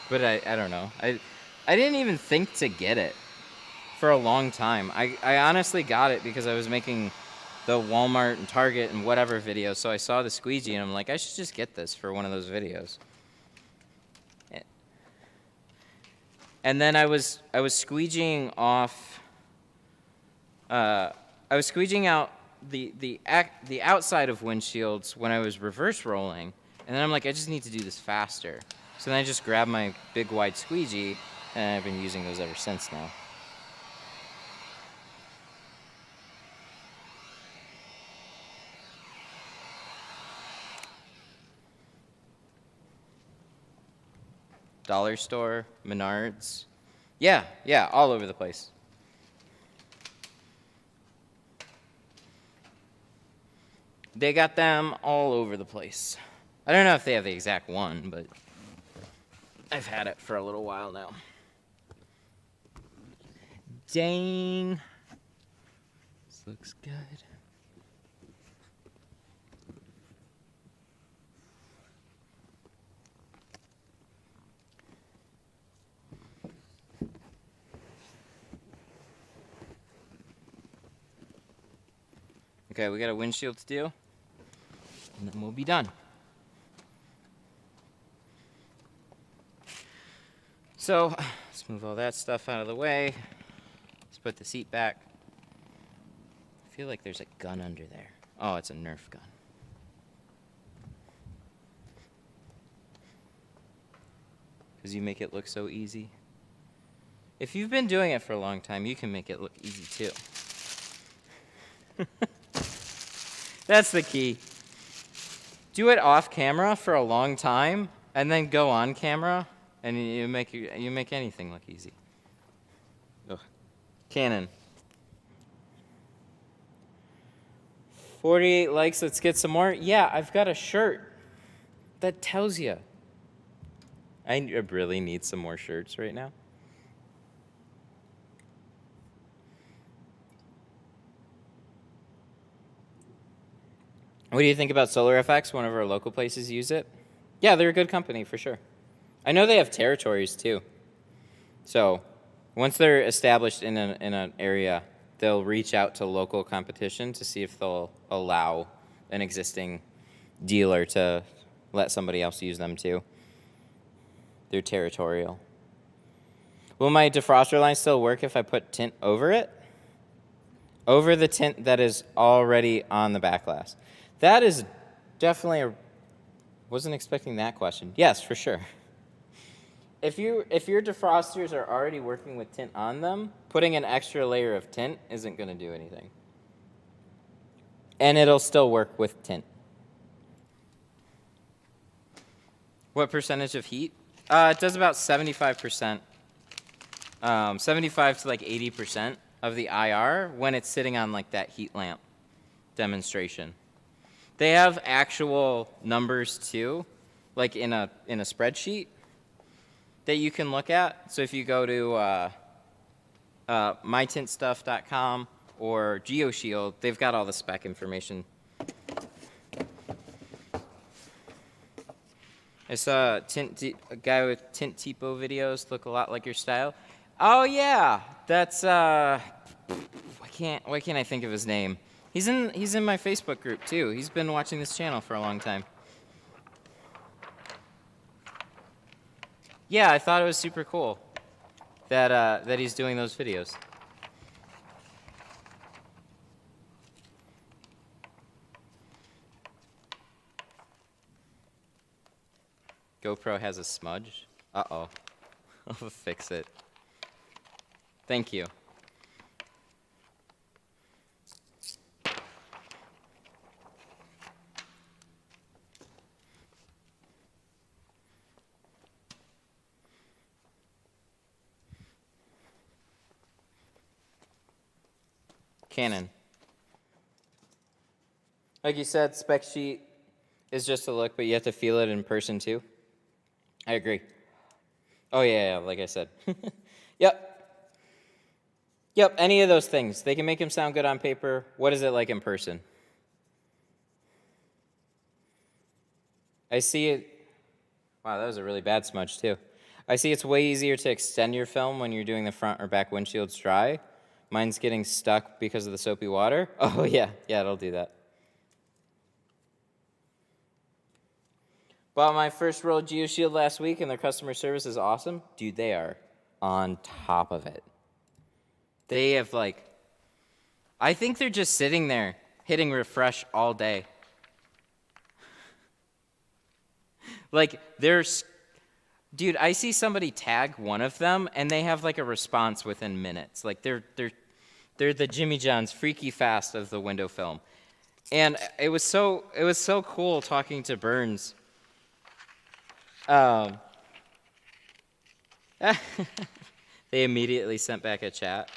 But I don't know. I didn't even think to get it for a long time. I honestly got it because I was making the Walmart and Target and whatever videos. So I saw the squeegee and I'm like, I should just get this for one of those videos. And then I was squeegeeing off. I was squeegeeing out the outside of windshields when I was reverse rolling, and then I'm like, I just need to do this faster. So then I just grabbed my big wide squeegee, and I've been using those ever since now. Dollar store, Menards. Yeah, all over the place. They got them all over the place. I don't know if they have the exact one, but I've had it for a little while now. Dang. This looks good. Okay, we got a windshield to do, and then we'll be done. So let's move all that stuff out of the way. Let's put the seat back. I feel like there's a gun under there. Oh, it's a Nerf gun. Because you make it look so easy. If you've been doing it for a long time, you can make it look easy too. That's the key. Do it off camera for a long time, and then go on camera, and you make anything look easy. Ugh. Canon. 48 likes, let's get some more. Yeah, I've got a shirt that tells you. I really need some more shirts right now. What do you think about Solar FX? One of our local places use it. Yeah, they're a good company for sure. I know they have territories too. So once they're established in an area, they'll reach out to local competition to see if they'll allow an existing dealer to let somebody else use them too. They're territorial. Will my defroster line still work if I put tint over it? Over the tint that is already on the back glass. That is definitely wasn't expecting that question. Yes, for sure. If your defrosters are already working with tint on them, putting an extra layer of tint isn't going to do anything. And it'll still work with tint. What percentage of heat? It does about 75%. 75 to like 80% of the IR when it's sitting on like that heat lamp demonstration. They have actual numbers too, like in a spreadsheet that you can look at. So if you go to mytintstuff.com or GeoShield, they've got all the spec information. I saw a guy with Tint Depot videos look a lot like your style. Oh yeah, that's why can't I think of his name? He's in my Facebook group too. He's been watching this channel for a long time. Yeah, I thought it was super cool that he's doing those videos. GoPro has a smudge. Uh-oh. I'll fix it. Thank you. Canon. Like you said, spec sheet is just a look, but you have to feel it in person too. I agree. Oh yeah, like I said. Yep, any of those things. They can make them sound good on paper. What is it like in person? I see it. Wow, that was a really bad smudge too. I see it's way easier to extend your film when you're doing the front or back windshields dry. Mine's getting stuck because of the soapy water. Oh yeah, it'll do that. Bought my first roll of GeoShield last week, and their customer service is awesome. Dude, they are on top of it. They have I think they're just sitting there hitting refresh all day. Dude, I see somebody tag one of them, and they have a response within minutes. They're the Jimmy John's freaky fast of the window film. And it was so cool talking to Burns. They immediately sent back a chat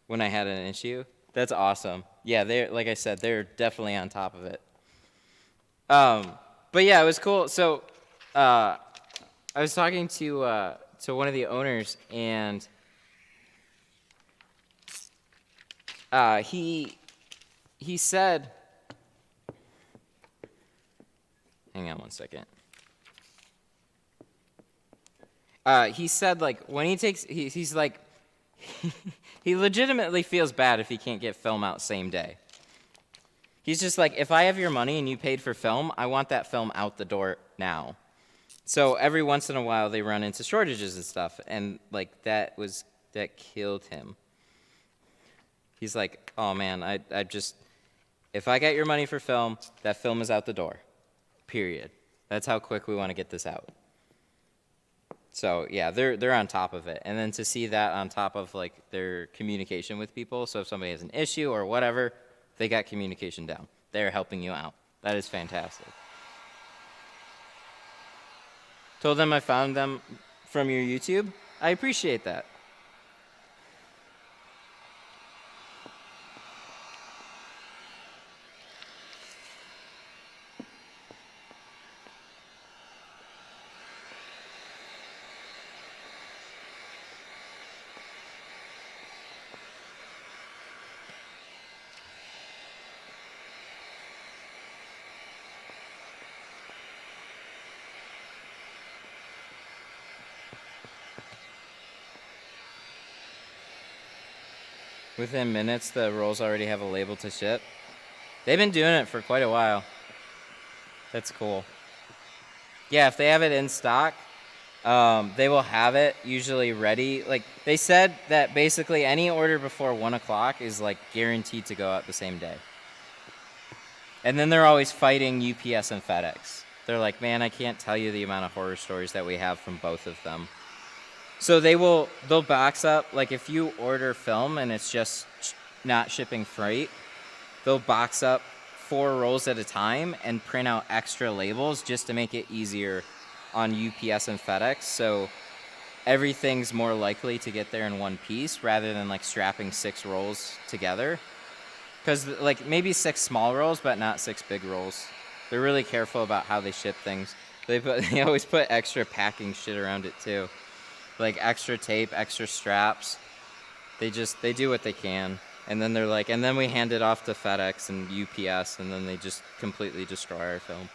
when I had an issue. That's awesome. Yeah, like I said, they're definitely on top of it. But yeah, it was cool. So I was talking to one of the owners, and he said, hang on one second. He said when he takes, he's like, he legitimately feels bad if he can't get film out same day. He's just like, if I have your money and you paid for film, I want that film out the door now. So every once in a while they run into shortages and stuff, and like that killed him. He's like, oh man, I just, if I get your money for film, that film is out the door, period. That's how quick we want to get this out. So yeah, they're on top of it. And then to see that on top of like their communication with people, so if somebody has an issue or whatever, they got communication down. They're helping you out. That is fantastic. Told them I found them from your YouTube. I appreciate that. Within minutes, the rolls already have a label to ship. They've been doing it for quite a while. That's cool. Yeah, if they have it in stock, they will have it usually ready. Like they said that basically any order before 1 o'clock is like guaranteed to go out the same day. And then they're always fighting UPS and FedEx. They're like, man, I can't tell you the amount of horror stories that we have from both of them. So they'll box up, like if you order film and it's just not shipping freight, they'll box up 4 rolls at a time and print out extra labels just to make it easier on UPS and FedEx. So everything's more likely to get there in one piece rather than like strapping 6 rolls together. Because like maybe 6 small rolls, but not 6 big rolls. They're really careful about how they ship things. They always put extra packing shit around it too. Like extra tape, extra straps. They do what they can. And then they're like, and then we hand it off to FedEx and UPS, and then they just completely destroy our film.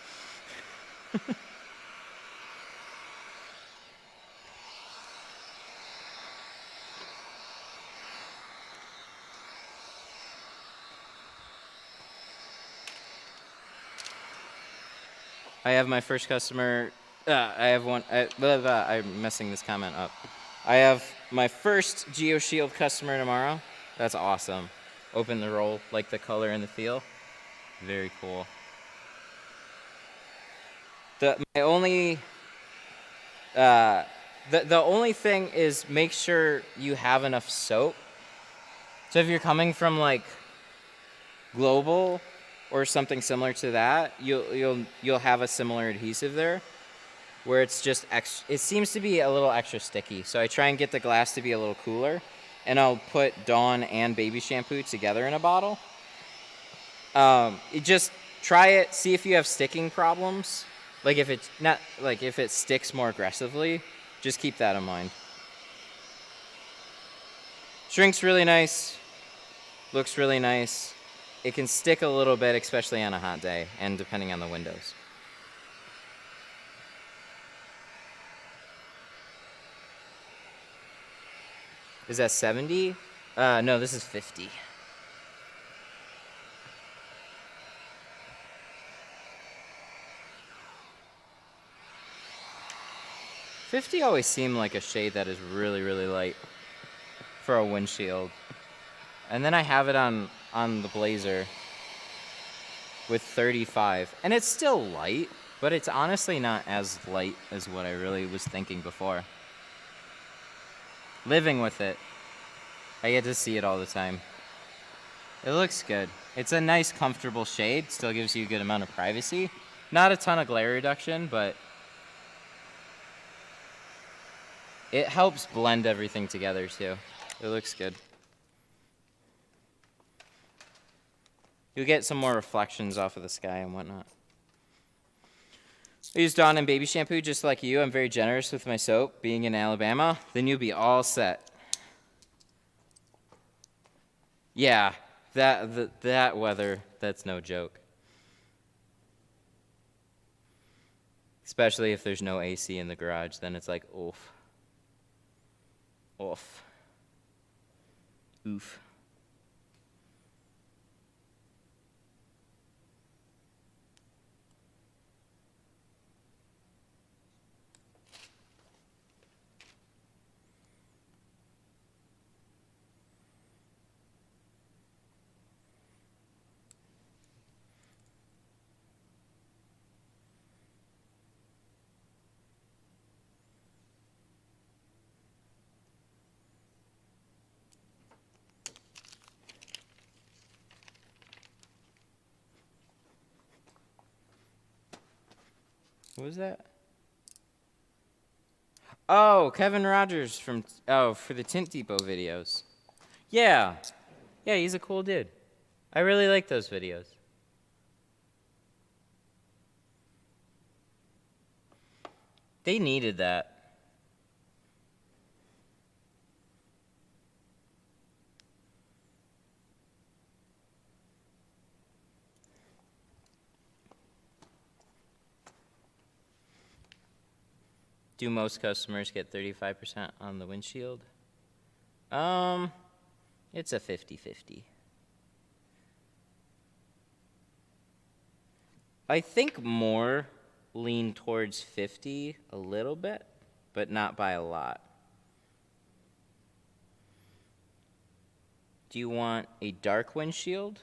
I have my first customer. I have one. I'm messing this comment up. I have my first GeoShield customer tomorrow. That's awesome. Open the roll, like the color and the feel. Very cool. The only thing is make sure you have enough soap. So if you're coming from like Global or something similar to that, you'll have a similar adhesive there, where it's just it seems to be a little extra sticky. So I try and get the glass to be a little cooler, and I'll put Dawn and baby shampoo together in a bottle. Just try it, see if you have sticking problems. Like if it sticks more aggressively, just keep that in mind. Shrinks really nice, looks really nice. It can stick a little bit, especially on a hot day and depending on the windows. Is that 70? No, this is 50. $50 always seemed like a shade that is really, really light for a windshield. And then I have it on the Blazer with 35. And it's still light, but it's honestly not as light as what I really was thinking before. Living with it, I get to see it all the time. It looks good. It's a nice, comfortable shade. Still gives you a good amount of privacy. Not a ton of glare reduction, but it helps blend everything together too. It looks good. You'll get some more reflections off of the sky and whatnot. I use Dawn and baby shampoo just like you. I'm very generous with my soap. Being in Alabama, then you'll be all set. Yeah, that weather, that's no joke. Especially if there's no AC in the garage, then it's like, oof. Oof. Oof. What was that? Oh, Kevin Rogers from, for the Tint Depot videos. Yeah. Yeah, he's a cool dude. I really like those videos. They needed that. Do most customers get 35% on the windshield? It's a 50-50. I think more lean towards 50 a little bit, but not by a lot. Do you want a dark windshield?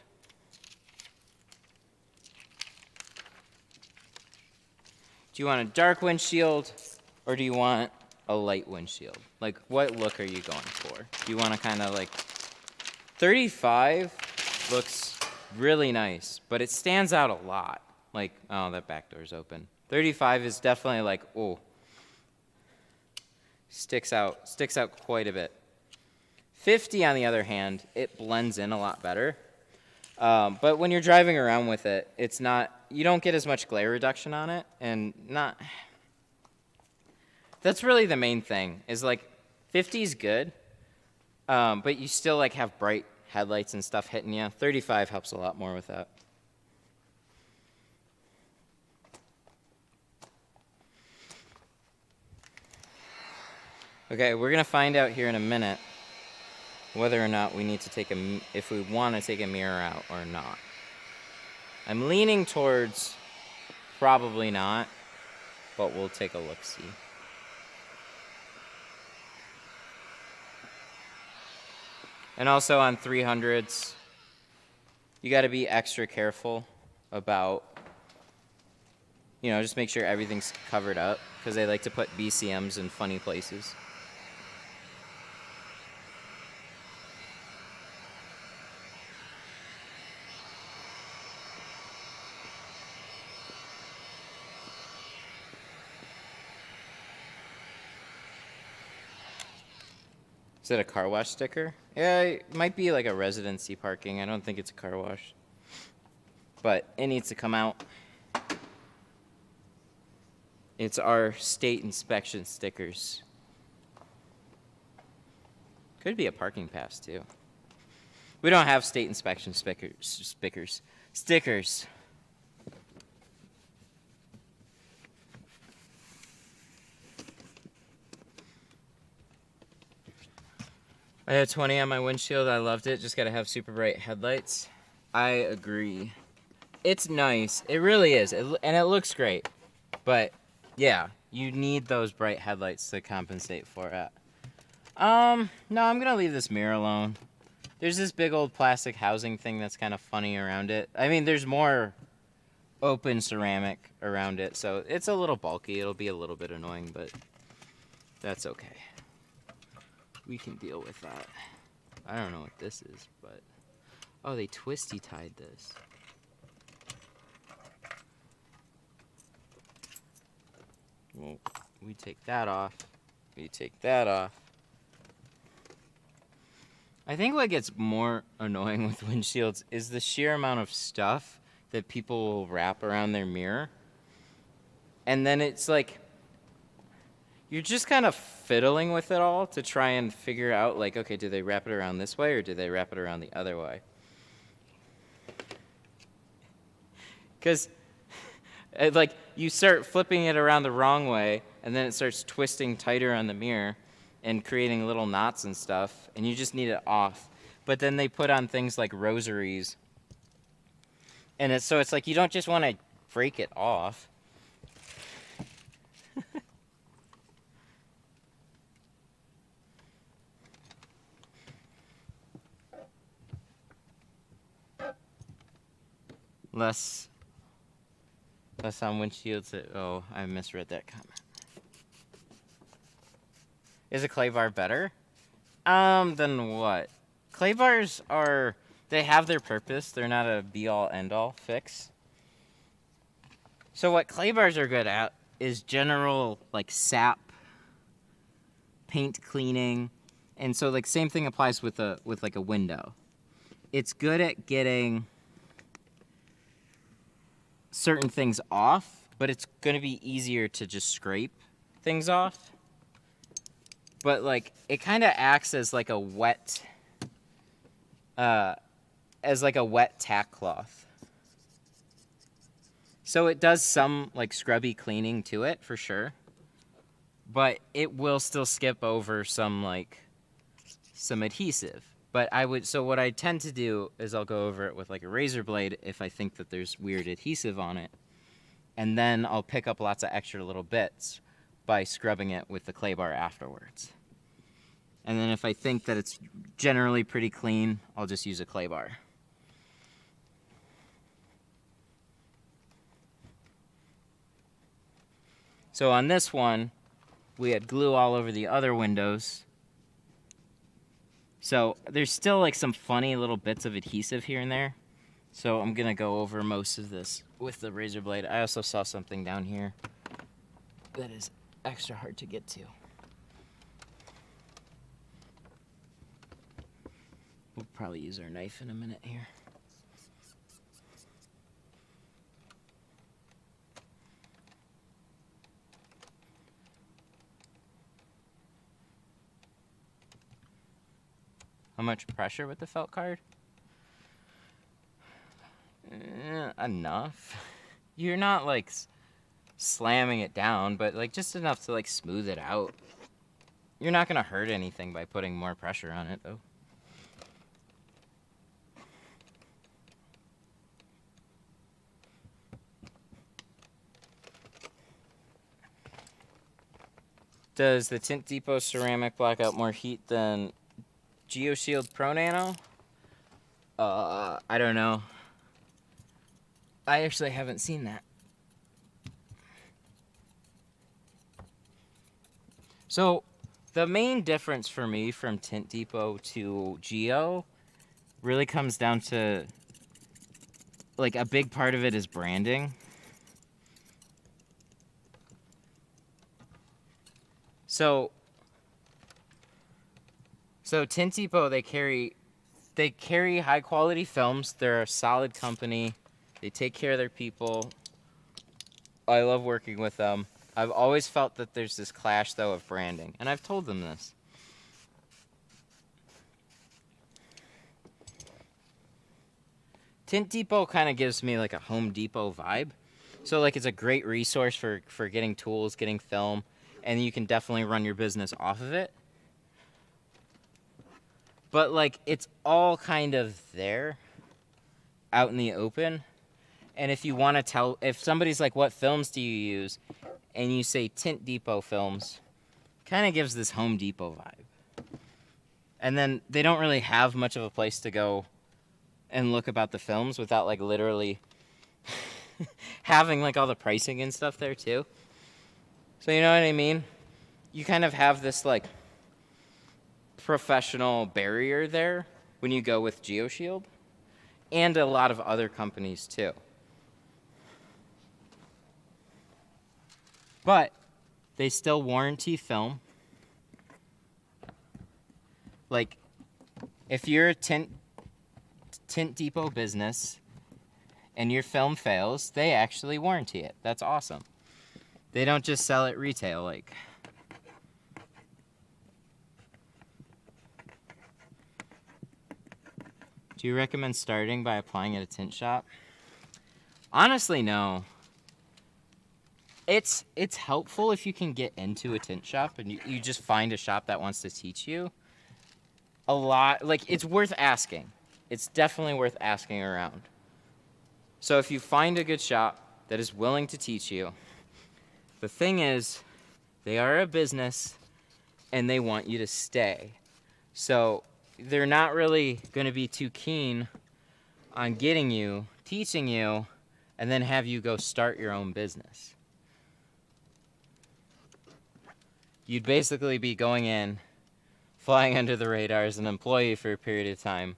Do you want a dark windshield, or do you want a light windshield? Like, what look are you going for? Do you want to kind of like... 35 looks really nice, but it stands out a lot. Like, oh, that back door's open. 35 is definitely like, oh, sticks out quite a bit. 50, on the other hand, it blends in a lot better. But when you're driving around with it, it's not, you don't get as much glare reduction on it, and not, that's really the main thing, is like, 50 is good, but you still like have bright headlights and stuff hitting you. 35 helps a lot more with that. Okay, we're gonna find out here in a minute whether or not we need to take if we want to take a mirror out or not. I'm leaning towards probably not, but we'll take a look-see. And also on 300s, you got to be extra careful about, just make sure everything's covered up, because they like to put BCMs in funny places. Is it a car wash sticker? Yeah, it might be like a residency parking. I don't think it's a car wash. But it needs to come out. It's our state inspection stickers. Could be a parking pass too. We don't have state inspection stickers. I had 20 on my windshield. I loved it. Just got to have super bright headlights. I agree. It's nice. It really is. And it looks great. But, yeah, you need those bright headlights to compensate for it. No, I'm going to leave this mirror alone. There's this big old plastic housing thing that's kind of funny around it. I mean, there's more open ceramic around it, so it's a little bulky. It'll be a little bit annoying, but that's okay. We can deal with that. I don't know what this is, but... Oh, they twisty-tied this. Well, we take that off. We take that off. I think what gets more annoying with windshields is the sheer amount of stuff that people will wrap around their mirror. And then it's like... You're just kind of fiddling with it all to try and figure out, like, okay, do they wrap it around this way or do they wrap it around the other way? Because, like, you start flipping it around the wrong way, and then it starts twisting tighter on the mirror and creating little knots and stuff, and you just need it off. But then they put on things like rosaries, and so it's like you don't just want to break it off. Less on windshields. Oh, I misread that comment. Is a clay bar better? Than what? Clay bars are, they have their purpose. They're not a be-all, end-all fix. So what clay bars are good at is general like sap, paint cleaning, and so like same thing applies with like a window. It's good at getting certain things off, but it's going to be easier to just scrape things off. But like it kind of acts as like a wet tack cloth. So it does some like scrubby cleaning to it for sure, but it will still skip over some adhesive. But so what I tend to do is I'll go over it with like a razor blade if I think that there's weird adhesive on it. And then I'll pick up lots of extra little bits by scrubbing it with the clay bar afterwards. And then if I think that it's generally pretty clean, I'll just use a clay bar. So on this one, we had glue all over the other windows. So there's still like some funny little bits of adhesive here and there. So I'm gonna go over most of this with the razor blade. I also saw something down here that is extra hard to get to. We'll probably use our knife in a minute here. How much pressure with the felt card? Enough. You're not like slamming it down, but like just enough to like smooth it out. You're not gonna hurt anything by putting more pressure on it though. Does the Tint Depot ceramic block out more heat than GeoShield Pro Nano? I don't know. I actually haven't seen that. So the main difference for me from Tint Depot to Geo really comes down to, like, a big part of it is branding. So Tint Depot, they carry high quality films. They're a solid company. They take care of their people. I love working with them. I've always felt that there's this clash though of branding, and I've told them this. Tint Depot kind of gives me like a Home Depot vibe. So like it's a great resource for getting tools, getting film, and you can definitely run your business off of it. But like it's all kind of there out in the open. And if you want to if somebody's like, what films do you use? And you say Tint Depot films, kind of gives this Home Depot vibe. And then they don't really have much of a place to go and look about the films without like literally having like all the pricing and stuff there too. So you know what I mean? You kind of have this like professional barrier there when you go with GeoShield, and a lot of other companies too. But they still warranty film. Like, if you're a Tint Depot business and your film fails, they actually warranty it. That's awesome. They don't just sell it retail like. Do you recommend starting by applying at a tint shop? Honestly, no. It's helpful if you can get into a tint shop and you just find a shop that wants to teach you. A lot, like, it's worth asking. It's definitely worth asking around. So if you find a good shop that is willing to teach you, the thing is, they are a business and they want you to stay. So they're not really going to be too keen on getting you, teaching you, and then have you go start your own business. You'd basically be going in, flying under the radar as an employee for a period of time,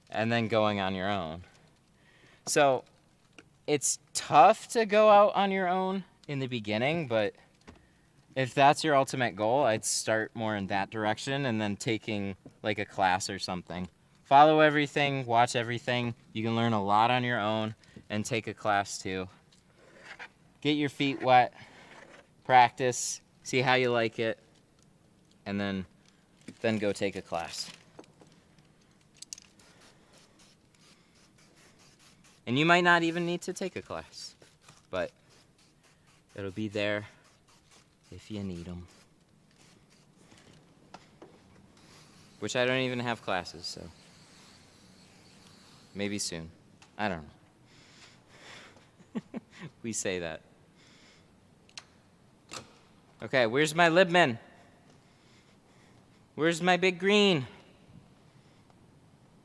and then going on your own. So it's tough to go out on your own in the beginning, but if that's your ultimate goal, I'd start more in that direction and then taking like a class or something. Follow everything, watch everything. You can learn a lot on your own and take a class too. Get your feet wet, practice, see how you like it, and then go take a class. And you might not even need to take a class, but it'll be there if you need them. Which I don't even have classes, so maybe soon. I don't know. We say that. Okay, where's my Libman? Where's my big green?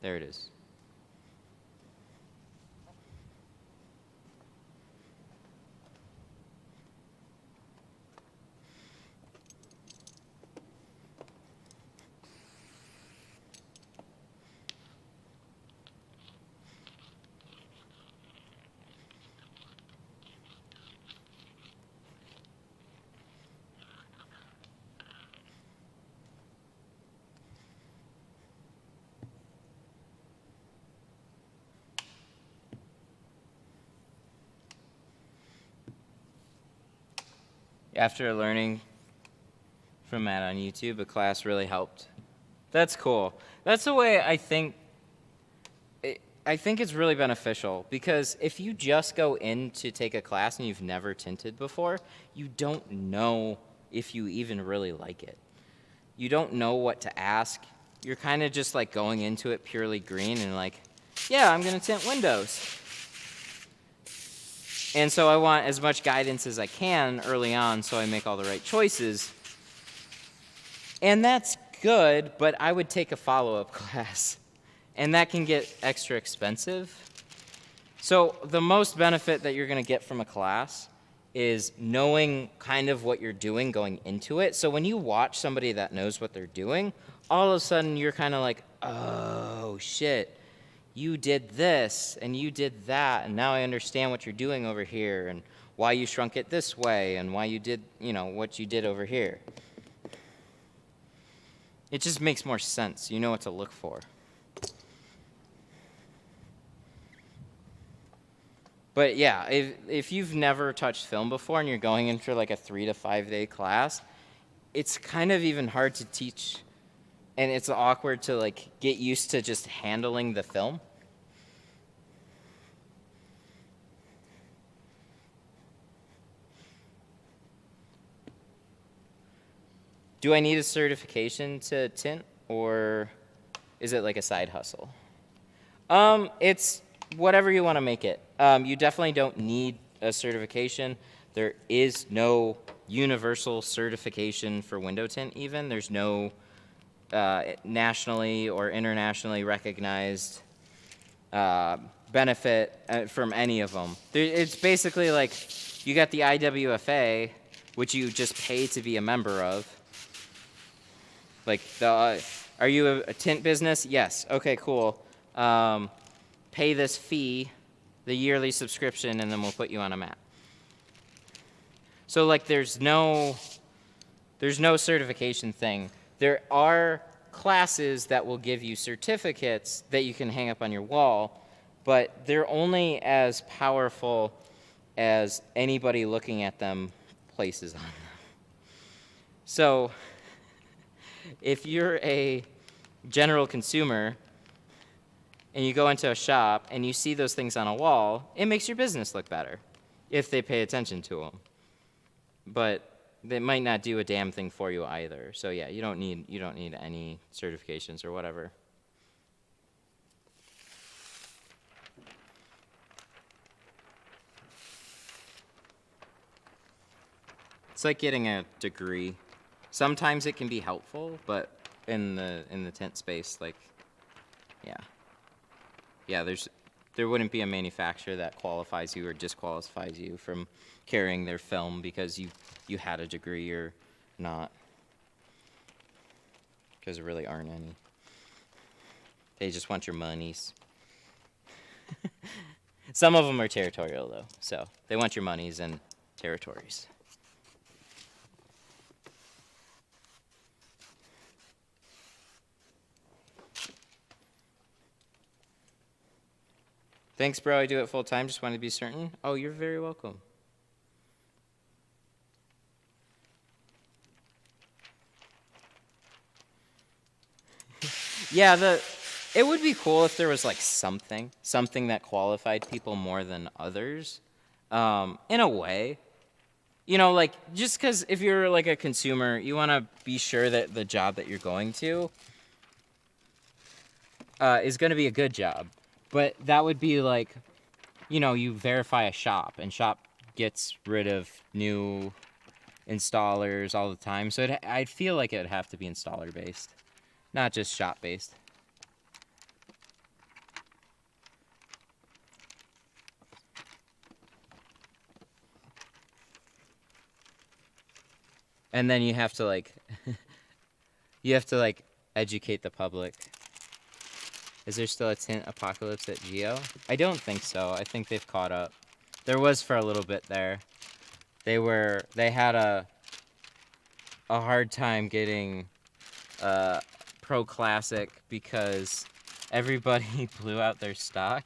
There it is. After learning from Matt on YouTube, a class really helped. That's cool. That's the way I think it's really beneficial, because if you just go in to take a class and you've never tinted before, you don't know if you even really like it. You don't know what to ask. You're kind of just like going into it purely green and like, yeah, I'm going to tint windows. And so I want as much guidance as I can early on so I make all the right choices. And that's good, but I would take a follow-up class. And that can get extra expensive. So the most benefit that you're going to get from a class is knowing kind of what you're doing going into it. So when you watch somebody that knows what they're doing, all of a sudden you're kind of like, oh, shit. You did this and you did that, and now I understand what you're doing over here and why you shrunk it this way and why you did, what you did over here. It just makes more sense. You know what to look for. But yeah, if you've never touched film before and you're going in for like a 3 to 5 day class, it's kind of even hard to teach, and it's awkward to like get used to just handling the film. Do I need a certification to tint, or is it like a side hustle? It's whatever you want to make it. You definitely don't need a certification. There is no universal certification for window tint even. There's no nationally or internationally recognized benefit from any of them. It's basically like you got the IWFA, which you just pay to be a member of. Like, are you a tint business? Yes. Okay, cool. Pay this fee, the yearly subscription, and then we'll put you on a map. So, like, there's no certification thing. There are classes that will give you certificates that you can hang up on your wall, but they're only as powerful as anybody looking at them places on them. So, if you're a general consumer and you go into a shop and you see those things on a wall, it makes your business look better if they pay attention to them. But they might not do a damn thing for you either. So yeah, you don't need any certifications or whatever. It's like getting a degree. Sometimes it can be helpful, but in the tint space, like, yeah, there wouldn't be a manufacturer that qualifies you or disqualifies you from carrying their film because you had a degree or not, because there really aren't any. They just want your monies. Some of them are territorial though, so they want your monies, and territories. Thanks, bro. I do it full time. Just wanted to be certain. Oh, you're very welcome. Yeah, it would be cool if there was like something that qualified people more than others, in a way. You know, like just because if you're like a consumer, you want to be sure that the job that you're going to is going to be a good job. But that would be like, you know, you verify a shop, and shop gets rid of new installers all the time. So I feel like it would have to be installer based, not just shop based. And then you have to like educate the public. Is there still a tint apocalypse at Geo? I don't think so. I think they've caught up. There was for a little bit there. They had a hard time getting Pro Classic because everybody blew out their stock.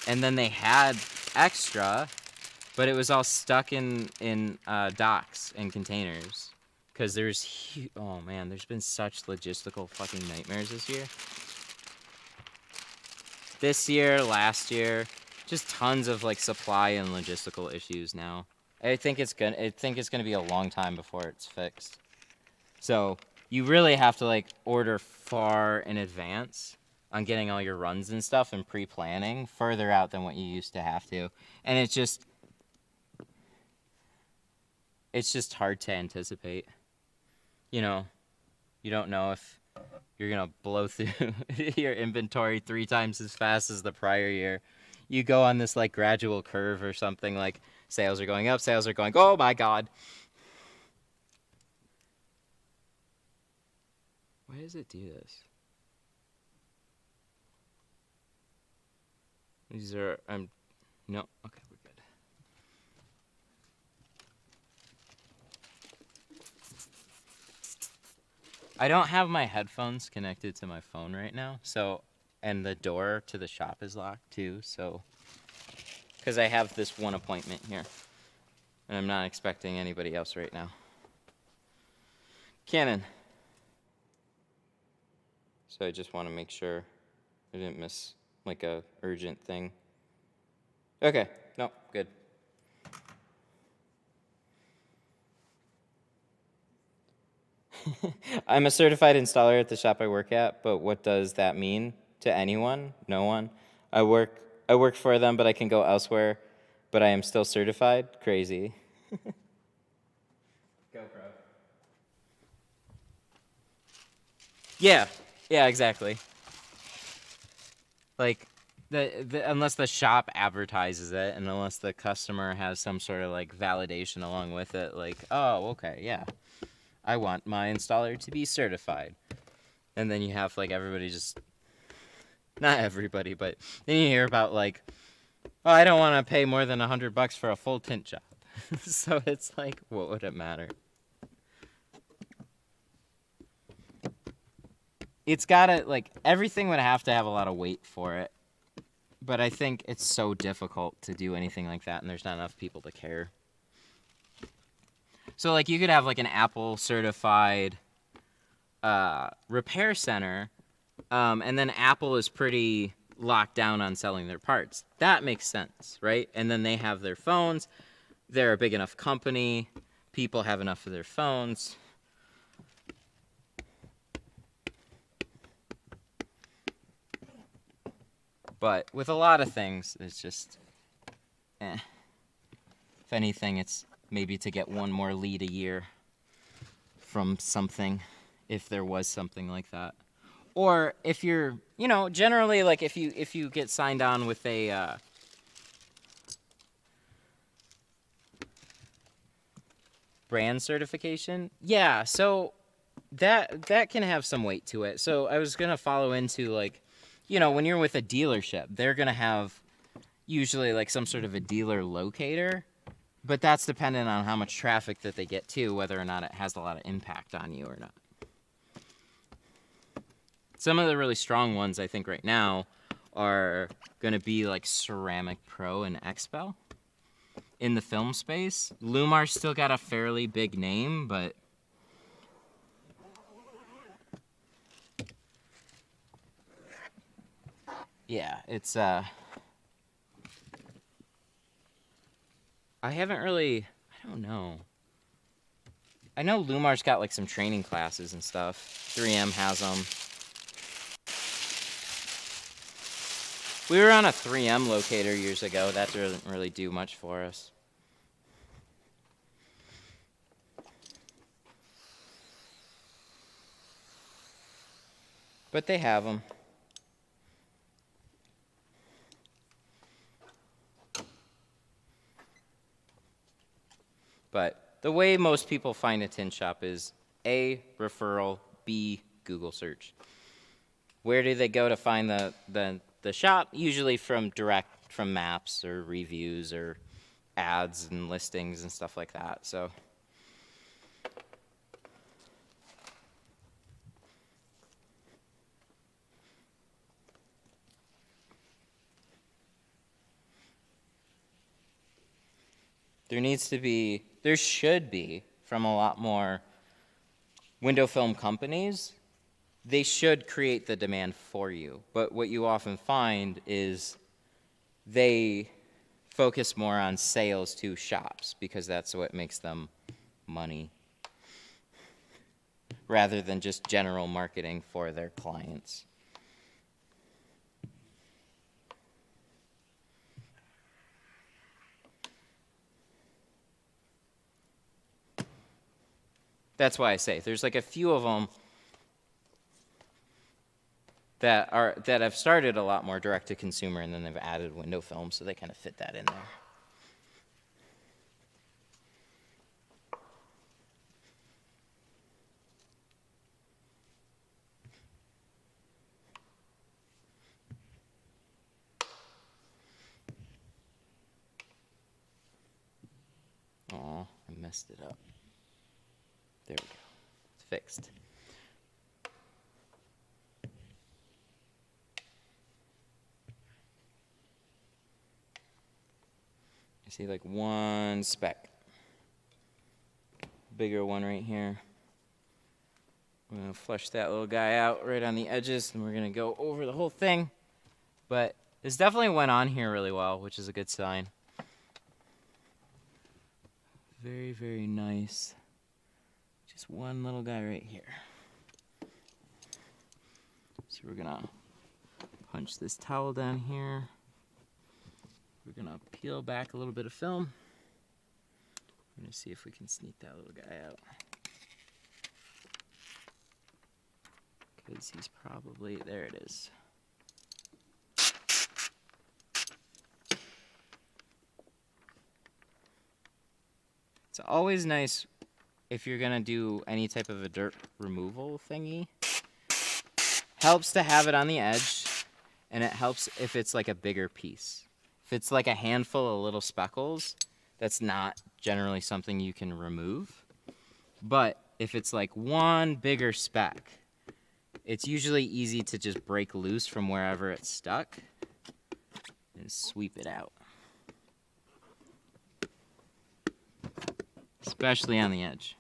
And then they had extra, but it was all stuck in docks and containers. Because oh man, there's been such logistical fucking nightmares this year. This year, last year, just tons of like supply and logistical issues now. I think it's gonna be a long time before it's fixed. So you really have to like order far in advance on getting all your runs and stuff and pre-planning further out than what you used to have to. And it's just hard to anticipate. You know, you don't know if you're going to blow through your inventory 3 times as fast as the prior year. You go on this like gradual curve or something, like sales are going up, sales are going, oh my God. Why does it do this? These are, no, okay, we're good. I don't have my headphones connected to my phone right now, so, and the door to the shop is locked too, so, because I have this one appointment here, and I'm not expecting anybody else right now. Canon. So I just want to make sure I didn't miss like a urgent thing. Okay, no, good. I'm a certified installer at the shop I work at, but what does that mean to anyone? No one. I work for them, but I can go elsewhere, but I am still certified? Crazy. Go, bro. Yeah, exactly. Like, unless the shop advertises it, and unless the customer has some sort of like validation along with it, like, oh, okay, yeah, I want my installer to be certified. And then you have like everybody just, not everybody, but then you hear about like, oh, I don't want to pay more than $100 for a full tint job. So it's like, what would it matter? It's gotta, like, everything would have to have a lot of weight for it. But I think it's so difficult to do anything like that, and there's not enough people to care. So, like, you could have, like, an Apple-certified repair center, and then Apple is pretty locked down on selling their parts. That makes sense, right? And then they have their phones. They're a big enough company. People have enough of their phones. But with a lot of things, it's just, If anything, it's maybe to get one more lead a year from something, if there was something like that. Or if you're, you know, generally, like, if you get signed on with a, brand certification, yeah, so that can have some weight to it. So I was going to follow into, like, you know, when you're with a dealership, they're going to have usually like some sort of a dealer locator But that's dependent on how much traffic that they get too, whether or not it has a lot of impact on you or not. Some of the really strong ones, I think, right now are going to be like Ceramic Pro and Expel in the film space. Lumar's still got a fairly big name, but yeah, it's I haven't really, I don't know. I know Lumar's got like some training classes and stuff. 3M has them. We were on a 3M locator years ago. That doesn't really do much for us. But they have them. But the way most people find a tint shop is A, referral, B, Google search. Where do they go to find the shop? Usually from maps or reviews or ads and listings and stuff like that. So there should be from a lot more window film companies. They should create the demand for you. But what you often find is they focus more on sales to shops because that's what makes them money rather than just general marketing for their clients. That's why I say there's like a few of them that have started a lot more direct to consumer, and then they've added window film, so they kind of fit that in there. Oh, I messed it up. There we go. It's fixed. I see like one speck. Bigger one right here. We're going to flush that little guy out right on the edges, and we're going to go over the whole thing. But this definitely went on here really well, which is a good sign. Very, very nice. Just one little guy right here. So we're going to punch this towel down here. We're going to peel back a little bit of film. We're going to see if we can sneak that little guy out. Because he's probably, there it is. It's always nice if you're going to do any type of a dirt removal thingy. Helps to have it on the edge, and it helps if it's like a bigger piece. If it's like a handful of little speckles, that's not generally something you can remove. But if it's like one bigger speck, it's usually easy to just break loose from wherever it's stuck and sweep it out. Especially on the edge.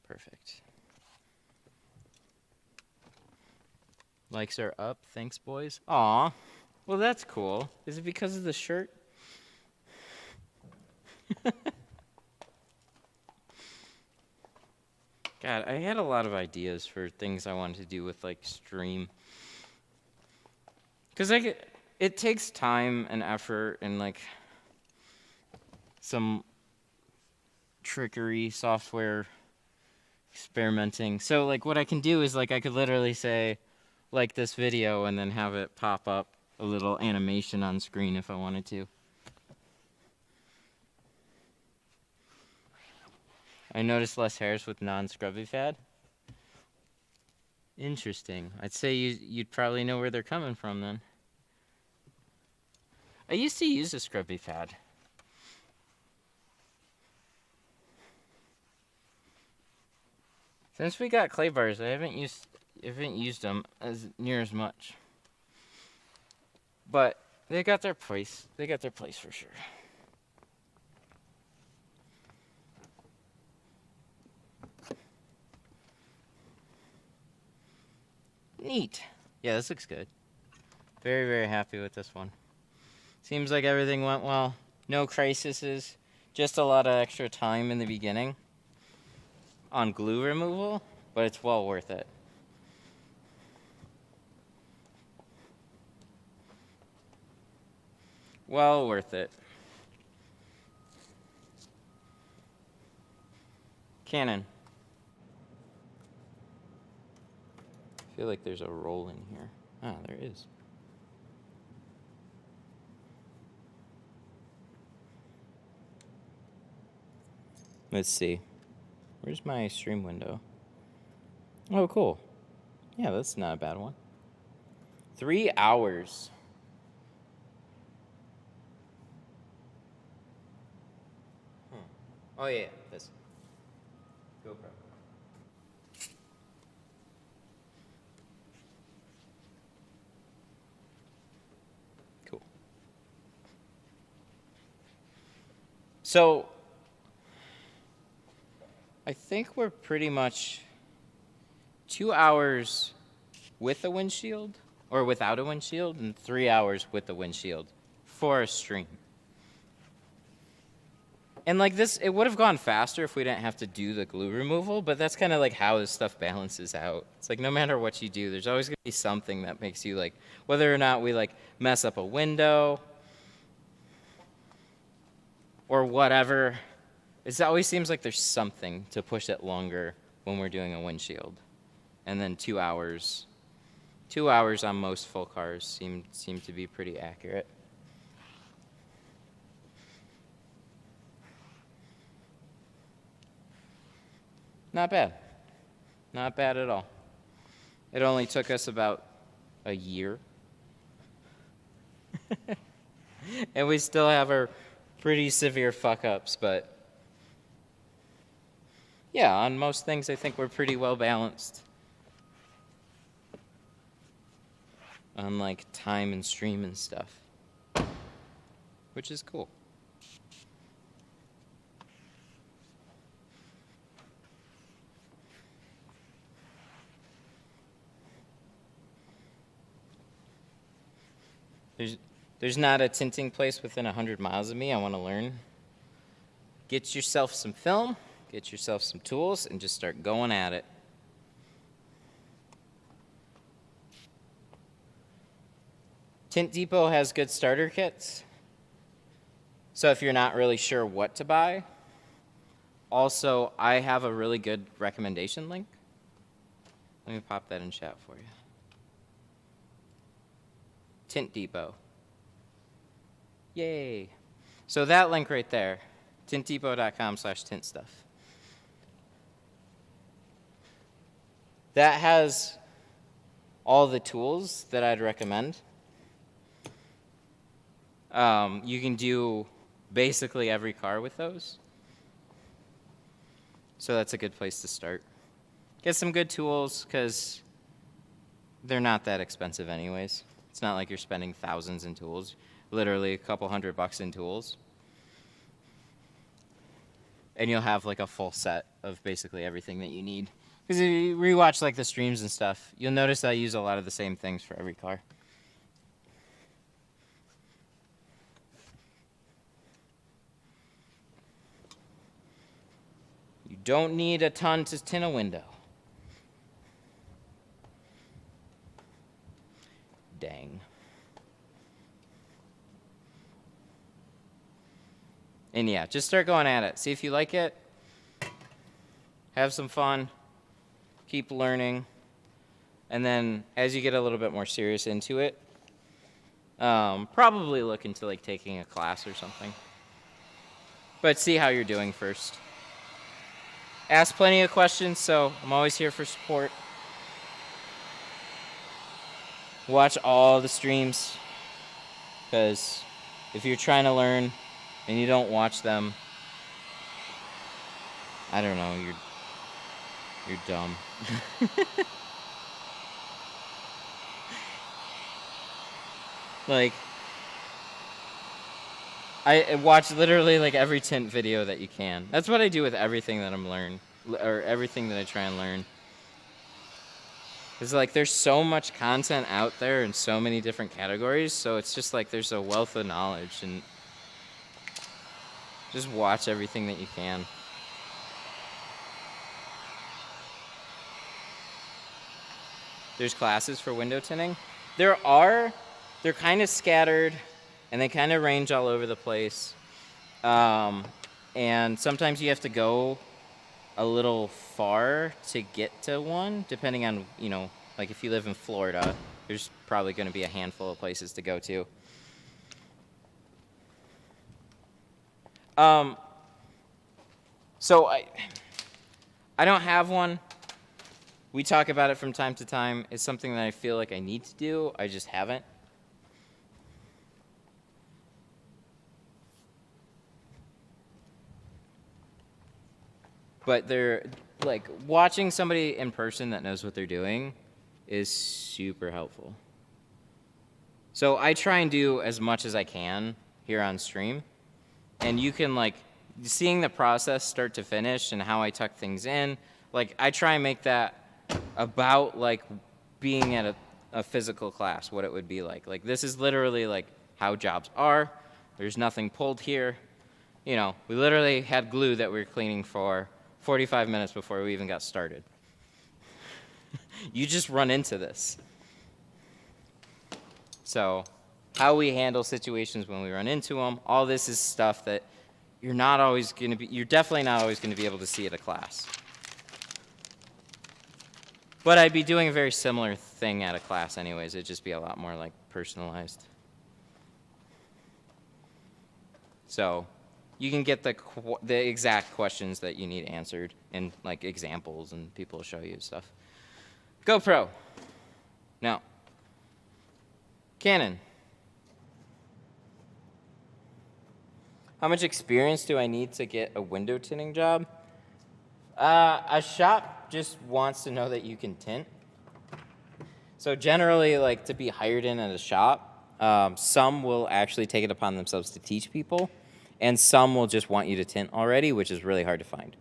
Perfect. Likes are up. Thanks, boys. Aw. Well, that's cool. Is it because of the shirt? God, I had a lot of ideas for things I wanted to do with, like, stream. Because, like, it takes time and effort and, like, some trickery, software experimenting. So, like, what I can do is, like, I could literally say, like this video, and then have it pop up a little animation on screen if I wanted to. I noticed less hairs with non-scrubby pad. Interesting. I'd say you'd probably know where they're coming from then. I used to use a scrubby pad. Since we got clay bars, I haven't used them as near as much. But they got their place. They got their place for sure. Neat. Yeah, this looks good. Very, very happy with this one. Seems like everything went well. No crises. Just a lot of extra time in the beginning on glue removal, but it's well worth it. Well worth it. Canon. I feel like there's a roll in here. Ah, there is. Let's see. Where's my stream window? Oh, cool. Yeah, that's not a bad one. 3 hours. Oh, yeah, this. GoPro. Cool. So, I think we're pretty much 2 hours with a windshield, or without a windshield, and 3 hours with a windshield for a stream. And like this, it would have gone faster if we didn't have to do the glue removal, but that's kind of like how this stuff balances out. It's like no matter what you do, there's always going to be something that makes you like, whether or not we like mess up a window or whatever, it always seems like there's something to push it longer when we're doing a windshield. And then 2 hours. 2 hours on most full cars seem to be pretty accurate. Not bad. Not bad at all. It only took us about a year. And we still have our pretty severe fuck-ups, but yeah, on most things I think we're pretty well balanced. On like time and stream and stuff, which is cool. There's not a tinting place within 100 miles of me. I want to learn. Get yourself some film, get yourself some tools, and just start going at it. Tint Depot has good starter kits. So if you're not really sure what to buy, also I have a really good recommendation link. Let me pop that in chat for you. Tint Depot. Yay. So that link right there, tintdepot.com/tintstuff. That has all the tools that I'd recommend. You can do basically every car with those. So that's a good place to start. Get some good tools because they're not that expensive anyways. It's not like you're spending thousands in tools. Literally a couple $100 in tools. And you'll have like a full set of basically everything that you need. Because if you rewatch like the streams and stuff, you'll notice I use a lot of the same things for every car. You don't need a ton to tint a window. Dang. And yeah, just start going at it. See if you like it. Have some fun. Keep learning. And then as you get a little bit more serious into it, probably look into like taking a class or something. But see how you're doing first. Ask plenty of questions, so I'm always here for support. Watch all the streams, because if you're trying to learn and you don't watch them, I don't know, You're dumb. Like, I watch literally like every tint video that you can. That's what I do with everything that I'm learning, or everything that I try and learn. It's like there's so much content out there in so many different categories, so it's just like there's a wealth of knowledge, and just watch everything that you can. There's classes for window tinting. They're kind of scattered, and they kind of range all over the place. And sometimes you have to go a little far to get to one, depending on, like if you live in Florida, there's probably going to be a handful of places to go to. So I don't have one. We talk about it from time to time. It's something that I feel like I need to do. I just haven't. But they're like watching somebody in person that knows what they're doing is super helpful. So I try and do as much as I can here on stream. And you can like seeing the process start to finish and how I tuck things in. Like I try and make that about like being at a physical class, what it would be like. Like this is literally like how jobs are. There's nothing pulled here. We literally had glue that we were cleaning for 45 minutes before we even got started. You just run into this. So how we handle situations when we run into them, all this is stuff that you're definitely not always going to be able to see at a class. But I'd be doing a very similar thing at a class anyways. It'd just be a lot more like personalized. So you can get the exact questions that you need answered and like examples, and people will show you stuff. GoPro. No. Canon. How much experience do I need to get a window tinting job? A shop just wants to know that you can tint. So generally, like to be hired in at a shop, some will actually take it upon themselves to teach people, and some will just want you to tint already, which is really hard to find.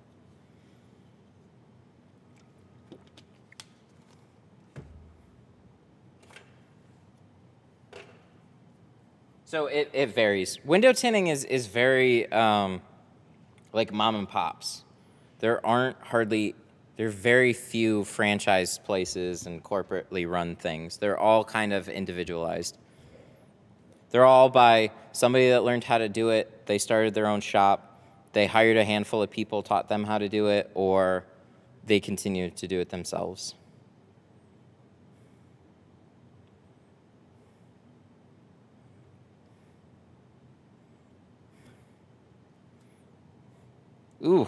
So it varies. Window tinting is very like mom and pops. There are very few franchise places and corporately run things. They're all kind of individualized. They're all by somebody that learned how to do it. They started their own shop. They hired a handful of people, taught them how to do it, or they continued to do it themselves. Ooh,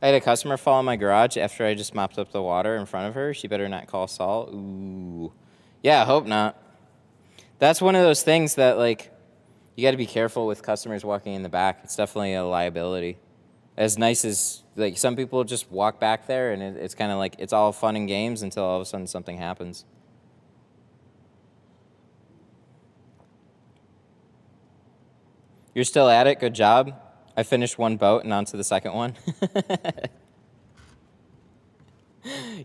I had a customer fall in my garage after I just mopped up the water in front of her. She better not call Saul. Ooh. Yeah, I hope not. That's one of those things that, like, you got to be careful with customers walking in the back. It's definitely a liability. As nice as, like, some people just walk back there, and it's kind of like it's all fun and games until all of a sudden something happens. You're still at it? Good job. I finished one boat and on to the second one.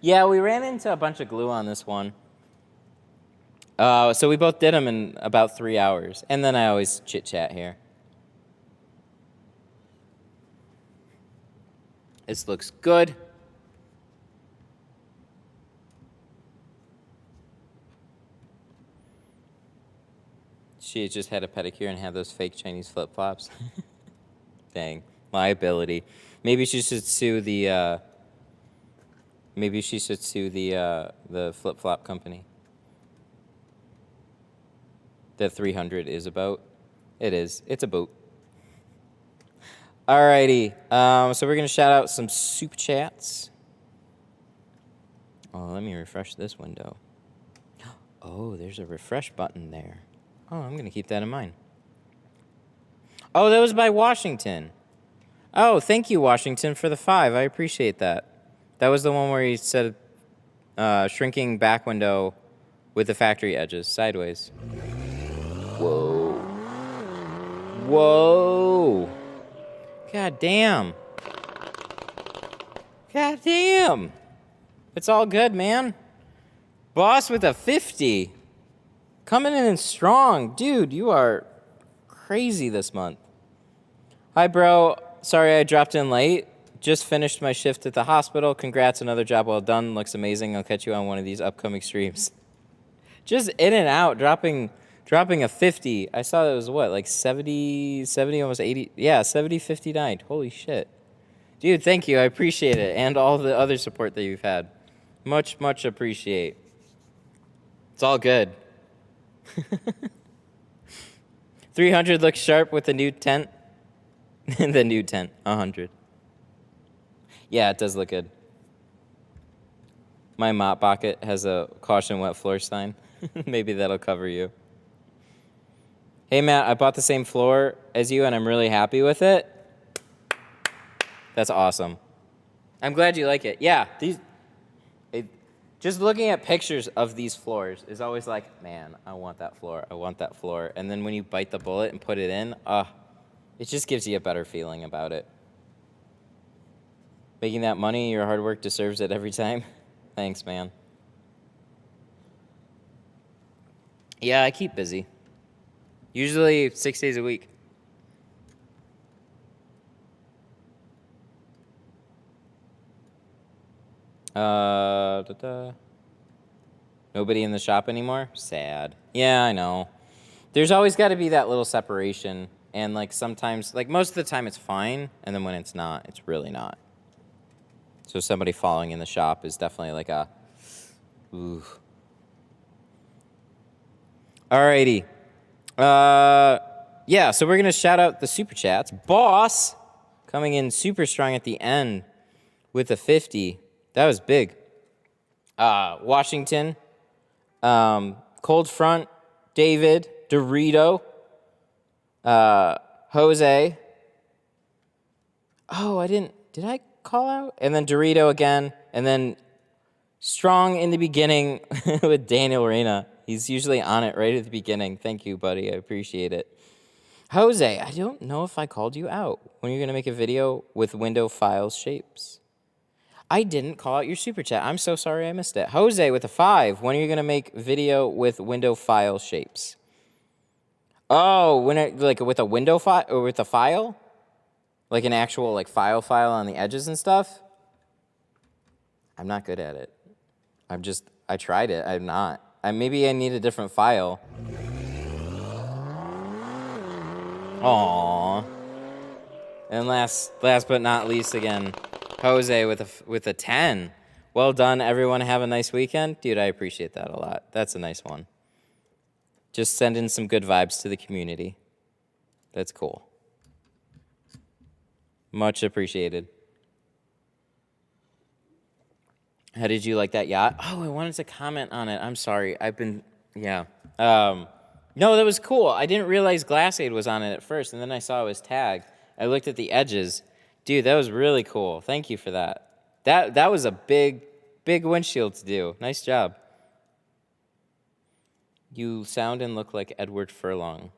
Yeah, we ran into a bunch of glue on this one. So we both did them in about 3 hours. And then I always chit-chat here. This looks good. She just had a pedicure and had those fake Chinese flip-flops. Dang, liability. Maybe she should sue the flip-flop company. The 300 is a boat. It is. It's a boat. Alrighty. So we're gonna shout out some super chats. Oh, let me refresh this window. Oh, there's a refresh button there. Oh, I'm gonna keep that in mind. Oh, that was by Washington. Oh, thank you, Washington, for the 5. I appreciate that. That was the one where he said shrinking back window with the factory edges sideways. Whoa. Whoa. God damn. God damn. It's all good, man. Boss with a 50. Coming in strong. Dude, you are crazy this month. Hi, bro. Sorry I dropped in late. Just finished my shift at the hospital. Congrats, another job well done. Looks amazing. I'll catch you on one of these upcoming streams. Just in and out, dropping a 50. I saw that was what, like 70, almost 80. Yeah, 70, 59. Holy shit. Dude, thank you. I appreciate it. And all the other support that you've had. Much, much appreciate. It's all good. 300 looks sharp with the new tent. The new tent, 100. Yeah, it does look good. My mop bucket has a caution wet floor sign. Maybe that'll cover you. Hey, Matt, I bought the same floor as you, and I'm really happy with it. That's awesome. I'm glad you like it. Yeah, just looking at pictures of these floors is always like, man, I want that floor. I want that floor. And then when you bite the bullet and put it in, it just gives you a better feeling about it. Making that money, your hard work deserves it every time. Thanks, man. Yeah, I keep busy. Usually 6 days a week. Nobody in the shop anymore? Sad. Yeah, I know. There's always got to be that little separation. And, like, sometimes, like, most of the time it's fine. And then when it's not, it's really not. So somebody falling in the shop is definitely like a, ooh. Alrighty. Yeah, so we're going to shout out the super chats. Boss coming in super strong at the end with a 50. That was big. Washington, Cold Front, David, Dorito, Jose. Oh, did I call out? And then Dorito again, and then strong in the beginning with Daniel Reyna. He's usually on it right at the beginning. Thank you, buddy. I appreciate it. Jose, I don't know if I called you out when you're going to make a video with window files shapes. I didn't call out your super chat. I'm so sorry I missed it. Jose with a 5. When are you going to make video with window file shapes? Oh, like with a window file or with a file? Like an actual like file on the edges and stuff? I'm not good at it. I tried it. I'm not. Maybe I need a different file. Aww. And last but not least again, Jose with a 10. Well done, everyone. Have a nice weekend. Dude, I appreciate that a lot. That's a nice one. Just send in some good vibes to the community. That's cool. Much appreciated. How did you like that yacht? Oh, I wanted to comment on it. I'm sorry. Yeah. No, that was cool. I didn't realize Glassade was on it at first, and then I saw it was tagged. I looked at the edges. Dude, that was really cool. Thank you for that. That was a big windshield to do. Nice job. You sound and look like Edward Furlong.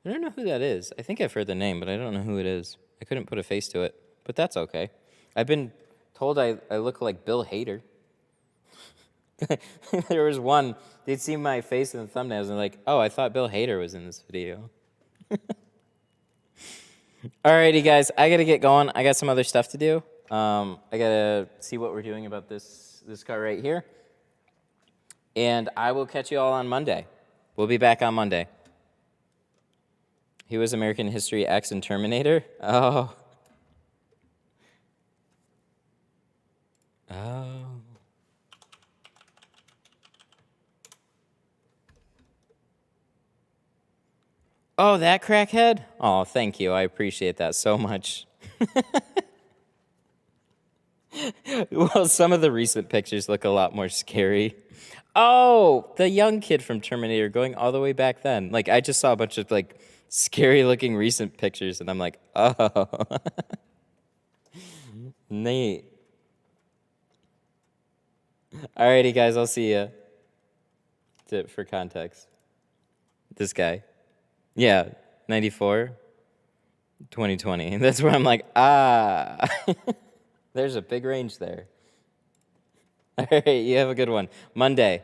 I don't know who that is. I think I've heard the name, but I don't know who it is. I couldn't put a face to it, but that's okay. I've been told I look like Bill Hader. There was one, they'd see my face in the thumbnails and like, oh, I thought Bill Hader was in this video. Alrighty, guys, I gotta get going. I got some other stuff to do. I gotta see what we're doing about this car right here. And I will catch you all on Monday. We'll be back on Monday. He was American History X and Terminator? Oh. Oh, that crackhead? Oh, thank you. I appreciate that so much. Well, some of the recent pictures look a lot more scary. Oh, the young kid from Terminator going all the way back then. Like, I just saw a bunch of, like, scary-looking recent pictures, and I'm like, oh. Neat. Alrighty, guys, I'll see ya. That's it for context. This guy. Yeah, 94, 2020. That's where I'm like, ah. There's a big range there. All right, you have a good one. Monday.